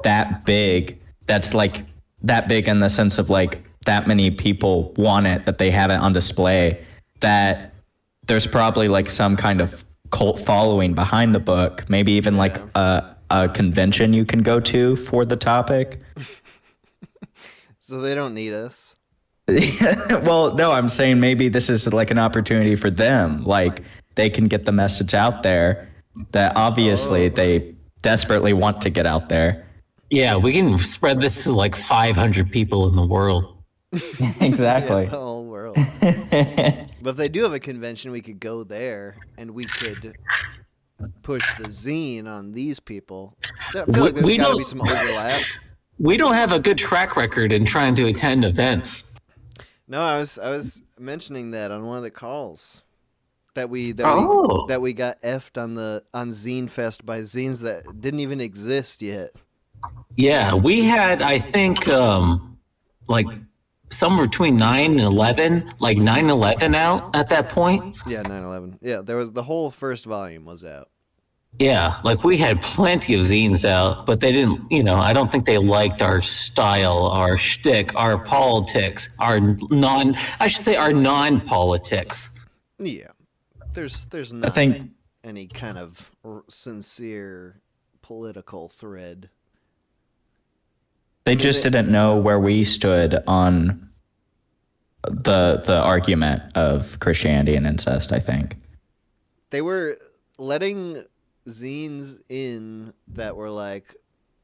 that big, that's like that big in the sense of like that many people want it, that they have it on display, that there's probably like some kind of cult following behind the book, maybe even like a convention you can go to for the topic. So they don't need us. Well, no, I'm saying maybe this is like an opportunity for them. Like they can get the message out there that obviously they desperately want to get out there. Yeah, we can spread this to like 500 people in the world. Exactly. Yeah, the whole world. But if they do have a convention, we could go there and we could push the zine on these people. I feel like there's got to be some overlap. We don't have a good track record in trying to attend events. No, I was mentioning that on one of the calls that we got effed on Zine Fest by zines that didn't even exist yet. Yeah, we had, I think, like somewhere between 9 and 11, like 9/11 out at that point. Yeah, 9/11. Yeah, there was the whole first volume was out. Yeah, like we had plenty of zines out, but they didn't, I don't think they liked our style, our shtick, our politics, our non-politics. Yeah, there's not any kind of sincere political thread. They just didn't know where we stood on the argument of Christianity and incest, I think. They were letting zines in that were like,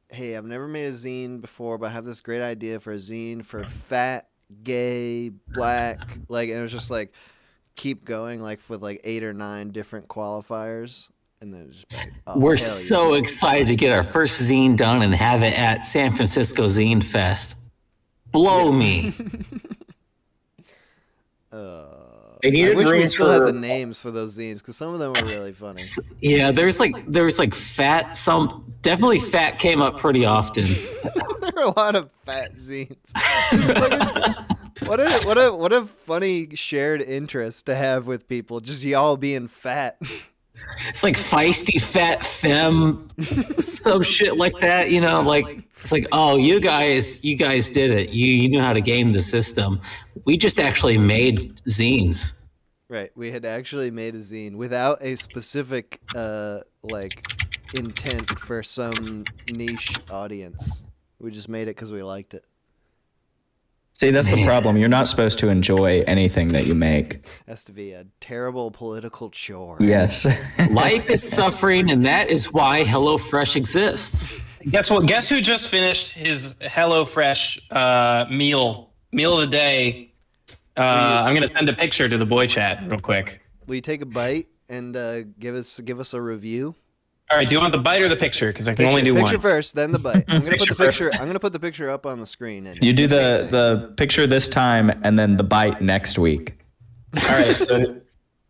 hey, I've never made a zine before, but I have this great idea for a zine for fat, gay, black, like, and it was just like, keep going, like, with like 8 or 9 different qualifiers. And then just like, we're so excited to get our first zine done and have it at San Francisco Zine Fest. Blow me. I wish we still had the names for those zines because some of them were really funny. Yeah, there's like fat. Definitely fat came up pretty often. There are a lot of fat zines. What a funny shared interest to have with people. Just y'all being fat. It's like feisty fat femme, some shit like that, like it's like, oh, you guys did it. You knew how to game the system. We just actually made zines. Right. We had actually made a zine without a specific like intent for some niche audience. We just made it because we liked it. See, that's the problem. You're not supposed to enjoy anything that you make. Has to be a terrible political chore. Yes. Life is suffering, and that is why HelloFresh exists. Guess what? Guess who just finished his HelloFresh meal of the day? I'm going to send a picture to the boy chat real quick. Will you take a bite? and give us a review. All right, do you want the bite or the picture? Because I can only do picture one. first, then the bite. I'm gonna put the Picture picture. I'm gonna put the picture up on the screen. And You do the picture this time and then the bite next week. All right, so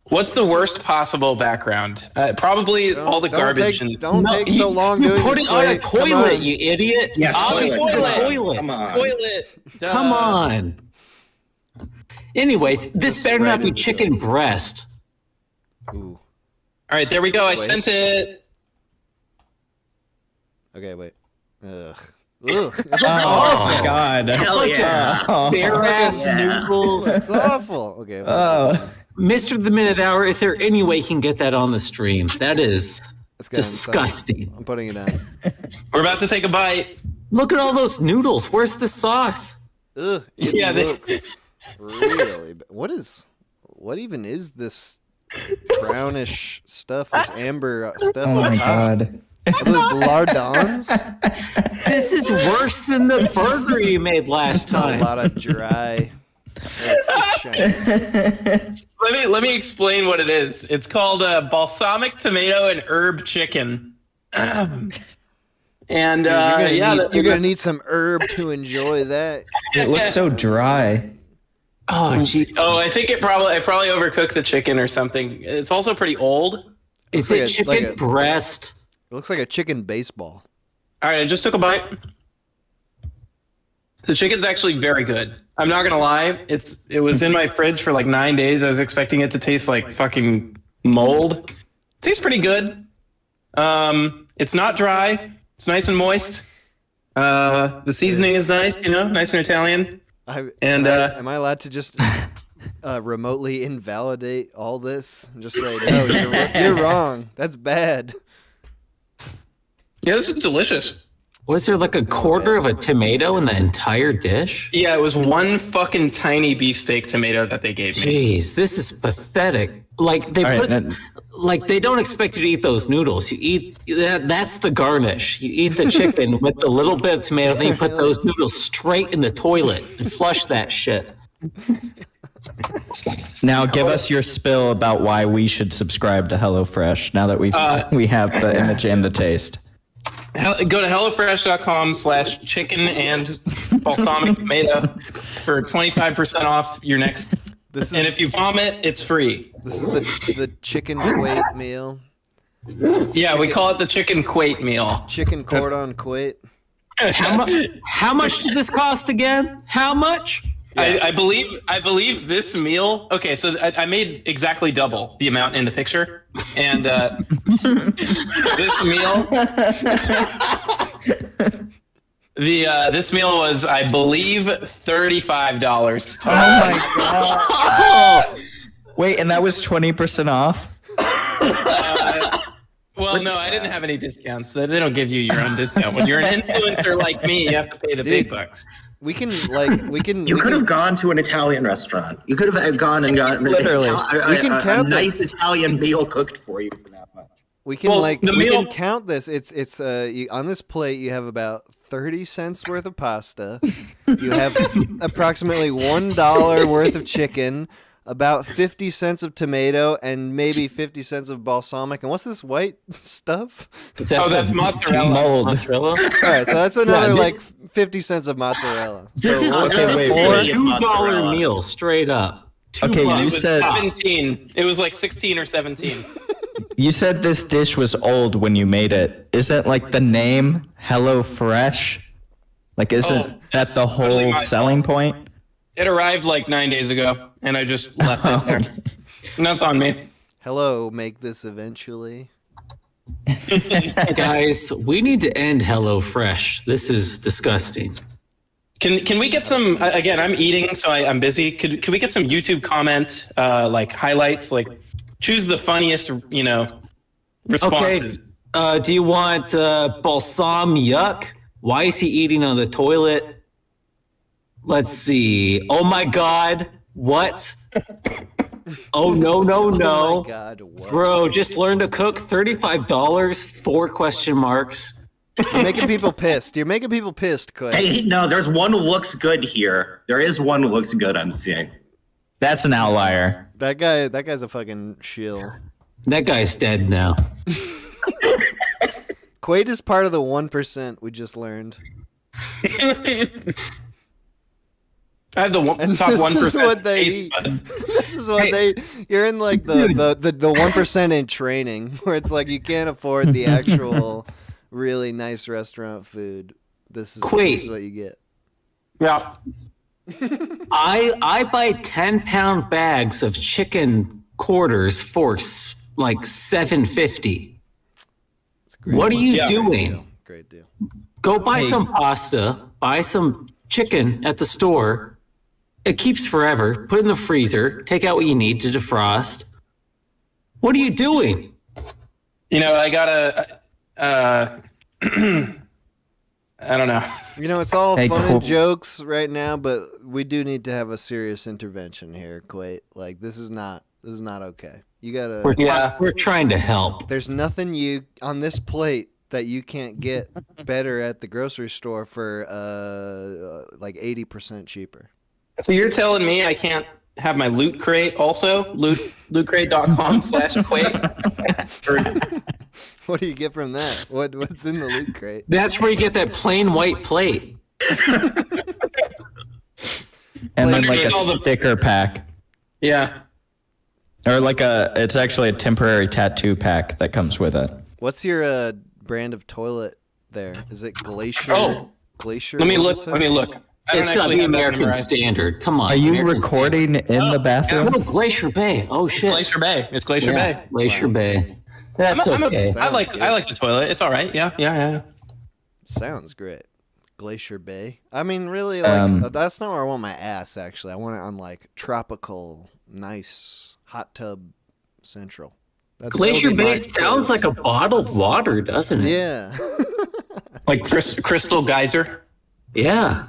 what's the worst possible background? Probably all the garbage. Don't take so long doing Put it on a Come toilet, on. you idiot. Yeah, Obviously the toilet. Come on. Toilet. Duh. Come on. Anyways, this better not be chicken breast. Ooh. All right, there we go. I Wait. sent it. Okay, wait. Ugh. Oh my god. Hell yeah. Bare ass noodles. It's awful. Okay. Oh. Mr. The Minute Hour, is there any way you can get that on the stream? That is Let's get it. disgusting. I'm putting it on. We're about to take a bite. Look at all those noodles. Where's the sauce? Ugh. It Yeah, they- looks really. What even is this brownish stuff? This amber stuff Oh on my top? god. Are those lardons? This is worse than the burger you made last A time. lot of dry. It's shiny. Let me explain what it is. It's called balsamic tomato and herb chicken. And you're gonna need some herb to enjoy that. It looks so dry. Oh, gee. Oh, I think I probably overcooked the chicken or something. It's also pretty old. Is like it a- chicken like a- breast? It looks like a chicken baseball. All right, I just took a bite. The chicken's actually very good. I'm not gonna lie. It was in my fridge for like 9 days. I was expecting it to taste like fucking mold. Tastes pretty good. It's not dry. It's nice and moist. The seasoning is nice, nice and Italian. Am I allowed to just remotely invalidate all this and just say no? You're wrong. That's bad. Yeah, this is delicious. Was there like a quarter of a tomato in the entire dish? Yeah, it was one fucking tiny beefsteak tomato that they gave me. Jeez, this is pathetic. Like they All right, put, then- like they don't expect you to eat those noodles. You eat that's the garnish. You eat the chicken with a little bit of tomato, then you put those noodles straight in the toilet and flush that shit. Now give us your spill about why we should subscribe to HelloFresh now that we have the image and the taste. Go to hellofresh.com/chicken and balsamic tomato for 25% off your next. And if you vomit, it's free. This is the chicken quait meal. Yeah, we call it the chicken quait meal. Chicken cordon quait. How much did this cost again? How much? I believe this meal. Okay, so I made exactly double the amount in the picture, and this meal. This meal was, I believe, $35. Oh my god! Wait, and that was 20% off? Well, no, I didn't have any discounts. They don't give you your own discount. When you're an influencer like me, you have to pay the big bucks. You could have gone to an Italian restaurant. You could have gone and gotten Literally. We can a count nice this. Italian meal cooked for you for that much. We can can count this. It's on this plate you have about 30 cents worth of pasta. You have approximately $1 worth of chicken, about 50 cents of tomato, and maybe 50 cents of balsamic. And what's this white stuff? That's mozzarella. Mold. Mozzarella? All right, so that's another Yeah, like 50 cents of mozzarella. This So is what's this it is for? a $2 meal straight up. Okay, It you was said 17. It was like 16 or 17. you said this dish was old when you made it. Isn't like the name Hello Fresh? Like isn't that the totally whole my selling point? It arrived like 9 days ago, and I just left it there. And that's on me. Hello, make this eventually. Guys, we need to end HelloFresh. This is disgusting. Can we get some? Again, I'm eating, so I'm busy. Could we get some YouTube comment, like highlights? Like, choose the funniest, responses. Okay. Do you want balsam yuck? Why is he eating on the toilet? Let's see. Oh my God. What? Oh, no. Oh my God, what? Bro, just learned to cook. $35? 4 question marks. You're making people pissed. You're making people pissed, Quay. Hey, no, there's one who looks good here. There is one who looks good, I'm seeing. That's an outlier. That guy's a fucking shill. That guy's dead now. Quaid is part of the 1%. We just learned. I have the top 1%. This is what they eat. This is what they. You're in like the 1% in training, where it's like you can't afford the actual really nice restaurant food. This is what you get. Yeah. I buy 10-pound bags of chicken quarters for like $7.50. What are you doing? Great deal. Go buy some pasta, buy some chicken at the store. It keeps forever. Put it in the freezer. Take out what you need to defrost. What are you doing? You know, I gotta. I don't know. You know, it's all fun and jokes right now, but we do need to have a serious intervention here, Quate. Like this is not okay. You gotta. We're trying to help. There's nothing on this plate that you can't get better at the grocery store for like 80% cheaper. So you're telling me I can't have my loot crate also? lootcrate.com/Quake. What do you get from that? What's in the loot crate? That's where you get that plain white plate. And then like a sticker pack. Yeah. Or like it's actually a temporary tattoo pack that comes with it. What's your brand of toilet there? Is it Glacier? Oh. Glacier? Let me look. It's got to be American Standard. Come on. Are you American recording in the bathroom? No, Glacier Bay. Oh shit. Glacier Bay. It's Glacier Bay. Glacier Bay. That's okay. I like the toilet. It's all right. Yeah. Sounds great. Glacier Bay. I mean, really, like that's not where I want my ass. Actually, I want it on like tropical, nice hot tub central. Glacier Bay sounds like a bottled water, doesn't it? Yeah. Like Crystal Geyser. Yeah.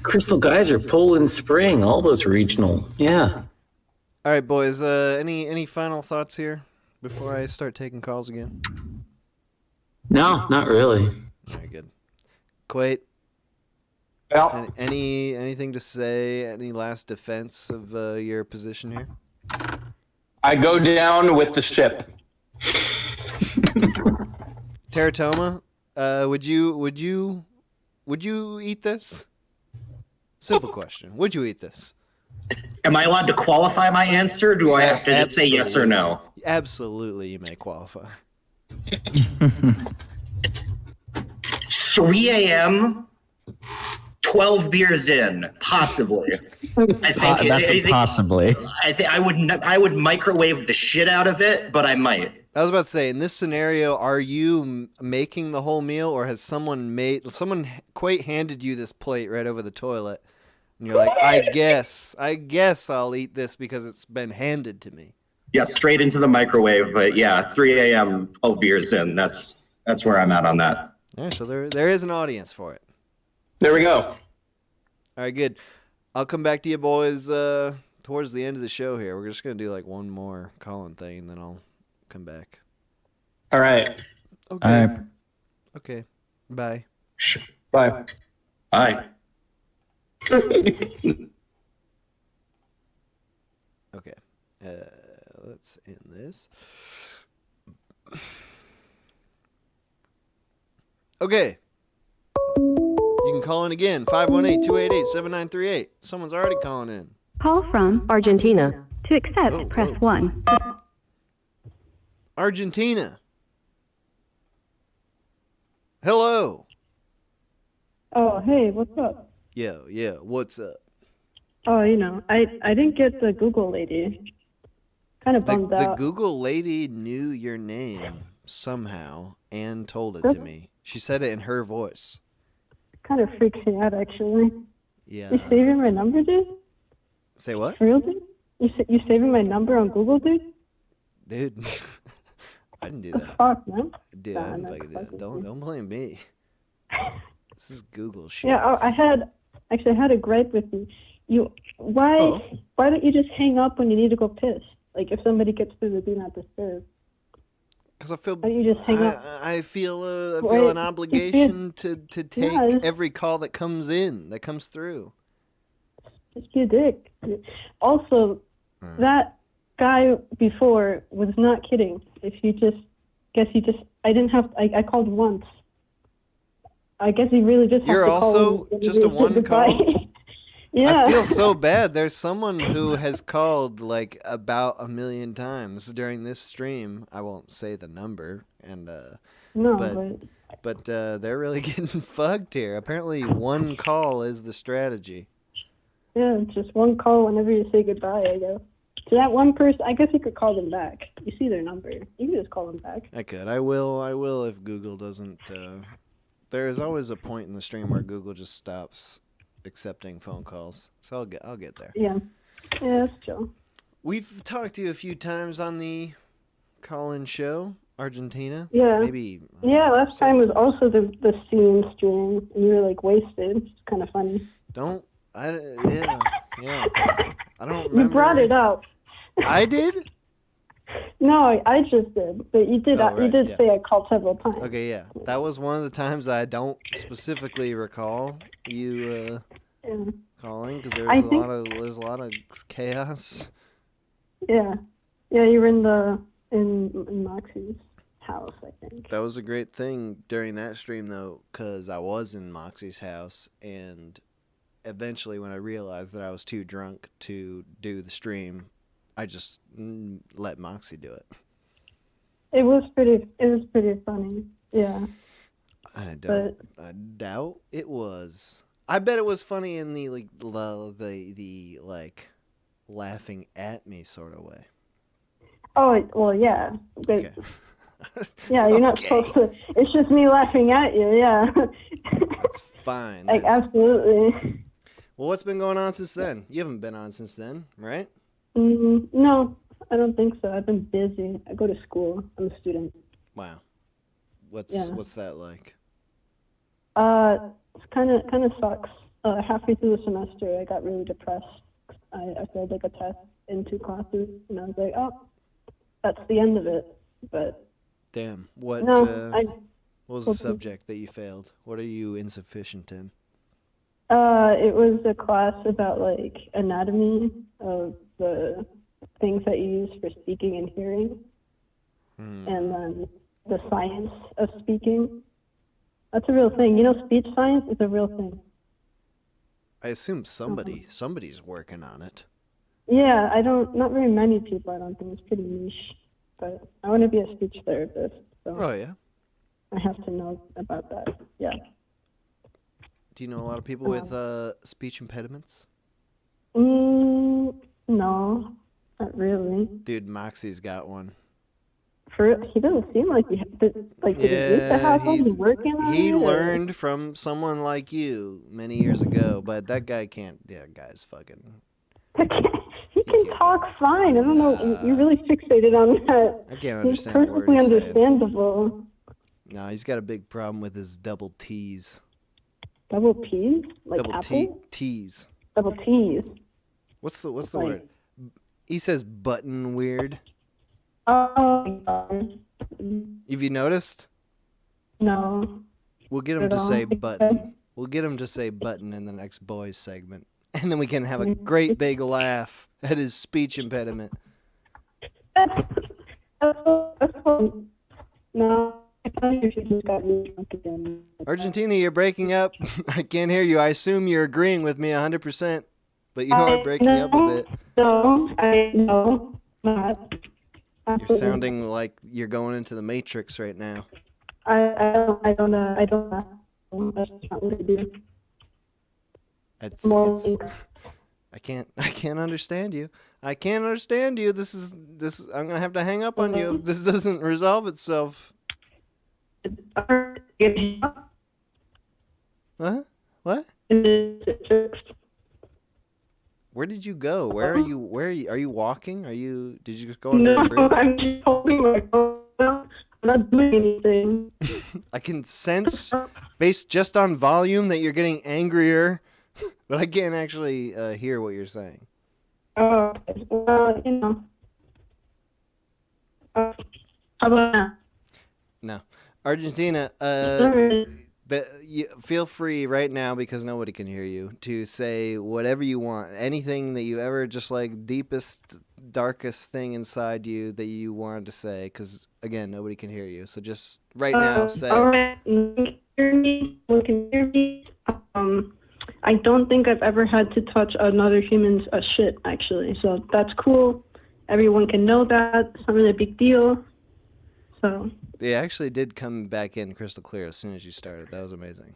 Crystal Geyser, Poland Spring, all those regional. Yeah. All right, boys. Any final thoughts here before I start taking calls again? No, not really. Very good. Quate. Yeah. Anything to say? Any last defense of your position here? I go down with the ship. Teratoma, would you eat this? Simple question. Would you eat this? Am I allowed to qualify my answer? Or do I have to just say yes or no? Absolutely, you may qualify. 3 a.m., 12 beers in, possibly. I think possibly. I think I would microwave the shit out of it, but I might. I was about to say, in this scenario, are you making the whole meal, or has someone Quate handed you this plate right over the toilet, and you're like, I guess I'll eat this because it's been handed to me. Yeah, straight into the microwave. But yeah, 3 a.m., 12 beers in. That's where I'm at on that. All right, so there is an audience for it. There we go. All right, good. I'll come back to you boys towards the end of the show here. We're just going to do like one more call-in thing, and then I'll come back. All right. Okay. All right. Okay. Bye. Bye. Bye. Okay. Let's end this. Okay. You can call in again. 518-288-7938. Someone's already calling in. Call from Argentina. To accept, press 1. Argentina. Hello. Oh, hey, what's up? Yeah, what's up? Oh, I didn't get the Google lady. Kind of bummed The out. Google lady knew your name somehow and told it to me. She said it in her voice. Kind of freaks me out, actually. Yeah. You saving my number, dude? Say what? For real, dude? You saving my number on Google, dude? Dude, I didn't do that. Fuck, man. Dude, I didn't fucking do that. Don't blame me. This is Google shit. Yeah, I had a gripe with you. Why don't you just hang up when you need to go piss? Like if somebody gets through the do not disturb. Because I feel Why don't you just hang up? I feel an obligation to take every call that comes through. Just be a dick. Also, that guy before was not kidding. If you just, I called once. I guess you really just have You're to call. also when just a you say one goodbye. call? Yeah. I feel so bad. There's someone who has called like about 1,000,000 times during this stream. I won't say the number, and but they're really getting fucked here. Apparently, one call is the strategy. Yeah, just one call whenever you say goodbye, I guess. To that one person, I guess you could call them back. You see their number. You can just call them back. I could. I will if Google doesn't. There is always a point in the stream where Google just stops accepting phone calls. So I'll get there. Yeah. Yeah, that's true. We've talked to you a few times on the call-in show, Argentina. Yeah. Maybe. Yeah, last time was also the scene stream, and you were like wasted. It's kind of funny. Yeah. I don't remember. You brought it up. I did? No, I just did. But you did. Oh, right, you did yeah. say I called several times. Okay, yeah. That was one of the times I don't specifically recall you calling because there was a lot of chaos. Yeah. Yeah, you were in Moxie's house, I think. That was a great thing during that stream though, because I was in Moxie's house, and eventually when I realized that I was too drunk to do the stream, I just let Moxie do it. It was pretty funny. Yeah. I doubt it was. I bet it was funny in the the laughing at me sort of way. Oh, well, yeah. But, Okay. yeah, you're not supposed to. It's just me laughing at you, yeah. That's fine. Like, absolutely. Well, what's been going on since then? You haven't been on since then, right? No, I don't think so. I've been busy. I go to school. I'm a student. Wow. What's that like? It's kind of sucks. Halfway through the semester, I got really depressed. I failed like a test in 2 classes, and I was like, oh, that's the end of it. But damn, what was the subject that you failed? What are you insufficient in? It was a class about like anatomy of the things that you use for speaking and hearing, and then the science of speaking. That's a real thing. You know, speech science is a real thing. I assume somebody's working on it. Yeah, not very many people, I don't think. It's pretty niche. But I want to be a speech therapist. So oh, yeah? I have to know about that. Yeah. Do you know a lot of people with speech impediments? No, not really. Dude, Moxie's got one. He doesn't seem like he did he used to have one. He's working on it. He learned from someone like you many years ago, but that guy can't. Yeah, guy's fucking. He can talk fine. I don't know. You're really fixated on that. I can't understand It's perfectly understandable. No, he's got a big problem with his double T's. Double P's? Like double apple? T's. Double T's. What's the word? He says button weird. Oh. Have you noticed? No. We'll get him to say button. We'll get him to say button in the next boys segment. And then we can have a great big laugh at his speech impediment. No. I thought you just got really drunk again. Argentina, you're breaking up. I can't hear you. I assume you're agreeing with me 100%, but you are breaking up a bit. No, not. You're sounding like you're going into the Matrix right now. I don't know. That's not what I do. I can't understand you. I can't understand you. This. I'm gonna have to hang up on you if this doesn't resolve itself. Huh? What? Where did you go? Where are you? Are you walking? Did you just go under a bridge? No, I'm just holding my phone. I'm not doing anything. I can sense, based just on volume, that you're getting angrier, but I can't actually hear what you're saying. Oh, well, you know. How about now? No. Argentina, Feel free right now, because nobody can hear you, to say whatever you want. Anything that you ever just like deepest, darkest thing inside you that you wanted to say. Because again, nobody can hear you. So just right now say. All right, you can hear me. You can hear me. I don't think I've ever had to touch another human's shit, actually. So that's cool. Everyone can know that. It's not really a big deal. So. They actually did come back in crystal clear as soon as you started. That was amazing.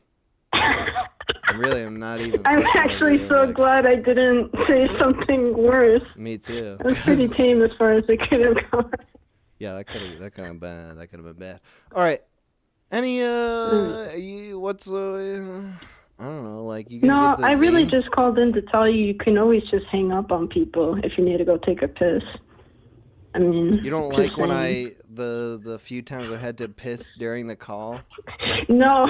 I'm not even. I'm actually so glad I didn't say something worse. Me too. That was pretty tame as far as it could have gone. Yeah, that could have been bad. That could have been bad. All right. Any what's I don't know, like you. No, get the I really zine? just called in to tell you can always just hang up on people if you need to go take a piss. I mean, You don't just like when saying. the few times I had to piss during the call? No.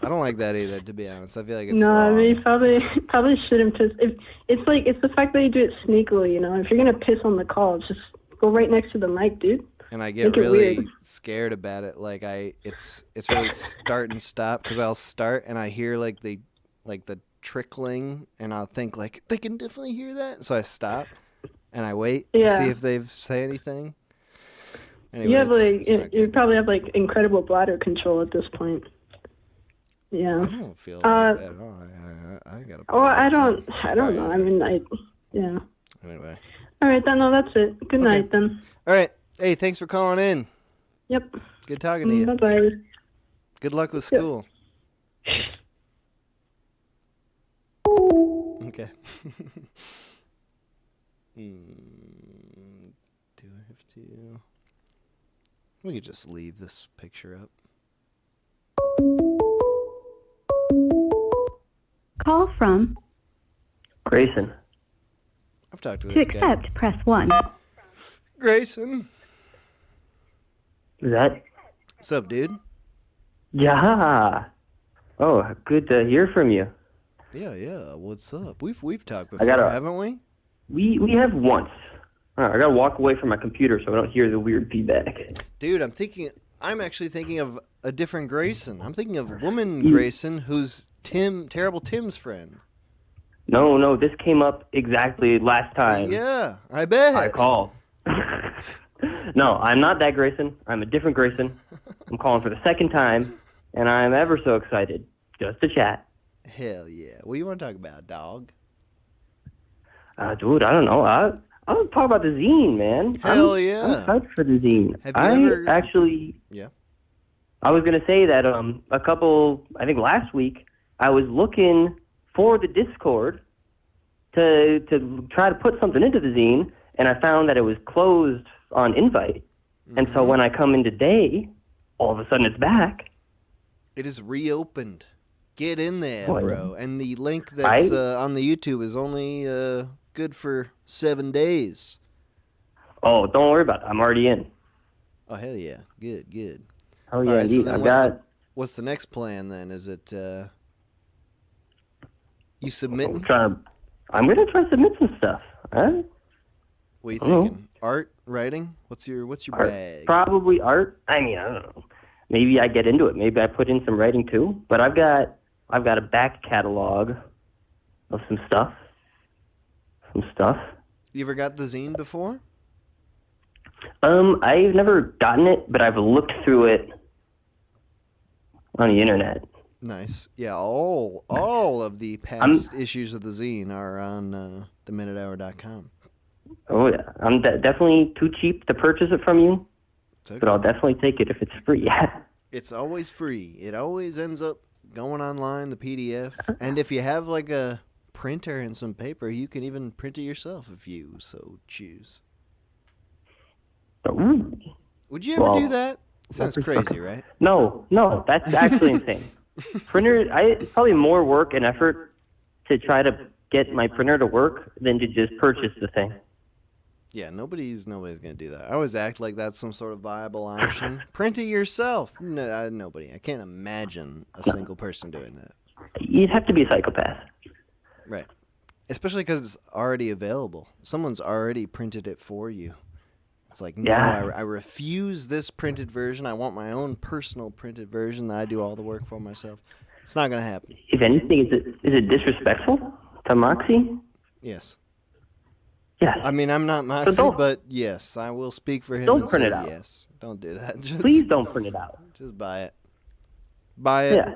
I don't like that either, to be honest. I feel like it's No, I wrong. mean, you probably shouldn't piss. It's the fact that you do it sneakily, you know. If you're gonna piss on the call, just go right next to the mic, dude. And I get Make it really weird. scared about it. Like it's really start and stop, because I'll start and I hear like the trickling, and I'll think like they can definitely hear that, so I stop and I wait to Yeah. see if they say anything. Anyway, You have it's not you probably have like incredible bladder control at this point. Yeah. I don't feel like that at all. I gotta. Oh, I don't know. I mean, yeah. Anyway. All right, then. No, that's it. Good night, then. All right. Hey, thanks for calling in. Yep. Good talking to you. Bye bye. Good luck with school. Okay. Do I have to? We could just leave this picture up. Call from. Grayson. I've talked to To this guy. accept, press 1. Grayson. Is that? What's up, dude? Yeah. Oh, good to hear from you. Yeah. What's up? We've talked I before, gotta- haven't we? We have once. All right, I gotta walk away from my computer so I don't hear the weird feedback. Dude, I'm actually thinking of a different Grayson. I'm thinking of woman Grayson, who's Terrible Tim's friend. No, this came up exactly last time. Yeah, I bet. I called. No, I'm not that Grayson. I'm a different Grayson. I'm calling for the second time, and I'm ever so excited just to chat. Hell yeah. What do you want to talk about, dog? Dude, I don't know. I'll talk about the zine, man. Hell yeah. I'm hyped for the zine. Have you ever... actually... Yeah. I was going to say that I think last week, I was looking for the Discord to try to put something into the zine, and I found that it was closed on invite. And so when I come in today, all of a sudden it's back. It is reopened. Get in there, Boy. bro. And the link that's on the YouTube is only good for 7 days. Oh, don't worry about it. I'm already in. Oh, hell yeah. Good. Oh, yeah, All right, so indeed. then what's the next plan then? Is it you submitting? I'm going to try to submit some stuff. Huh? What are you Oh. thinking? Art, writing? What's your Art. bag? Probably art. I mean, I don't know. Maybe I get into it. Maybe I put in some writing too. But I've got a back catalog of some stuff. You ever got the zine before? I've never gotten it, but I've looked through it on the internet. Nice. Yeah, all of the past issues of the zine are on theminutehour.com. Oh yeah, I'm definitely too cheap to purchase it from you, It's okay. but I'll definitely take it if it's free. It's always free. It always ends up going online, the PDF. And if you have like a printer and some paper, you can even print it yourself if you so choose. Ooh. Would you ever do that? Sounds crazy, right? No, that's actually insane. Printer, it's probably more work and effort to try to get my printer to work than to just purchase the thing. Yeah, nobody's gonna do that. I always act like that's some sort of viable option. Print it yourself. No, nobody. I can't imagine a single person doing that. You'd have to be a psychopath. Right. Especially because it's already available. Someone's already printed it for you. It's like, no, I refuse this printed version. I want my own personal printed version that I do all the work for myself. It's not going to happen. If anything, is it disrespectful to Moxie? Yes. Yes. I mean, I'm not Moxie, but yes, I will speak for him Don't and print say it out. yes. Don't do that. Please don't print it out. Just buy it. Buy it. Yeah.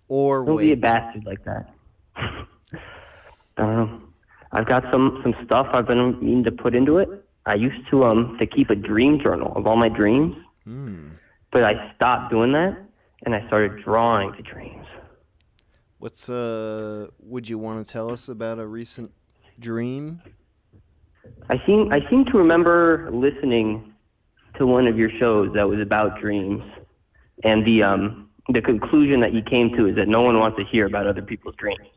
Or Don't wait. be a bastard like that. I don't know. I've got some stuff I've been meaning to put into it. I used to keep a dream journal of all my dreams, but I stopped doing that, and I started drawing the dreams. What's would you want to tell us about a recent dream? I seem to remember listening to one of your shows that was about dreams, and the conclusion that you came to is that no one wants to hear about other people's dreams.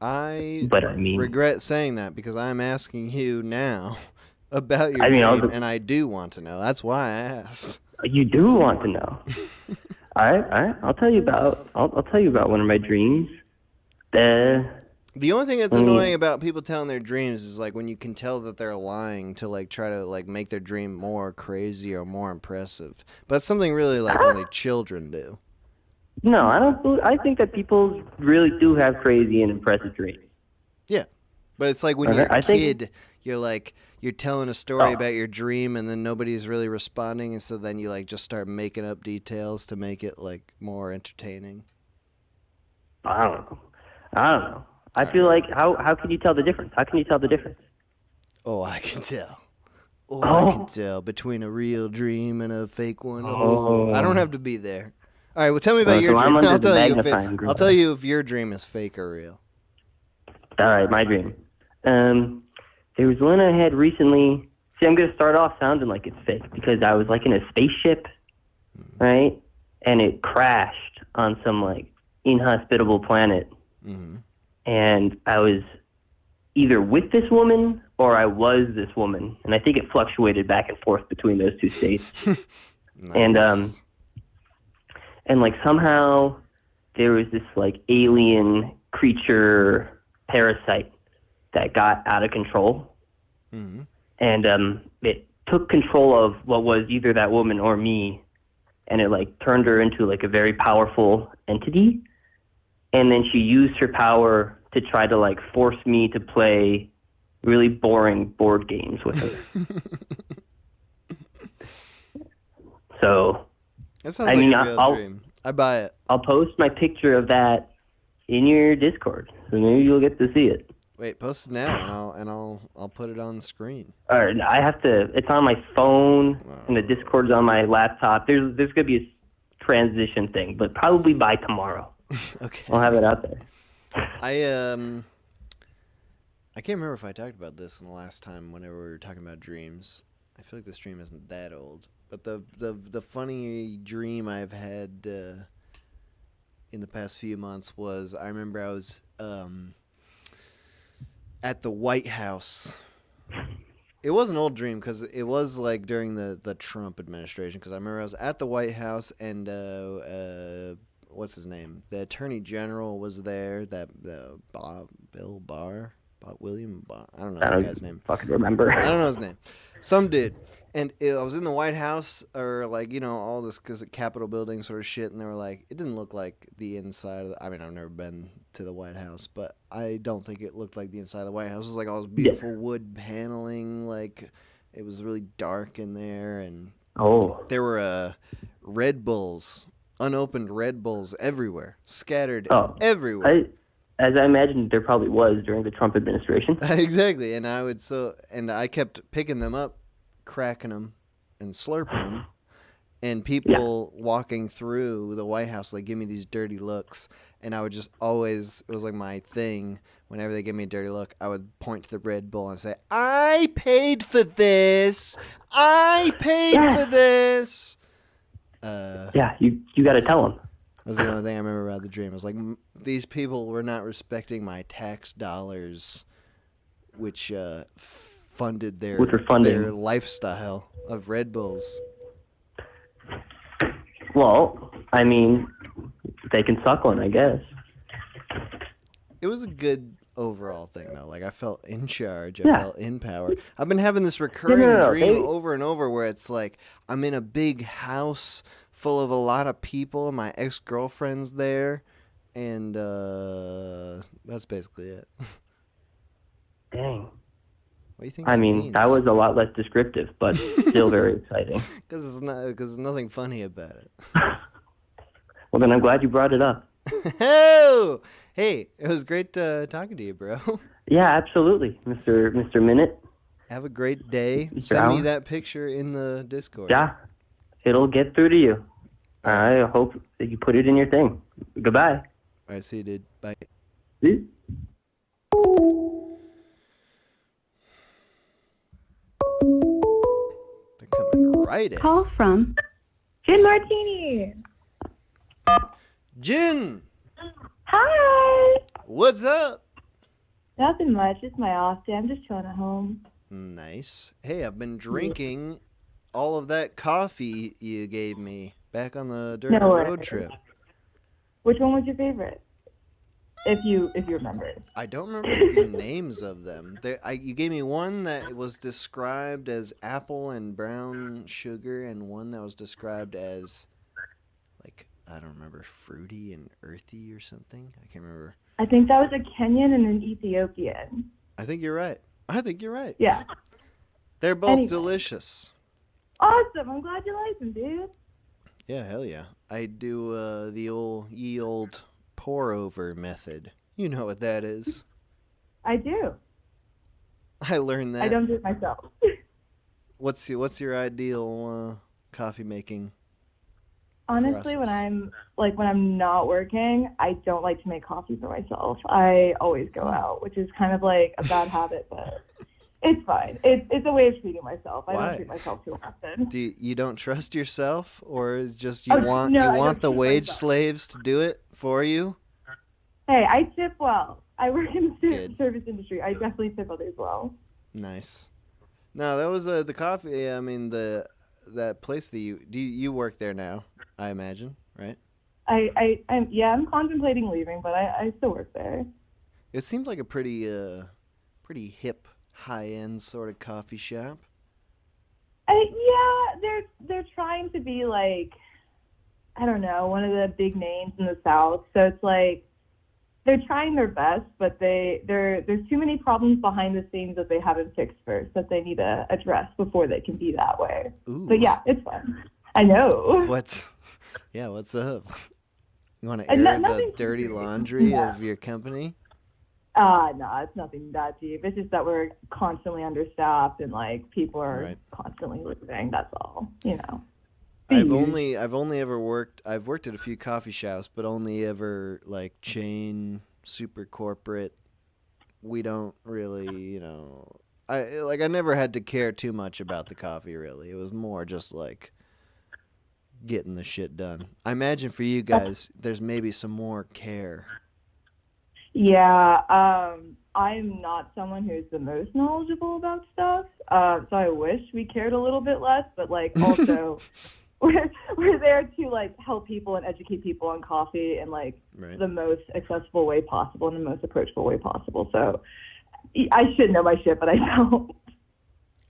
I mean, regret saying that because I'm asking you now about your dream, and I do want to know. That's why I asked. You do want to know. All right. I'll tell you about one of my dreams. The only thing that's annoying about people telling their dreams is like when you can tell that they're lying to like try to like make their dream more crazy or more impressive. But it's something really like only children do. No, I don't. I think that people really do have crazy and impressive dreams. Yeah, but it's like when you're a kid, you're telling a story about your dream, and then nobody's really responding, and so then you like just start making up details to make it like more entertaining. I don't know. I feel like how can you tell the difference? How can you tell the difference? Oh, I can tell. I can tell between a real dream and a fake one. I don't have to be there. All right, well, tell me about your dream. I'll tell you if your dream is fake or real. All right, my dream. There was one I had recently. See, I'm going to start off sounding like it's fake because I was like in a spaceship, right? And it crashed on some like inhospitable planet. And I was either with this woman or I was this woman. And I think it fluctuated back and forth between those two states. Nice. And like somehow there was this like alien creature parasite that got out of control. And it took control of what was either that woman or me. And it like turned her into like a very powerful entity. And then she used her power to try to like force me to play really boring board games with her. So, that sounds like a real dream. I buy it. I'll post my picture of that in your Discord, so maybe you'll get to see it. Wait, post it now, and I'll put it on the screen. All right, I have to. It's on my phone, and the Discord's on my laptop. There's gonna be a transition thing, but probably by tomorrow. Okay. I'll have it out there. I can't remember if I talked about this in the last time whenever we were talking about dreams. I feel like this dream isn't that old. But the funny dream I've had in the past few months was I remember I was at the White House. It was an old dream because it was like during the Trump administration, because I remember I was at the White House and what's his name? The Attorney General was there. William Barr. I don't know that guy's name. Fucking remember. I don't know his name. Some dude. And I was in the White House, or like, all this Capitol building sort of shit, and they were like, it didn't look like the inside of I mean, I've never been to the White House, but I don't think it looked like the inside of the White House. It was like all this beautiful wood paneling, like it was really dark in there, and there were Red Bulls, unopened Red Bulls everywhere, scattered everywhere. As I imagined there probably was during the Trump administration. Exactly, and I kept picking them up, cracking them, and slurping them, and people walking through the White House like give me these dirty looks, and I would just always, it was like my thing, whenever they give me a dirty look, I would point to the Red Bull and say, I paid for this! I paid for this! You got to tell them. That's the only thing I remember about the dream. I was like, these people were not respecting my tax dollars, which funded their lifestyle of Red Bulls. Well, I mean, they can suck one, I guess. It was a good overall thing though. Like I felt in charge. I Yeah. felt in power. I've been having this recurring no, dream they- over and over where it's like I'm in a big house full of a lot of people. My ex-girlfriend's there, and that's basically it. Dang. What do you think? I mean, that was a lot less descriptive, but still very exciting. Because there's nothing funny about it. Well, then I'm glad you brought it up. Oh, hey, it was great talking to you, bro. Yeah, absolutely, Mr. Minute. Have a great day. Mr. Send me Hour. that picture in the Discord. Yeah, it'll get through to you. I hope that you put it in your thing. Goodbye. All right, see you, dude. Bye. See? They're coming right in. Call from Gin Martini. Jin, Hi. what's up? Nothing much. It's my off day. I'm just chilling at home. Nice. Hey, I've been drinking all of that coffee you gave me back on the Dirty No way. Road trip. Which one was your favorite? If you remember. I don't remember the names of them. You gave me one that was described as apple and brown sugar, and one that was described as, like, I don't remember, fruity and earthy or something. I can't remember. I think that was a Kenyan and an Ethiopian. I think you're right. Yeah. They're both Anyway. delicious. Awesome. I'm glad you like them, dude. Yeah, hell yeah. I do the old pour over method. You know what that is. I do. I learned that. I don't do it myself. What's your ideal coffee making? Honestly, when I'm not working, I don't like to make coffee for myself. I always go out, which is kind of like a bad habit, but it's fine. It's a way of treating myself. I Why? don't treat myself too often. You don't trust yourself, or is just you Oh, want no, I you want don't the treat wage myself. slaves to do it for you? Hey, I tip well. I work in the service industry. I definitely tip others well. Nice. No, that was the coffee. I mean that place that you work there now, I imagine, right? I'm contemplating leaving, but I still work there. It seemed like a pretty hip, high-end sort of coffee shop. Yeah, they're trying to be like, I don't know, one of the big names in the South. So it's like they're trying their best, but there's too many problems behind the scenes that they haven't fixed first that they need to address before they can be that way. Ooh. But yeah, it's fun. I know. What's up? You want to And air the nothing dirty too laundry Yeah. of your company? No, it's nothing that deep. It's just that we're constantly understaffed and like people are Right. constantly leaving. That's all. You know. I've only ever worked at a few coffee shops, but only ever like chain, super corporate. We don't really, I never had to care too much about the coffee really. It was more just like getting the shit done. I imagine for you guys there's maybe some more care. Yeah, I'm not someone who's the most knowledgeable about stuff, so I wish we cared a little bit less, but like also we're there to like help people and educate people on coffee in like Right. the most accessible way possible and the most approachable way possible. So I should know my shit, but I don't.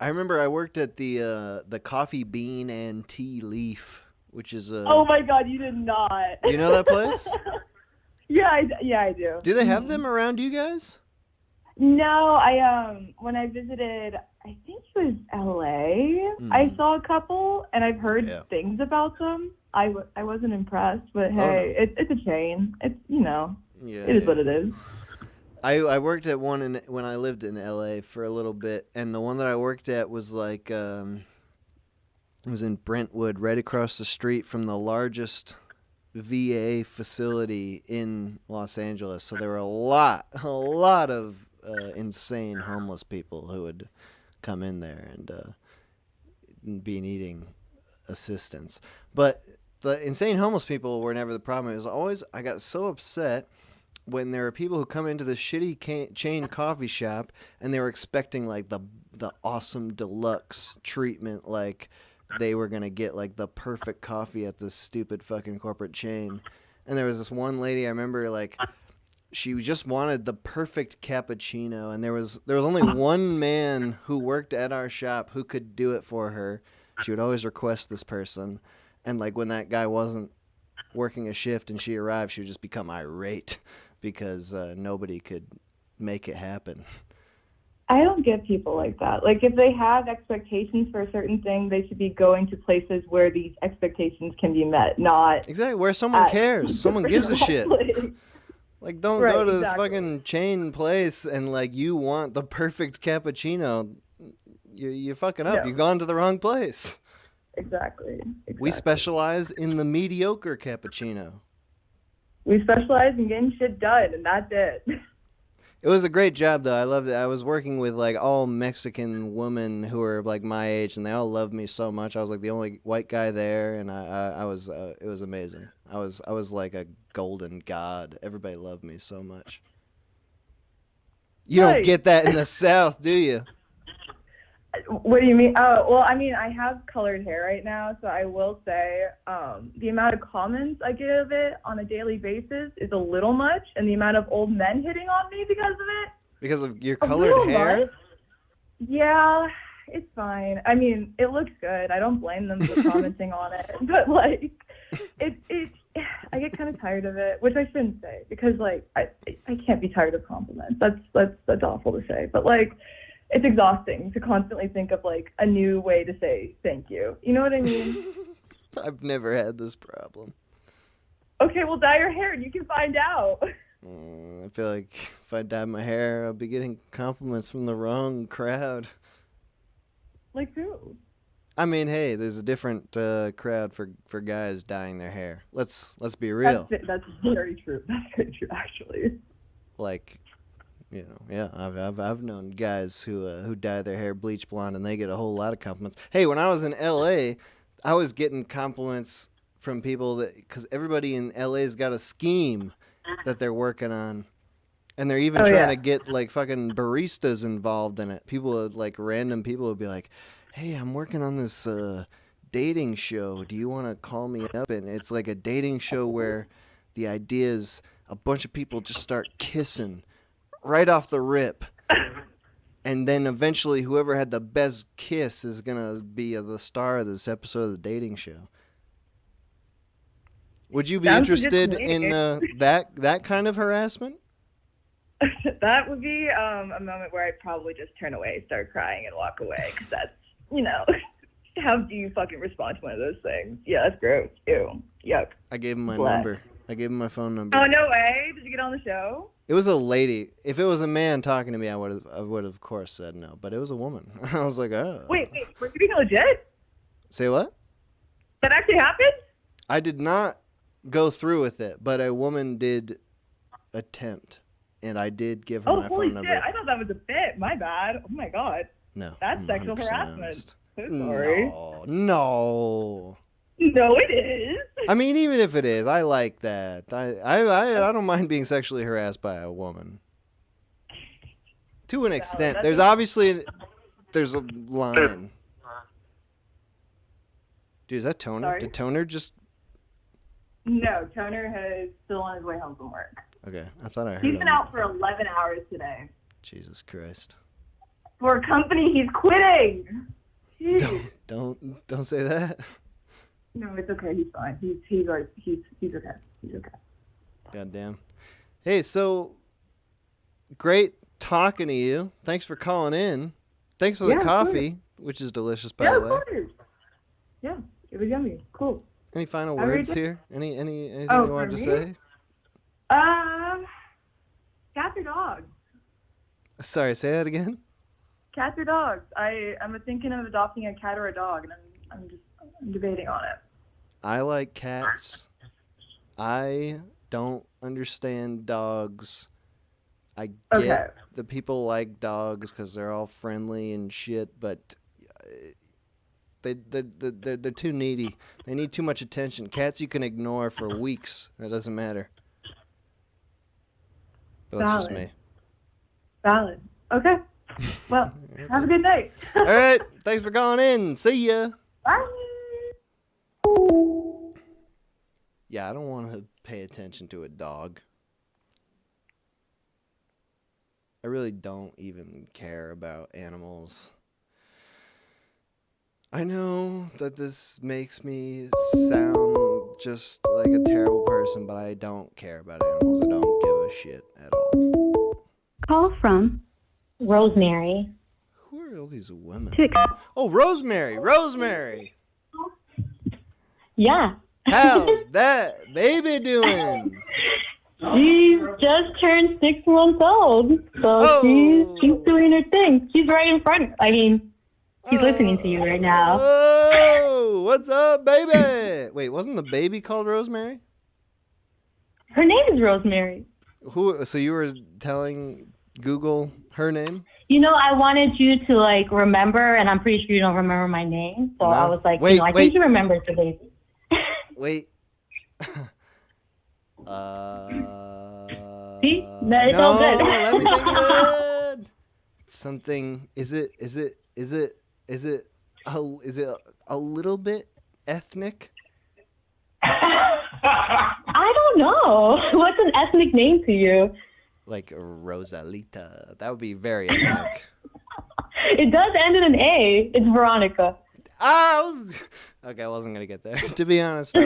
I remember I worked at the Coffee Bean and Tea Leaf, which is a Oh my God, you did not. You know that place? Yeah, I do. Do they have them around you guys? No, I when I visited, I think it was LA. I saw a couple, and I've heard things about them. I wasn't impressed, but hey, it's a chain. It's it is what it is. I worked at one when I lived in LA for a little bit, and the one that I worked at was like it was in Brentwood, right across the street from the largest VA facility in Los Angeles. So there were a lot of insane homeless people who would come in there and be needing assistance. But the insane homeless people were never the problem. It was always, I got so upset when there were people who come into the shitty chain coffee shop and they were expecting like the awesome deluxe treatment, like they were going to get like the perfect coffee at this stupid fucking corporate chain. And there was this one lady, I remember, like, she just wanted the perfect cappuccino, and there was only one man who worked at our shop who could do it for her. She would always request this person, and like when that guy wasn't working a shift and she arrived, she would just become irate because nobody could make it happen. I don't get people like that. Like, if they have expectations for a certain thing, they should be going to places where these expectations can be met, not exactly where someone cares, someone gives a shit. Like, don't go to this fucking chain place and like you want the perfect cappuccino. You're fucking up. No. You've gone to the wrong place. Exactly. We specialize in the mediocre cappuccino. We specialize in getting shit done, and that's it. It was a great job, though. I loved it. I was working with like all Mexican women who were like my age, and they all loved me so much. I was like the only white guy there, and I was it was amazing. I was like a golden god. Everybody loved me so much. You don't get that in the South, do you? What do you mean? Oh, well, I mean, I have colored hair right now, so I will say the amount of comments I get of it on a daily basis is a little much, and the amount of old men hitting on me because of it. Because of your colored hair? Much. Yeah, it's fine. I mean, it looks good. I don't blame them for commenting on it, but like, I get kind of tired of it, which I shouldn't say because like I can't be tired of compliments. That's awful to say, but like. It's exhausting to constantly think of like a new way to say thank you. You know what I mean? I've never had this problem. Okay, well, dye your hair and you can find out. I feel like if I dye my hair, I'll be getting compliments from the wrong crowd. Like who? I mean, hey, there's a different crowd for guys dyeing their hair. Let's be real. That's very true. That's very true, actually. Like. You know, yeah, I've known guys who dye their hair bleach blonde and they get a whole lot of compliments. Hey, when I was in LA, I was getting compliments from people because everybody in LA's got a scheme that they're working on, and they're even trying to get like fucking baristas involved in it. People would like random people would be like, "Hey, I'm working on this dating show. Do you want to call me up?" And it's like a dating show where the idea is a bunch of people just start kissing. Right off the rip. And then eventually whoever had the best kiss is going to be the star of this episode of the dating show. Would you be interested in that kind of harassment? That would be a moment where I'd probably just turn away, start crying, and walk away. Because that's, you know, how do you fucking respond to one of those things? Yeah, that's gross. Ew. Yuck. I gave him my number. I gave him my phone number. Oh, no way. Did you get on the show? It was a lady. If it was a man talking to me, I would have of course said no. But it was a woman. I was like, oh. Wait, were you being legit? Say what? That actually happened? I did not go through with it, but a woman did attempt, and I did give her my phone number. Oh, holy shit. I thought that was a bit. My bad. Oh, my God. No. That's sexual harassment. So sorry. No. No, it is. I mean, even if it is, I like that. I don't mind being sexually harassed by a woman. To an extent. There's obviously there's a line. Dude, is that Toner? Sorry? Did Toner just... No, Toner is still on his way home from work. Okay, I thought I heard He's him. been out for 11 hours today. Jesus Christ. For a company he's quitting. Jeez. Don't say that. No, it's okay. He's fine. He's okay. He's okay. Goddamn. Hey, so great talking to you. Thanks for calling in. Thanks for the coffee, which is delicious, by the way. Of course. Yeah, it was yummy. Cool. Any final Have a words great day. here? Anything you Oh, wanted to for say? me? Cats or dogs? Sorry, say that again. Cats or dogs? I'm thinking of adopting a cat or a dog, and I'm debating on it. I like cats. I don't understand dogs. I get the people like dogs because they're all friendly and shit, but they're too needy. They need too much attention. Cats you can ignore for weeks. It doesn't matter. But that's just me. Valid. Okay. Well, have a good night. All right. Thanks for calling in. See ya. Bye. Yeah, I don't want to pay attention to a dog. I really don't even care about animals. I know that this makes me sound just like a terrible person, but I don't care about animals. I don't give a shit at all. Call from Rosemary. Who are all these women? Oh, Rosemary! Rosemary! Yeah. How's that baby doing? She just turned 6 months old, so she's doing her thing. She's right in front. I mean, she's listening to you right now. Oh, what's up, baby? Wait, wasn't the baby called Rosemary? Her name is Rosemary. Who? So you were telling Google her name? You know, I wanted you to like remember, and I'm pretty sure you don't remember my name. So I was like, I think you remember the baby. Wait. See? No, it's all good. Let me think of it. Something. Is it a little bit ethnic? I don't know. What's an ethnic name to you? Like Rosalita. That would be very ethnic. It does end in an A. It's Veronica. Okay, I wasn't gonna get there. To be honest, I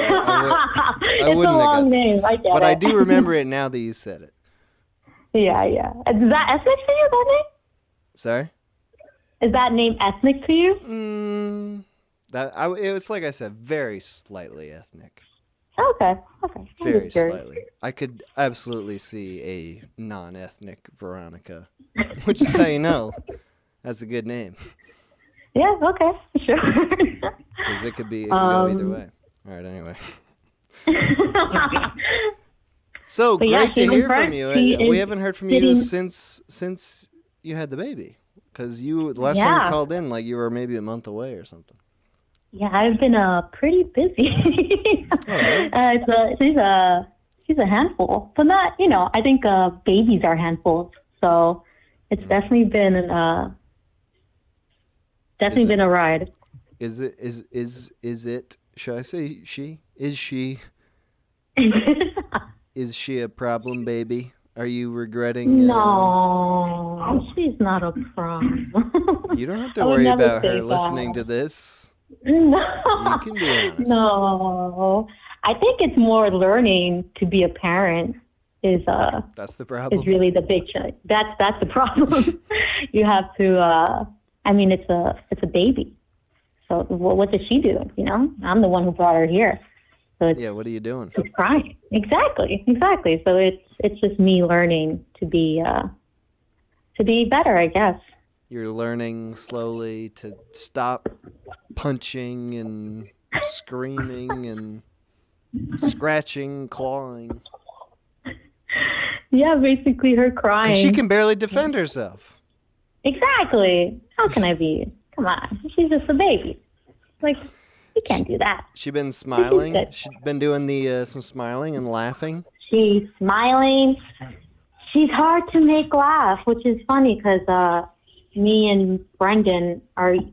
It's a wouldn't have long got name. I get but it. I do remember it now that you said it. Yeah. Is that ethnic to you, that name? Sorry? Is that name ethnic to you? It was like I said, very slightly ethnic. Okay. Very slightly. I could absolutely see a non-ethnic Veronica, which is how you know that's a good name. Yeah, okay, sure. Because it could go either way. All right, anyway. So But great to hear from you. She We is haven't heard from you since you had the baby. Because the last time you called in, like you were maybe a month away or something. Yeah, I've been pretty busy. She's a handful, but not. I think babies are handfuls. So it's definitely been been a ride. Is it? Should I say she? Is she? Is she a problem baby? Are you regretting? No, she's not a problem. You don't have to I would worry never about say her that. listening to this. No. You can be honest. No, I think it's more learning to be a parent is That's the problem. is really the big challenge. That's the problem. You have to. I mean, it's a baby. So what does she do? I'm the one who brought her here. So Yeah, what are you doing? she's crying. Exactly. So it's just me learning to be better, I guess. You're learning slowly to stop punching and screaming and scratching, clawing. Yeah, basically her crying. 'Cause she can barely defend herself. Exactly. How can I be? Come on. She's just a baby. Like, you can't do that. She been smiling. good. She's been doing some smiling and laughing. She's smiling. She's hard to make laugh, which is funny because me and Brendan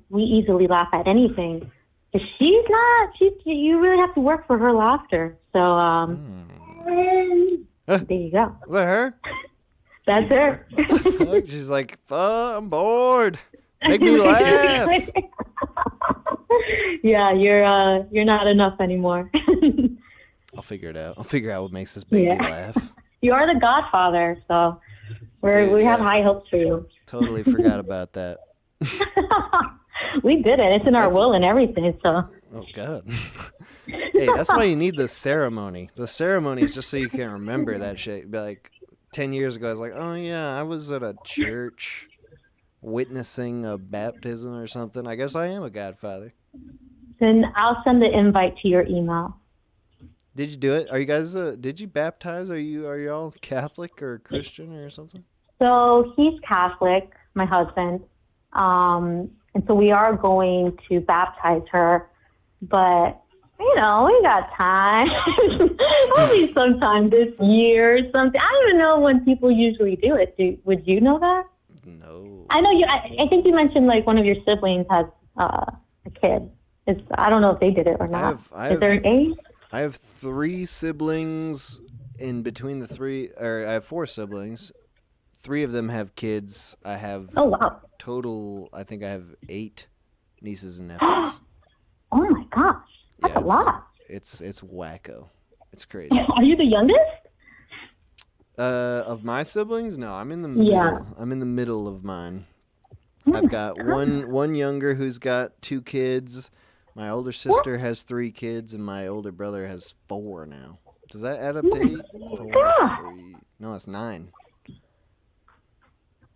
we easily laugh at anything. But she's not. You really have to work for her laughter. So there you go. Is that her? That's her. Fuck, she's like, I'm bored. Make me laugh. Yeah, you're not enough anymore. I'll figure it out. I'll figure out what makes this baby laugh. You are the godfather, so we have high hopes for you. Totally forgot about that. We did it. It's in our will and everything. So. Oh God. Hey, that's why you need the ceremony. The ceremony is just so you can remember that shit. Be like 10 years ago, I was like, oh yeah, I was at a church witnessing a baptism or something. I guess I am a godfather. Then I'll send the invite to your email. Did you do it? Are you guys? Did you baptize? Are you all Catholic or Christian or something? So he's Catholic, my husband, and so we are going to baptize her. But we got time. Maybe sometime this year or something. I don't even know when people usually do it. Would you know that? No. I know you. I think you mentioned like one of your siblings has a kid. I don't know if they did it or not. Is there an age? I have 3 siblings. In between the 3, or I have 4 siblings. 3 of them have kids. I have Oh, wow. total. I think I have 8 nieces and nephews. Oh my gosh, that's a lot. It's wacko. It's crazy. Are you the youngest? Of my siblings, no, I'm in the middle. Yeah. I'm in the middle of mine. Oh I've got one younger who's got 2 kids. My older sister has 3 kids, and my older brother has 4 now. Does that add up to 8? 4, 3. No, it's 9.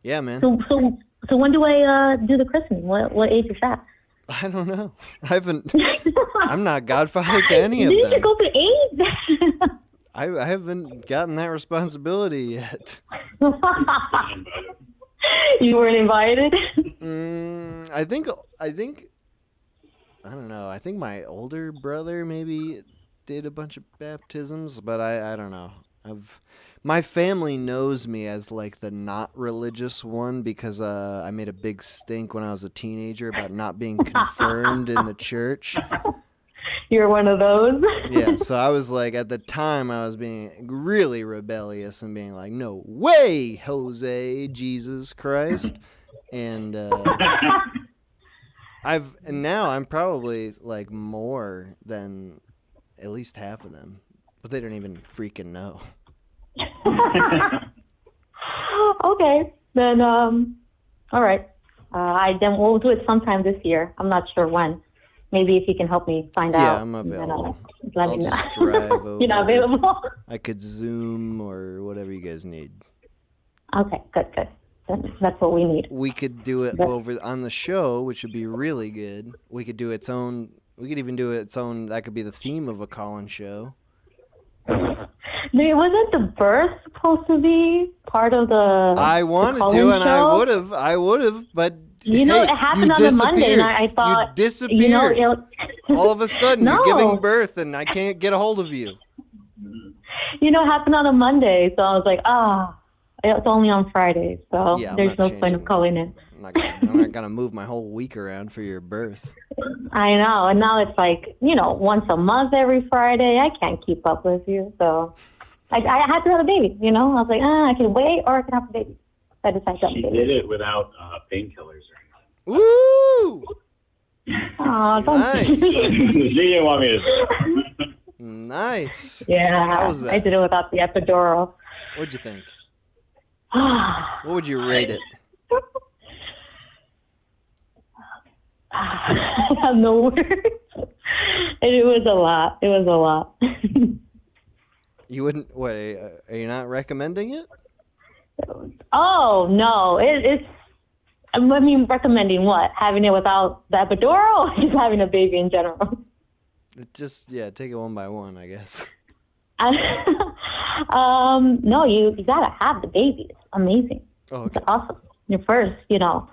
Yeah, man. So when do I do the christening? What age is that? I don't know. I haven't. I'm not godfather to any of You them. need to go through age. I haven't gotten that responsibility yet. You weren't invited. I think. I don't know. I think my older brother maybe did a bunch of baptisms, but I don't know. My family knows me as like the not religious one because I made a big stink when I was a teenager about not being confirmed in the church. You're one of those. Yeah, so I was like, at the time, I was being really rebellious and being like, no way, Jose, Jesus Christ. And now I'm probably like more than at least half of them, but they don't even freaking know. Okay, then all right. We'll do it sometime this year. I'm not sure when. Maybe if you can help me find out. Yeah, I'm available. Let I'll me know. just drive over. You're not available? I could Zoom or whatever you guys need. Okay, good. That's what we need. We could do it over on the show, which would be really good. We could do its own. We could even do its own. That could be the theme of a call-in show. Wasn't the birth supposed to be part of the? I wanted the to, and show? I would have, but You know, hey, it happened you on a Monday, and disappeared. I thought you disappeared. All of a sudden, No. you're giving birth, and I can't get a hold of you. You know, it happened on a Monday, so I was like, it's only on Friday, so Yeah, I'm there's not no point of calling in. I'm not gonna move my whole week around for your birth. I know, and now it's like, once a month every Friday. I can't keep up with you, so I had to have a baby, I was like, I can wait or I can have a baby. I decided to have a She baby. did it without painkillers or Woo! Aw, don't Nice. She didn't want me to. Nice. Yeah, How was that? I did it without the epidural. What'd you think? What would you rate it? I have no words. It was a lot. It was a lot. You wouldn't? What? Are you not recommending it? Oh no, it's. I mean, recommending what? Having it without the epidural, or just having a baby in general? Just take it one by one, I guess. No, you gotta have the baby. It's amazing. Oh, okay. It's awesome. Your first, you don't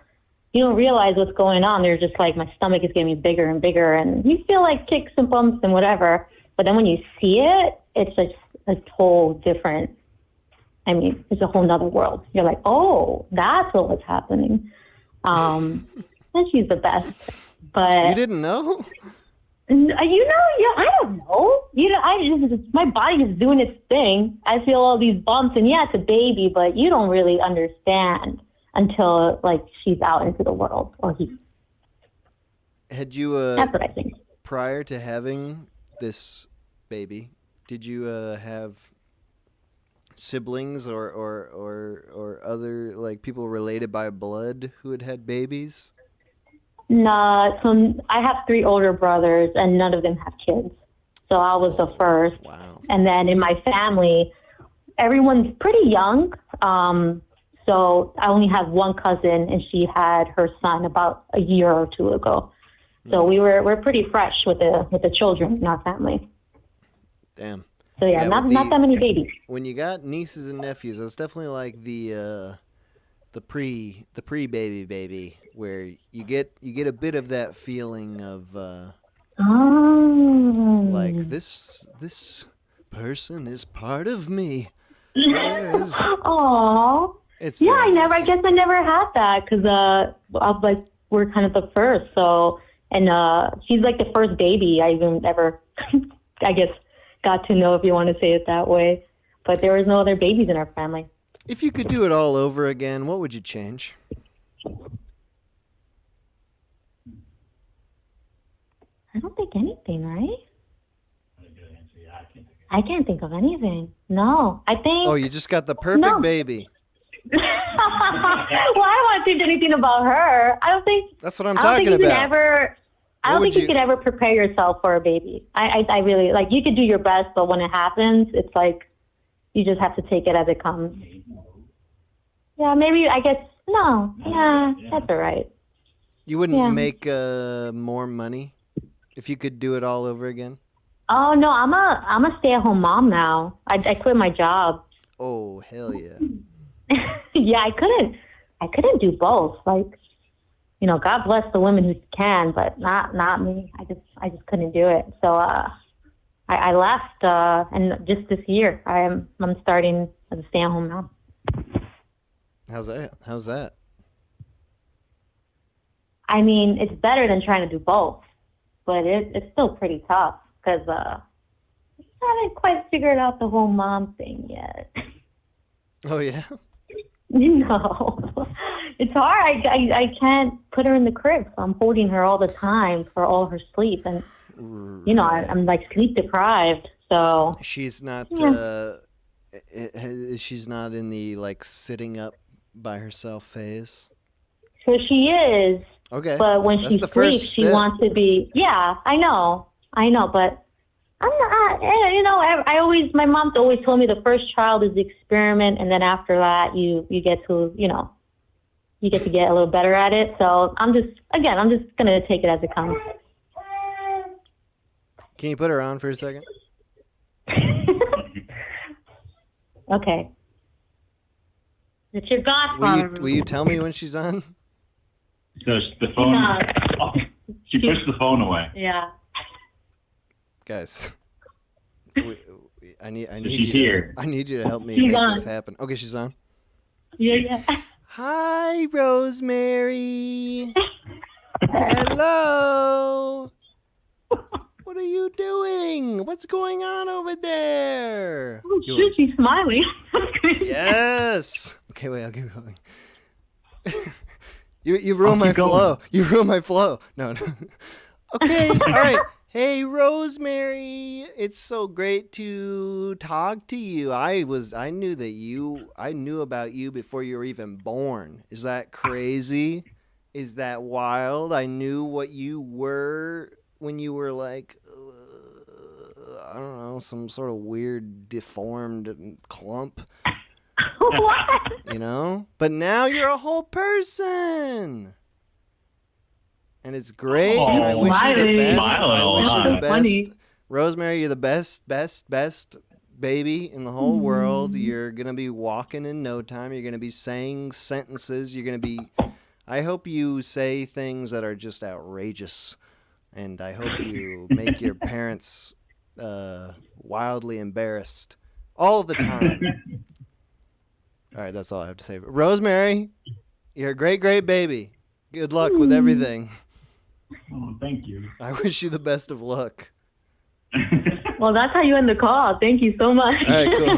realize what's going on. They're just like, my stomach is getting bigger and bigger, and you feel like kicks and bumps and whatever. But then when you see it, it's just a whole different. I mean, it's a whole nother world. You're like, oh, that's what was happening. And she's the best. But You didn't know? I don't know. My body is doing its thing. I feel all these bumps, and yeah, it's a baby, but you don't really understand until like she's out into the world, or he. Had you That's what I think. prior to having this baby, did you have siblings or other like people related by blood who had babies? No, so I have 3 older brothers, and none of them have kids. So I was the first. Wow. And then in my family, everyone's pretty young. So I only have one cousin, and she had her son about a year or 2 ago. So we're pretty fresh with the children in our family. Damn. So yeah, not that many babies. When you got nieces and nephews, that's definitely like the pre-baby baby, where you get a bit of that feeling of like this person is part of me. Aww. It's yeah, very I guess I never had that because I was like, we're kind of the first. So, and she's like the first baby I even ever, I guess, got to know, if you want to say it that way. But there was no other babies in our family. If you could do it all over again, what would you change? I don't think anything, right? I can't think of anything. No, I think. Oh, you just got the perfect baby. Well, I don't want to change anything about her. I don't think. That's what I'm I don't talking think you about. Could ever, I don't What think would you could ever prepare yourself for a baby. I really like. You could do your best, but when it happens, it's like you just have to take it as it comes. Yeah, maybe. I guess no. Yeah, that's all right. You wouldn't Yeah. make more money if you could do it all over again? Oh no, I'm a stay-at-home mom now. I quit my job. Oh, hell yeah. Yeah, I couldn't do both. Like, you know, God bless the women who can, but not me. I just couldn't do it. So I left, and just this year I'm starting as a stay-at-home mom. How's that? I mean, it's better than trying to do both, but it's still pretty tough because I haven't quite figured out the whole mom thing yet. Oh yeah. No, it's hard. I can't put her in the crib, so I'm holding her all the time for all her sleep, and you know I'm like sleep deprived. So She's not. Yeah. She's not in the like sitting up by herself phase. So she is. Okay. But when That's she the first sleeps, she step. wants to be. Yeah, I know, but I'm not. You know, I always. My mom's always told me the first child is the experiment, and then after that, you get to you get to get a little better at it. So I'm just gonna take it as it comes. Can you put her on for a second? Okay. It's your godfather. Will you tell me when she's on? So the phone. No. Oh, she pushed the phone away. Yeah. Guys, I need She's you. here. I need you to help me She's make on. this happen. Okay, she's on. Yeah. Hi, Rosemary. Hello. What are you doing? What's going on over there? Oh, shit, she's smiling. Yes. Okay, wait, I'll keep going. You ruined my flow. You ruined my flow. No. Okay, all right. Hey, Rosemary. It's so great to talk to you. I knew about you before you were even born. Is that crazy? Is that wild? I knew what you were when you were like, I don't know, some sort of weird deformed clump. What? You know? But now you're a whole person. And it's great, and I wish you the best. I wish you the best. Rosemary, you're the best baby in the whole world. You're going to be walking in no time. You're going to be saying sentences. You're going to be... I hope you say things that are just outrageous. And I hope you make your parents wildly embarrassed all the time. All right, that's all I have to say. Rosemary, you're a great baby. Good luck with everything. Oh, thank you. I wish you the best of luck. Well, that's how you end the call. Thank you so much. All right, cool.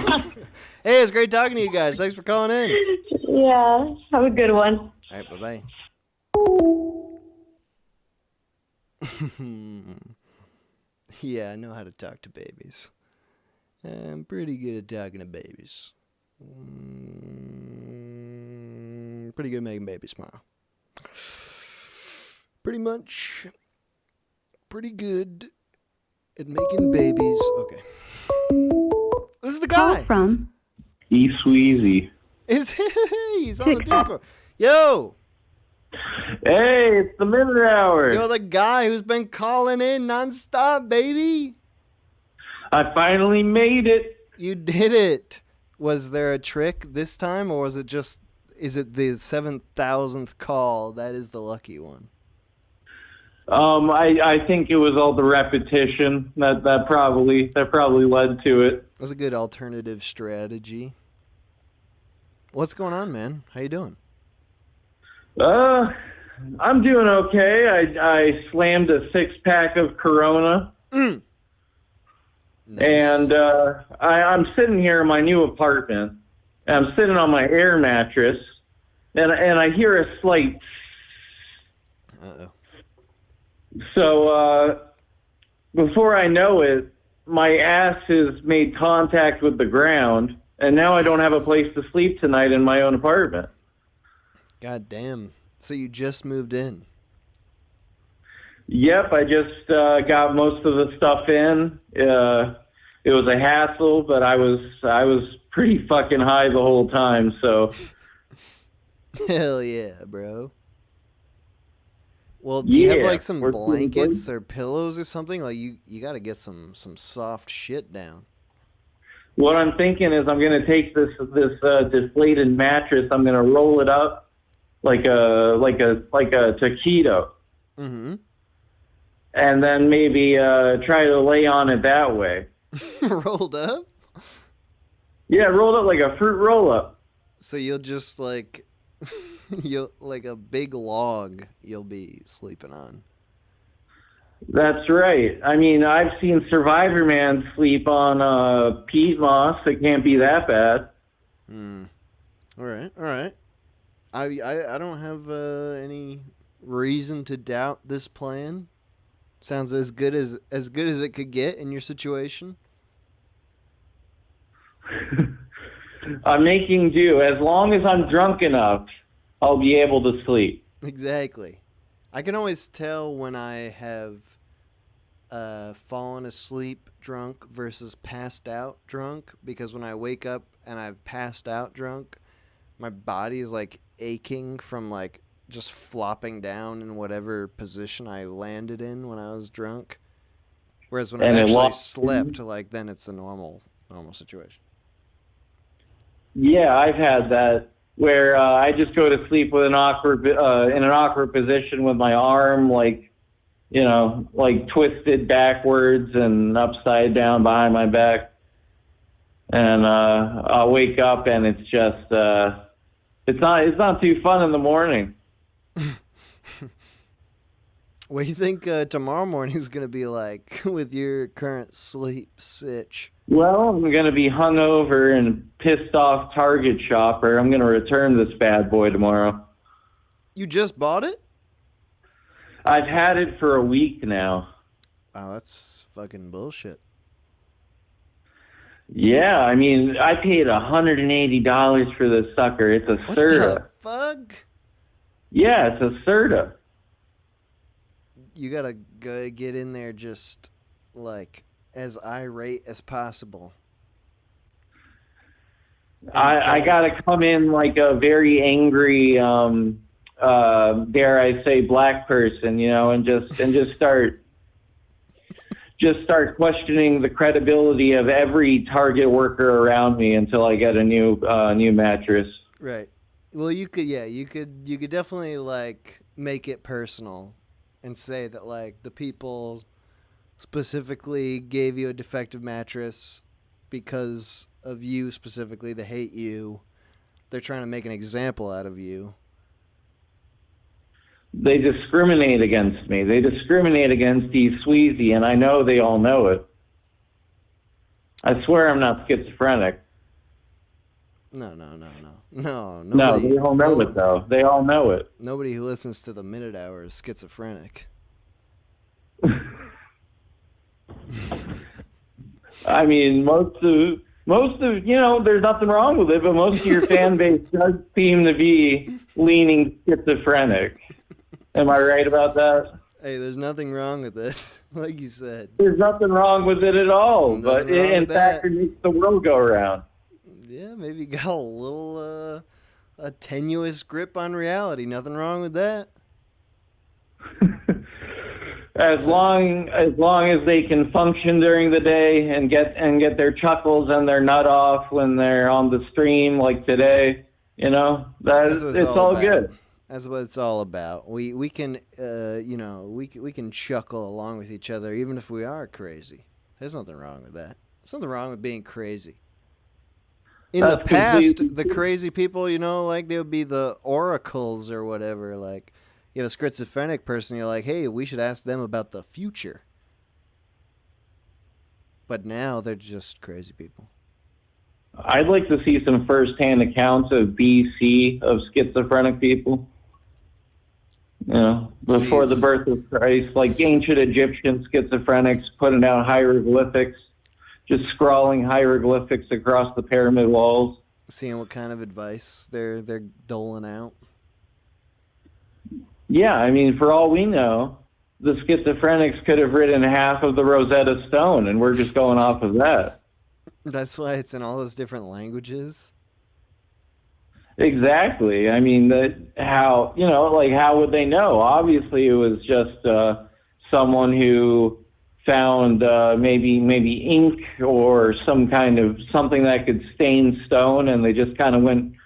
Hey, it's great talking to you guys. Thanks for calling in. Yeah, have a good one. All right, bye-bye. Yeah, I know how to talk to babies. I'm pretty good at talking to babies. Pretty good at making babies smile. Pretty much. Pretty good at making babies. Okay. This is the guy. From E Sweezy. He's on the Discord. Yo. Hey, it's the minute hour. You're the guy who's been calling in nonstop, baby. I finally made it. You did it. Was there a trick this time, or was it just? Is it the 7,000th call? That is the lucky one. I think it was all the repetition that probably led to it. That's a good alternative strategy. What's going on, man? How you doing? I'm doing okay. I slammed a 6-pack of Corona. Nice. And I'm sitting here in my new apartment, and I'm sitting on my air mattress, and I hear a slight. Uh-oh. So before I know it, my ass has made contact with the ground, and now I don't have a place to sleep tonight in my own apartment. God damn. So you just moved in? Yep, I just got most of the stuff in. It was a hassle, but I was pretty fucking high the whole time, so. Hell yeah, bro. Well, do you have like some blankets or pillows or something? Like you got to get some soft shit down. What I'm thinking is I'm going to take this deflated mattress. I'm going to roll it up like a taquito, and then maybe try to lay on it that way. Rolled up? Yeah, rolled up like a fruit roll up. So you'll just like you'll like a big log you'll be sleeping on. That's right. I mean, I've seen Survivor Man sleep on peat moss. It can't be that bad. All right. I don't have any reason to doubt this plan. Sounds as good as it could get in your situation. I'm making do. As long as I'm drunk enough, I'll be able to sleep. Exactly. I can always tell when I have fallen asleep drunk versus passed out drunk, because when I wake up and I've passed out drunk, my body is like aching from like just flopping down in whatever position I landed in when I was drunk. Whereas when I actually slept, like then it's a normal situation. Yeah, I've had that where I just go to sleep with in an awkward position with my arm like twisted backwards and upside down behind my back, and I'll wake up and it's just it's not too fun in the morning. What do you think tomorrow morning is going to be like with your current sleep sitch? Well, I'm going to be hungover and pissed off Target shopper. I'm going to return this bad boy tomorrow. You just bought it? I've had it for a week now. Wow, that's fucking bullshit. Yeah, I mean, I paid $180 for this sucker. It's a Serta. What the fuck? Yeah, it's a Serta. You gotta go get in there just like as irate as possible. I gotta come in like a very angry, dare I say, black person, and just start questioning the credibility of every Target worker around me until I get a new mattress. Right. Well, you could definitely like make it personal and say that like the people specifically gave you a defective mattress because of you specifically. They hate you. They're trying to make an example out of you. They discriminate against me. They discriminate against Steve Sweezy, and I know they all know it. I swear I'm not schizophrenic. No. No, they all know it, though. They all know it. Nobody who listens to the Minute Hour is schizophrenic. I mean, most of there's nothing wrong with it, but most of your fan base does seem to be leaning schizophrenic. Am I right about that? Hey, there's nothing wrong with it, like you said. There's nothing wrong with it at all, but in fact, it makes the world go around. Yeah, maybe you got a little a tenuous grip on reality. Nothing wrong with that. As long as they can function during the day and get their chuckles and their nut off when they're on the stream like today, it's all good. That's what it's all about. We can we can chuckle along with each other even if we are crazy. There's nothing wrong with that. There's nothing wrong with being crazy. In the past, the crazy people, like they would be the oracles or whatever. Like, you have a schizophrenic person, you're like, hey, we should ask them about the future. But now they're just crazy people. I'd like to see some firsthand accounts of BC of schizophrenic people. You know, before the birth of Christ, like ancient Egyptian schizophrenics putting out hieroglyphics, just scrawling hieroglyphics across the pyramid walls. Seeing what kind of advice they're doling out. Yeah, I mean, for all we know, the schizophrenics could have written half of the Rosetta Stone, and we're just going off of that. That's why it's in all those different languages. Exactly. I mean, how would they know? Obviously, it was just someone who found maybe ink or some kind of something that could stain stone, and they just kind of went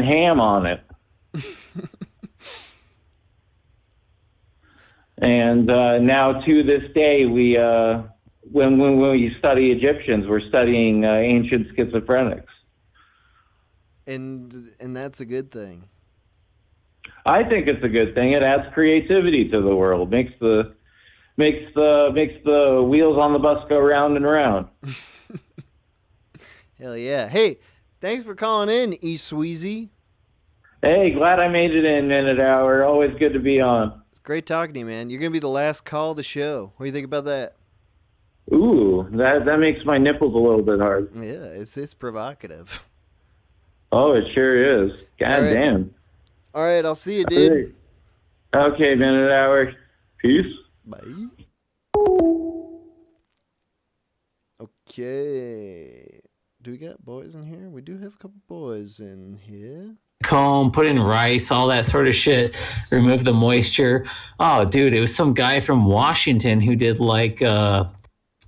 ham on it. And now to this day, when we study Egyptians, we're studying ancient schizophrenics. And that's a good thing. I think it's a good thing. It adds creativity to the world. Makes the wheels on the bus go round and round. Hell yeah. Hey, thanks for calling in, E Sweezy. Hey, glad I made it in Minute Hour. Always good to be on. It's great talking to you, man. You're gonna be the last call of the show. What do you think about that? Ooh, that makes my nipples a little bit hard. Yeah, it's provocative. Oh, it sure is. God damn. All right, I'll see you, dude. Okay, Minute Hour. Peace. Bye. Okay. Do we got boys in here? We do have a couple boys in here. Comb, put in rice, all that sort of shit, remove the moisture. Oh, dude, it was some guy from Washington who did like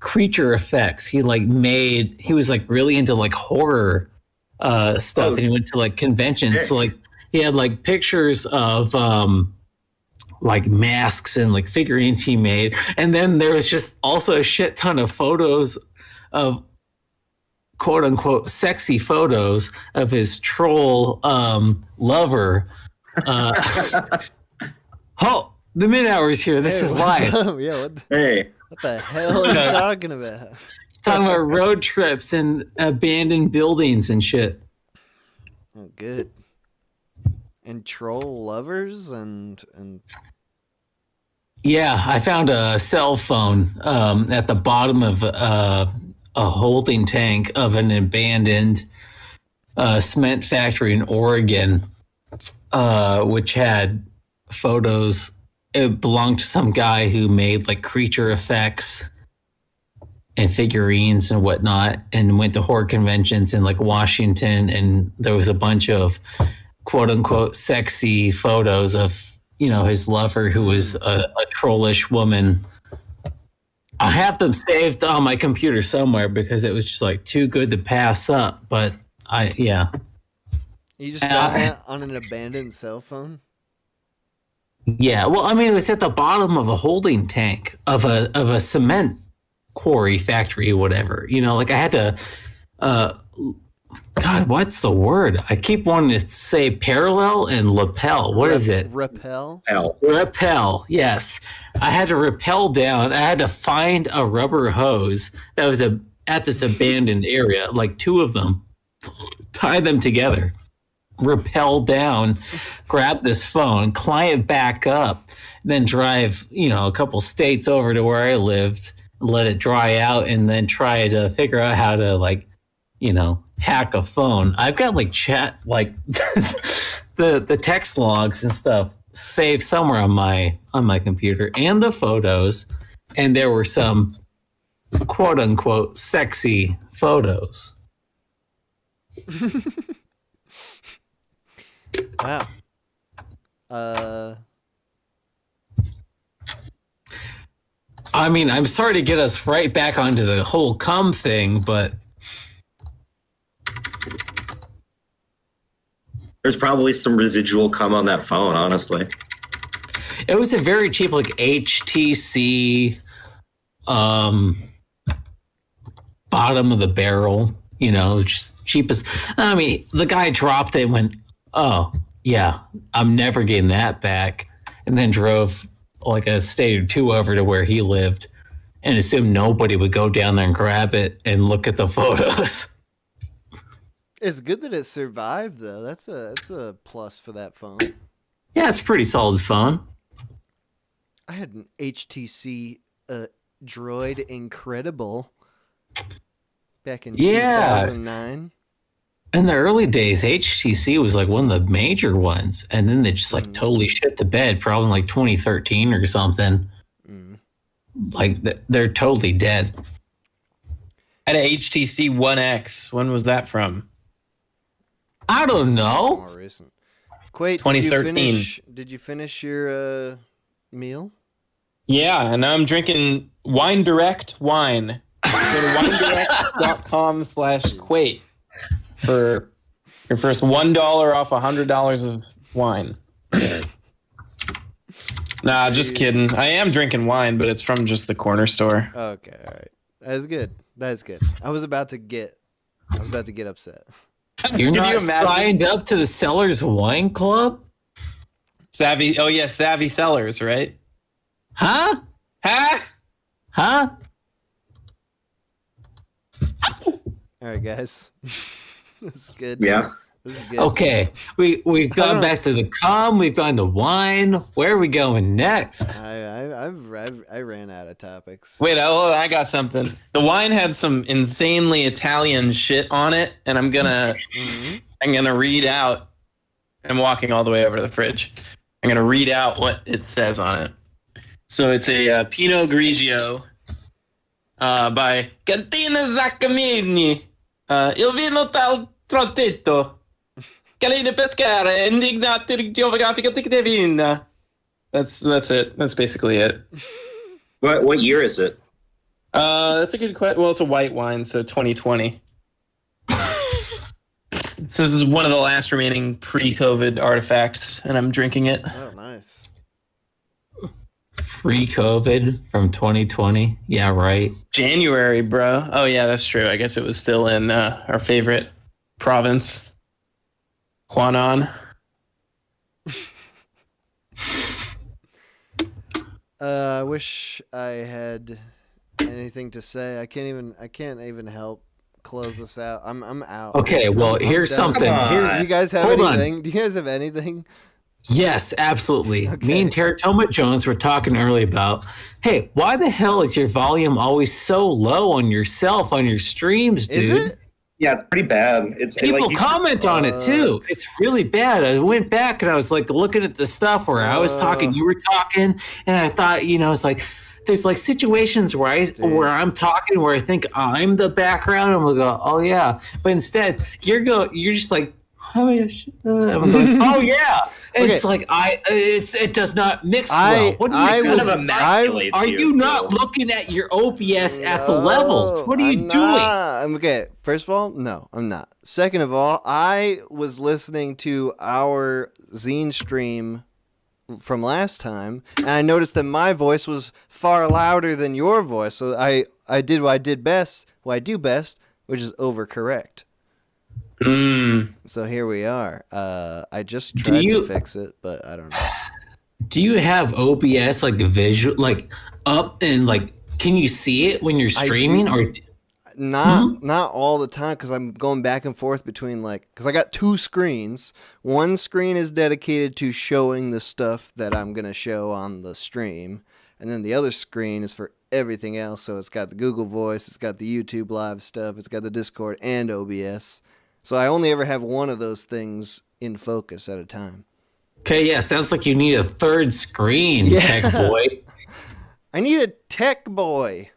creature effects. He was like really into like horror stuff, and he went to like conventions. So like he had like pictures of like masks and like figurines he made, and then there was just also a shit ton of photos of quote unquote sexy photos of his troll lover. Oh, the Mid Hour is here. This is live. Yeah, what the hell are you talking about? Talking about road trips and abandoned buildings and shit. Oh, good. And troll lovers and yeah, I found a cell phone at the bottom of a holding tank of an abandoned cement factory in Oregon, which had photos. It belonged to some guy who made like creature effects and figurines and whatnot, and went to horror conventions in like Washington, and there was a bunch of quote unquote sexy photos of, you know, his lover who was a trollish woman. I have them saved on my computer somewhere because it was just like too good to pass up. But You just got that on an abandoned cell phone? Yeah, well, I mean, it was at the bottom of a holding tank of a cement quarry factory or whatever. You know, like I had to, God, what's the word? I keep wanting to say parallel and lapel. What is it? Rappel? Rappel, yes. I had to rappel down. I had to find a rubber hose that was at this abandoned area, like two of them, tie them together, rappel down, grab this phone, climb it back up, then drive, you know, a couple states over to where I lived, let it dry out, and then try to figure out how to, like, you know, hack a phone. I've got like chat, like the text logs and stuff saved somewhere on my computer, and the photos, and there were some quote unquote sexy photos. Wow. I mean, I'm sorry to get us right back onto the whole cum thing, but there's probably some residual cum on that phone, honestly. It was a very cheap, like HTC, bottom of the barrel, you know, just cheapest. I mean, the guy dropped it and went, oh, yeah, I'm never getting that back. And then drove like a state or two over to where he lived and assumed nobody would go down there and grab it and look at the photos. It's good that it survived, though. That's a plus for that phone. Yeah, it's a pretty solid phone. I had an HTC Droid Incredible back in 2009. In the early days, HTC was like one of the major ones, and then they just like totally shit the bed, probably like 2013 or something. Like they're totally dead. I had a HTC One X. When was that from? I don't know. More recent. Quait, 2013. Did you finish your meal? Yeah, and now I'm drinking Wine Direct wine. Go to winedirect.com/Quait for your first $1 off $100 of wine. Nah, just kidding. I am drinking wine, but it's from just the corner store. Okay, all right. That's good. That's good. I was about to get upset. You're not signed up to the Sellers Wine Club? Savvy. Oh yeah, Savvy Sellers, right? Huh? Huh? Huh? All right, guys. This is good. Yeah. This is good. Okay, we've gone back to the calm. We've gone to wine. Where are we going next? I ran out of topics. Wait, I got something. The wine had some insanely Italian shit on it, and I'm gonna read out. I'm walking all the way over to the fridge. I'm gonna read out what it says on it. So it's a Pinot Grigio by Cantina Zaccamini. Il vino tal protetto. Calei de pescare, indignati geografica ticchina. That's it. That's basically it. What year is it? That's a good question. Well, it's a white wine, so 2020. So this is one of the last remaining pre-COVID artifacts, and I'm drinking it. Oh, nice. Free COVID from 2020. Yeah, right. January, bro. Oh yeah, that's true. I guess it was still in our favorite province, Huanan. I wish I had anything to say. I can't even help close this out. I'm out. Okay, well, here's something. Do you guys have Hold on. anything? Do you guys have anything? Yes, absolutely. Me and Teratoma Jones were talking earlier about, hey, why the hell is your volume always so low on yourself on your streams, dude? Is it? Yeah, it's pretty bad. It's People like you- comment on it too. It's really bad. I went back and I was like looking at the stuff where I was talking, you were talking, and I thought, it's like there's like situations where I'm talking where I think I'm the background, and we'll go, oh yeah, but instead you're just like, I'm going, oh yeah. And it's like it does not mix well. What are you doing? Are you not looking at your OBS at the levels? What are you doing? Okay, first of all, no, I'm not. Second of all, I was listening to our zine stream from last time, and I noticed that my voice was far louder than your voice. So I did what I do best, which is overcorrect. So here we are. I just tried to fix it, but I don't know. Do you have OBS like the visual, like up and like? Can you see it when you're streaming, or not all the time? Because I'm going back and forth between because I got two screens. One screen is dedicated to showing the stuff that I'm gonna show on the stream, and then the other screen is for everything else. So it's got the Google Voice, it's got the YouTube Live stuff, it's got the Discord and OBS. So I only ever have one of those things in focus at a time. Okay, yeah, sounds like you need a third screen, tech boy. I need a tech boy.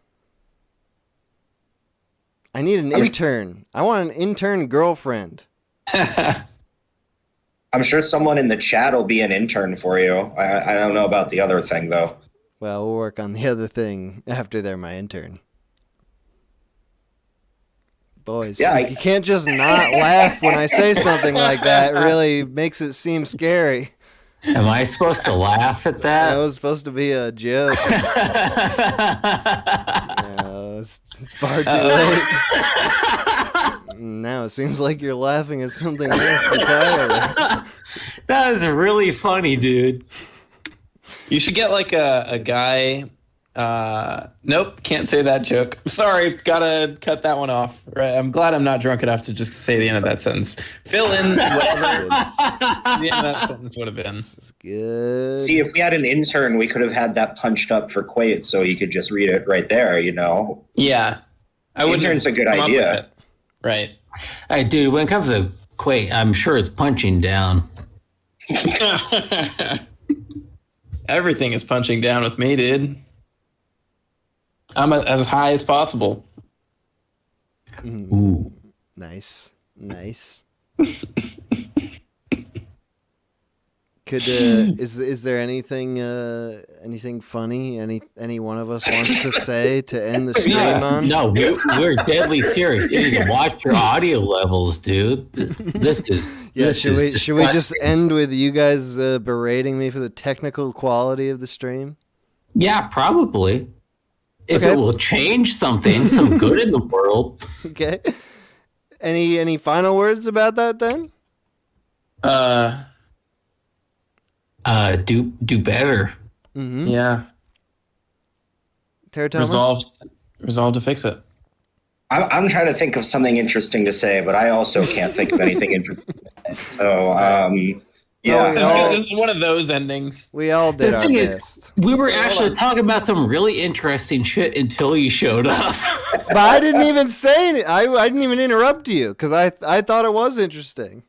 I need an intern. I want an intern girlfriend. I'm sure someone in the chat will be an intern for you. I don't know about the other thing, though. Well, we'll work on the other thing after they're my intern. Boys, you can't just not laugh when I say something like that. It really makes it seem scary. Am I supposed to laugh at that? That was supposed to be a joke. It's far too late. Now it seems like you're laughing at something else entirely. That is really funny, dude. You should get like a guy Nope, can't say that joke. Sorry, gotta cut that one off. Right, I'm glad I'm not drunk enough to just say the end of that sentence. Fill in whatever the end of that sentence would have been. Good. See, if we had an intern, we could have had that punched up for Quaid so he could just read it right there, you know? Yeah. Intern's a good come up idea. with it. Right. Hey, dude, when it comes to Quake, I'm sure it's punching down. Everything is punching down with me, dude. I'm as high as possible. Ooh. Nice. Could is there anything funny any one of us wants to say to end the stream on? No, we're deadly serious. You need to watch your audio levels, dude. This is should we just end with you guys berating me for the technical quality of the stream? Yeah, probably. If it will change something, some good in the world. Okay. Any final words about that then? Do better. Mm-hmm. Yeah. Resolve to fix it. I'm trying to think of something interesting to say, but I also can't think of anything interesting to say. So, yeah. It's one of those endings. We all did the thing is, we were actually talking about some really interesting shit until you showed up. But I didn't even say anything. I didn't even interrupt you because I thought it was interesting.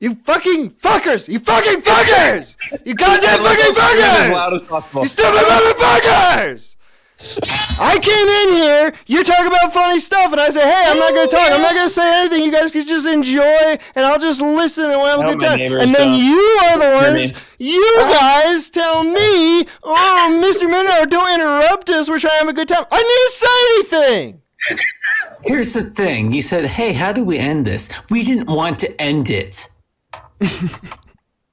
You fucking fuckers! You fucking fuckers! You goddamn fucking fuckers! As loud as possible. You stupid motherfuckers! I came in here, you're talking about funny stuff, and I say, hey, I'm not going to talk. I'm not going to say anything. You guys can just enjoy, and I'll just listen and we'll have a good time. And then you are the ones, you guys tell me, oh, Mr. Minnow, don't interrupt us. We're trying to have a good time. I didn't say anything. Here's the thing. You said, hey, how do we end this? We didn't want to end it.